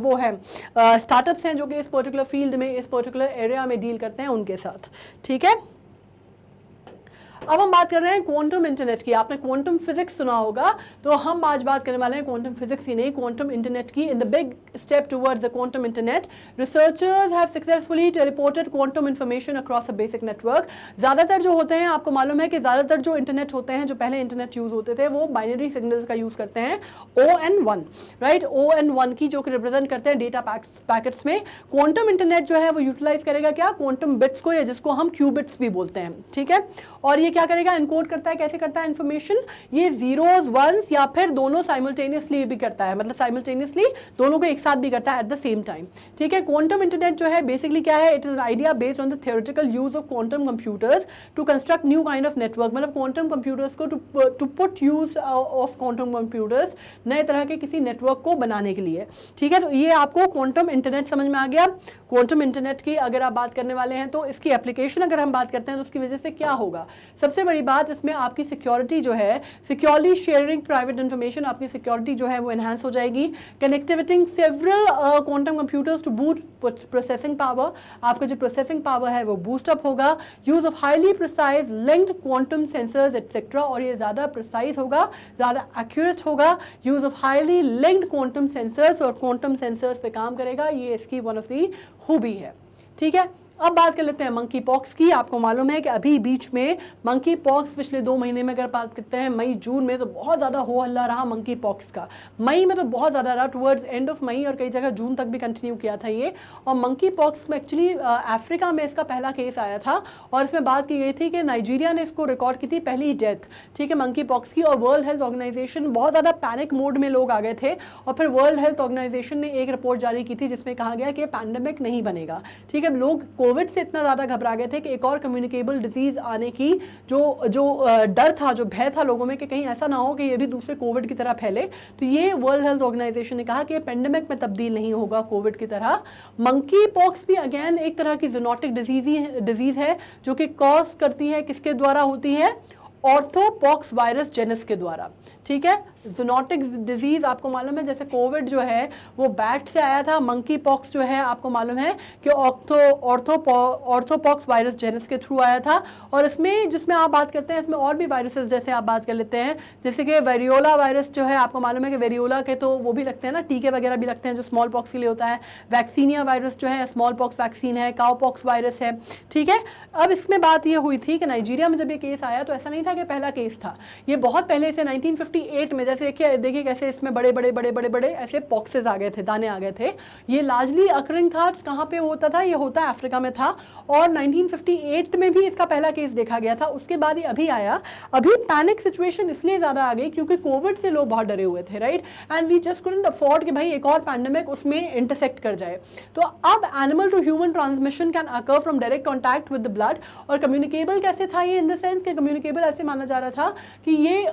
[SPEAKER 1] वो है स्टार्टअप्स हैं जो कि इस पर्टिकुलर फील्ड में, इस पर्टिकुलर एरिया में डील करते हैं उनके साथ, ठीक है। अब हम बात कर रहे हैं क्वांटम इंटरनेट की। आपने क्वांटम फिजिक्स सुना होगा, तो हम आज बात करने वाले हैं क्वांटम फिजिक्स ही नहीं, क्वांटम इंटरनेट की। In the big step towards the quantum internet, researchers have successfully teleported quantum information across a basic network. ज़्यादातर जो होते हैं, आपको मालूम है कि ज़्यादातर जो इंटरनेट होते हैं, जो पहले इंटरनेट यूज़ होते थे, वो बाइनरी सिग्नल्स का यूज़ करते हैं, ON1, राइट। ON1 की जो कि रिप्रेजेंट करते हैं डेटा पैकेट्स में। क्वांटम इंटरनेट जो है वो यूटिलाइज करेगा क्या? क्वांटम बिट्स को, या जिसको हम क्यूबिट्स भी बोलते हैं, ठीक है। और ये क्या करेगा? इनकोड करता है, कैसे करता है इंफॉर्मेशन? ये जीरोस वंस या फिर दोनों साइमल्टेनियसली भी करता है, मतलब साइमल्टेनियसली दोनों को एक साथ भी करता है एट द सेम टाइम, ठीक है। क्वांटम इंटरनेट जो है बेसिकली क्या है? It is an idea based on the theoretical use of quantum computers to construct new kind of network. मतलब क्वांटम कंप्यूटर्स को to put use of quantum computers, नए तरह के किसी नेटवर्क को बनाने के लिए, ठीक है। तो ये आपको क्वांटम इंटरनेट समझ में आ गया। क्वांटम इंटरनेट की अगर आप बात करने वाले हैं तो इसकी एप्लीकेशन अगर हम बात करते हैं तो उसकी वजह से क्या होगा? सबसे बड़ी बात, इसमें आपकी सिक्योरिटी जो है, सिक्योरली शेयरिंग प्राइवेट इंफॉर्मेशन, आपकी सिक्योरिटी जो है वो एनहांस हो जाएगी। Connectivity several quantum computers to boost processing power, आपका जो प्रोसेसिंग पावर है वो बूस्टअप होगा। Use of highly precise linked quantum sensors etcetera, और ये ज़्यादा प्रिसाइज होगा, ज़्यादा एक्यूरेट होगा। Use of highly linked quantum sensors, और क्वांटम सेंसर्स पे काम करेगा, ये इसकी वन ऑफ दी खूबी है, ठीक है। अब बात कर लेते हैं मंकी पॉक्स की। आपको मालूम है कि अभी बीच में मंकी पॉक्स पिछले 2 महीने में अगर बात करते हैं, मई जून में तो बहुत ज़्यादा हो हल्ला रहा मंकी पॉक्स का। मई में तो बहुत ज़्यादा रहा, टुवर्ड्स एंड ऑफ मई, और कई जगह जून तक भी कंटिन्यू किया था ये। और मंकी पॉक्स में एक्चुअली अफ्रीका में इसका पहला केस आया था, और इसमें बात की गई थी कि नाइजीरिया ने इसको रिकॉर्ड की थी पहली डेथ, ठीक है, मंकी पॉक्स की। और वर्ल्ड हेल्थ ऑर्गेनाइजेशन, बहुत ज़्यादा पैनिक मोड में लोग आ गए थे, और फिर वर्ल्ड हेल्थ ऑर्गेनाइजेशन ने एक रिपोर्ट जारी की थी जिसमें कहा गया कि पैंडेमिक नहीं बनेगा, ठीक है। लोग कोविड से इतना ज़्यादा घबरा गए थे कि एक और कम्युनिकेबल डिजीज आने की जो डर था, जो भय था लोगों में कि कहीं ऐसा ना हो कि ये भी दूसरे कोविड की तरह फैले। तो ये वर्ल्ड हेल्थ ऑर्गेनाइजेशन ने कहा कि ये पेंडेमिक में तब्दील नहीं होगा कोविड की तरह। मंकी पॉक्स भी अगेन एक तरह की ज़ूनोटिक डिजीज है जो कि कॉज करती है, किसके द्वारा होती है? ऑर्थोपॉक्स वायरस जेनस के द्वारा, ठीक है। ज़ूनोटिक डिजीज़ आपको मालूम है, जैसे कोविड जो है वो बैट से आया था, मंकी पॉक्स जो है आपको मालूम है कि ऑर्थोपॉक्स वायरस जेनस के थ्रू आया था। और इसमें जिसमें आप बात करते हैं, इसमें और भी वायरसेस जैसे आप बात कर लेते हैं, जैसे कि वेरियोला वायरस जो है, आपको मालूम है कि वेरियोला के तो वो भी लगते हैं ना, टीके वगैरह भी लगते हैं जो स्मॉल पॉक्स के लिए होता है। वैक्सीनिया वायरस जो है स्मॉल पॉक्स वैक्सीन है, काउ पॉक्स वायरस है, ठीक है। अब इसमें बात ये हुई थी कि नाइजीरिया में जब ये केस आया तो ऐसा नहीं था कि पहला केस था, ये बहुत पहले से 1958 में, जैसे देखिए कैसे इसमें बड़े बड़े बड़े बड़े बड़े ऐसे पॉक्सेस आ गए थे, दाने आ गए थे। ये लार्जली अकरिंग था, कहाँ पे होता था? ये होता अफ्रीका में था, और 1958 में भी इसका पहला केस देखा गया था। उसके बाद ये अभी आया। अभी पैनिक सिचुएशन इसलिए ज़्यादा आ गई क्योंकि कोविड से लोग बहुत डरे हुए थे, right. And we just couldn't afford कि भाई एक और पैंडेमिक उसमें इंटरसेक्ट कर जाए। तो अब animal to human transmission can occur from direct contact with the blood. और कम्युनिकेबल कैसे था ये? इन द सेंस कि कम्युनिकेबल ऐसे ऐसे माना जा रहा था कि ये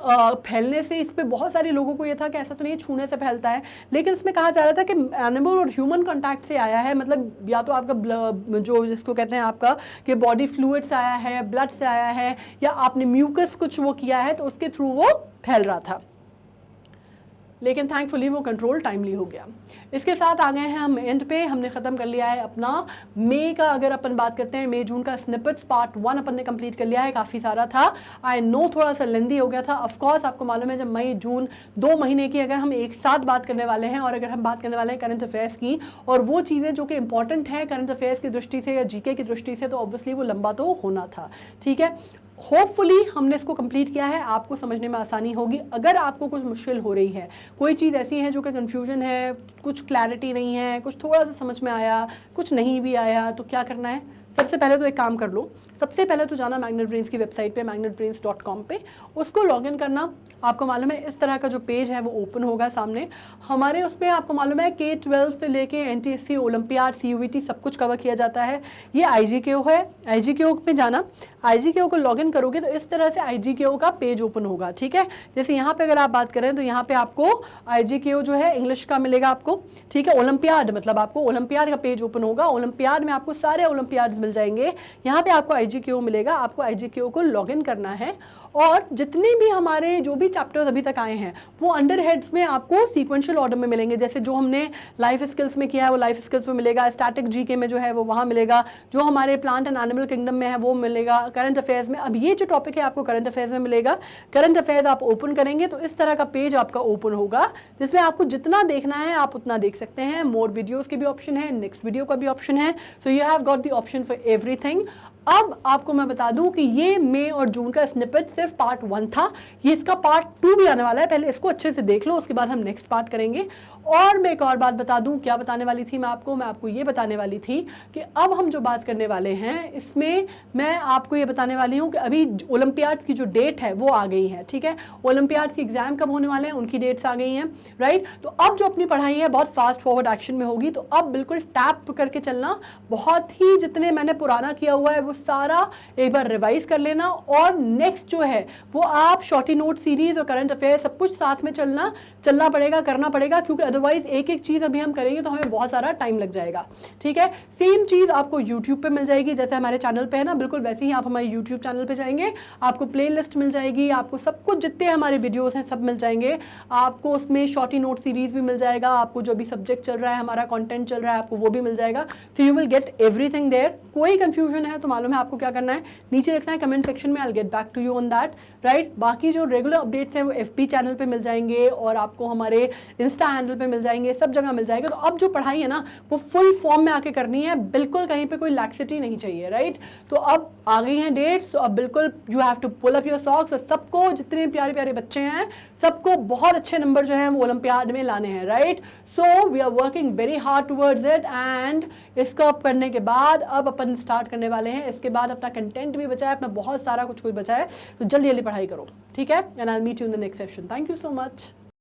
[SPEAKER 1] फैलने से, इस पर बहुत सारे लोगों को ये था कि ऐसा तो नहीं छूने से फैलता है, लेकिन इसमें कहा जा रहा था कि एनिमल और ह्यूमन कॉन्टैक्ट से आया है, मतलब या तो आपका जो जिसको कहते हैं आपका कि बॉडी फ्लूइड से आया है, ब्लड से आया है, या आपने म्यूकस कुछ वो किया है तो उसके थ्रू वो फैल रहा था। लेकिन थैंकफुली वो कंट्रोल टाइमली हो गया। इसके साथ आ गए हैं हम एंड पे, हमने ख़त्म कर लिया है अपना मई का, अगर अपन बात करते हैं मई जून का स्निपेट्स पार्ट 1 अपन ने कंप्लीट कर लिया है। काफ़ी सारा था, आई नो थोड़ा सा लेंदी हो गया था। ऑफकोर्स आपको मालूम है जब मई जून 2 महीने की अगर हम एक साथ बात करने वाले हैं, और अगर हम बात करने वाले हैं करंट अफेयर्स की, और वो चीज़ें जो कि इंपॉर्टेंट हैं करंट अफेयर्स की दृष्टि से या जीके की दृष्टि से, तो ऑब्वियसली वो लंबा तो होना था। ठीक है, होपफुली हमने इसको कंप्लीट किया है, आपको समझने में आसानी होगी। अगर आपको कुछ मुश्किल हो रही है, कोई चीज़ ऐसी है जो कि कन्फ्यूजन है, कुछ क्लैरिटी नहीं है, कुछ थोड़ा सा समझ में आया, कुछ नहीं भी आया, तो क्या करना है? सबसे पहले तो एक काम कर लो, सबसे पहले तो जाना मैग्नेट ब्रेन्स की वेबसाइट पे magnetbrains.com पे, उसको लॉगिन करना। आपको मालूम है इस तरह का जो पेज है वो ओपन होगा सामने हमारे। उस पर आपको मालूम है K-12 से लेके NTSC, ओलंपियाड, CUET सब कुछ कवर किया जाता है। ये IGKO है, IGKO पे जाना, IGKO को लॉगिन करोगे तो इस तरह से IGKO का पेज ओपन होगा। ठीक है, जैसे यहाँ पे अगर आप बात करें तो यहाँ पे आपको IGKO जो है इंग्लिश का मिलेगा आपको। ठीक है, ओलंपियाड मतलब आपको ओलंपियाड का पेज ओपन होगा, ओलंपियाड में आपको सारे ओलंपियाड मिल जाएंगे। यहाँ पे आपको IGKO मिलेगा, आपको IGKO को लॉगिन करना है, और जितने भी हमारे जो भी चैप्टर्स अभी तक आए हैं वो अंडर हेड्स में आपको सीक्वेंशियल ऑर्डर में मिलेंगे। जैसे जो हमने लाइफ स्किल्स में किया है वो लाइफ स्किल्स में मिलेगा, स्टैटिक जीके में जो है वो वहाँ मिलेगा, जो हमारे प्लांट एंड एनिमल किंगडम में है वो मिलेगा, करंट अफेयर्स में। अब ये जो टॉपिक है आपको करंट अफेयर्स में मिलेगा। करंट अफेयर्स आप ओपन करेंगे तो इस तरह का पेज आपका ओपन होगा, जिसमें आपको जितना देखना है आप उतना देख सकते हैं। मोर वीडियोज़ के भी ऑप्शन है, नेक्स्ट वीडियो का भी ऑप्शन है, so you have got the option for everything. अब आपको मैं बता दूं कि ये मई और जून का स्निपेट सिर्फ पार्ट 1 था, ये इसका पार्ट 2 भी आने वाला है। पहले इसको अच्छे से देख लो, उसके बाद हम नेक्स्ट पार्ट करेंगे। और मैं एक और बात बता दूं, क्या बताने वाली थी मैं आपको ये बताने वाली थी कि अब हम जो बात करने वाले हैं इसमें मैं आपको ये बताने वाली हूँ कि अभी ओलंपियाड की जो डेट है वो आ गई है। ठीक है, ओलंपियाड की एग्जाम कब होने वाले हैं उनकी डेट्स आ गई हैं, राइट। तो अब जो अपनी पढ़ाई है बहुत फास्ट फॉरवर्ड एक्शन में होगी, तो अब बिल्कुल टैप करके चलना। बहुत ही जितने मैंने पुराना किया हुआ है वो सारा एक बार रिवाइज कर लेना, और नेक्स्ट जो है वो आप शॉर्टी नोट सीरीज और करंट अफेयर सब कुछ साथ में चलना पड़ेगा, करना पड़ेगा, क्योंकि अदरवाइज एक एक चीज अभी हम करेंगे तो हमें बहुत सारा टाइम लग जाएगा। ठीक है, सेम चीज आपको यूट्यूब पे मिल जाएगी, जैसे हमारे चैनल पे है ना, बिल्कुल वैसे ही आप हमारे यूट्यूब चैनल पे जाएंगे, आपको प्ले लिस्ट मिल जाएगी, आपको सब कुछ जितने हमारे वीडियोस हैं सब मिल जाएंगे। आपको उसमें शॉर्टी नोट सीरीज भी मिल जाएगा, आपको जो भी सब्जेक्ट चल रहा है, हमारा कंटेंट चल रहा है, आपको वो भी मिल जाएगा। तो you will get everything there. कोई कंफ्यूजन है तो मालूम है आपको क्या करना है, नीचे लिखना है कमेंट सेक्शन में, I will get back to you on that, right. बाकी जो रेगुलर अपडेट्स हैं वो FB चैनल पे मिल जाएंगे, और आपको हमारे इंस्टा हैंडल पे मिल जाएंगे, सब जगह मिल जाएगा। तो अब जो पढ़ाई है ना वो फुल फॉर्म में आके करनी है, बिल्कुल कहीं पे कोई लैक्सिटी नहीं चाहिए, राइट। तो अब आ गई हैं डेट्स, तो अब बिल्कुल you have to pull up your socks. सबको जितने प्यारे प्यारे बच्चे हैं सबको बहुत अच्छे नंबर जो है वो ओलंपियाड में लाने हैं, right. So we are working very hard towards it, and इसको करने के बाद अब अपन स्टार्ट करने वाले हैं। इसके बाद अपना कंटेंट भी बचा है, अपना बहुत सारा कुछ बचा है, तो जल्दी जल्दी पढ़ाई करो। ठीक है, and I will meet you in the next session. Thank you so much.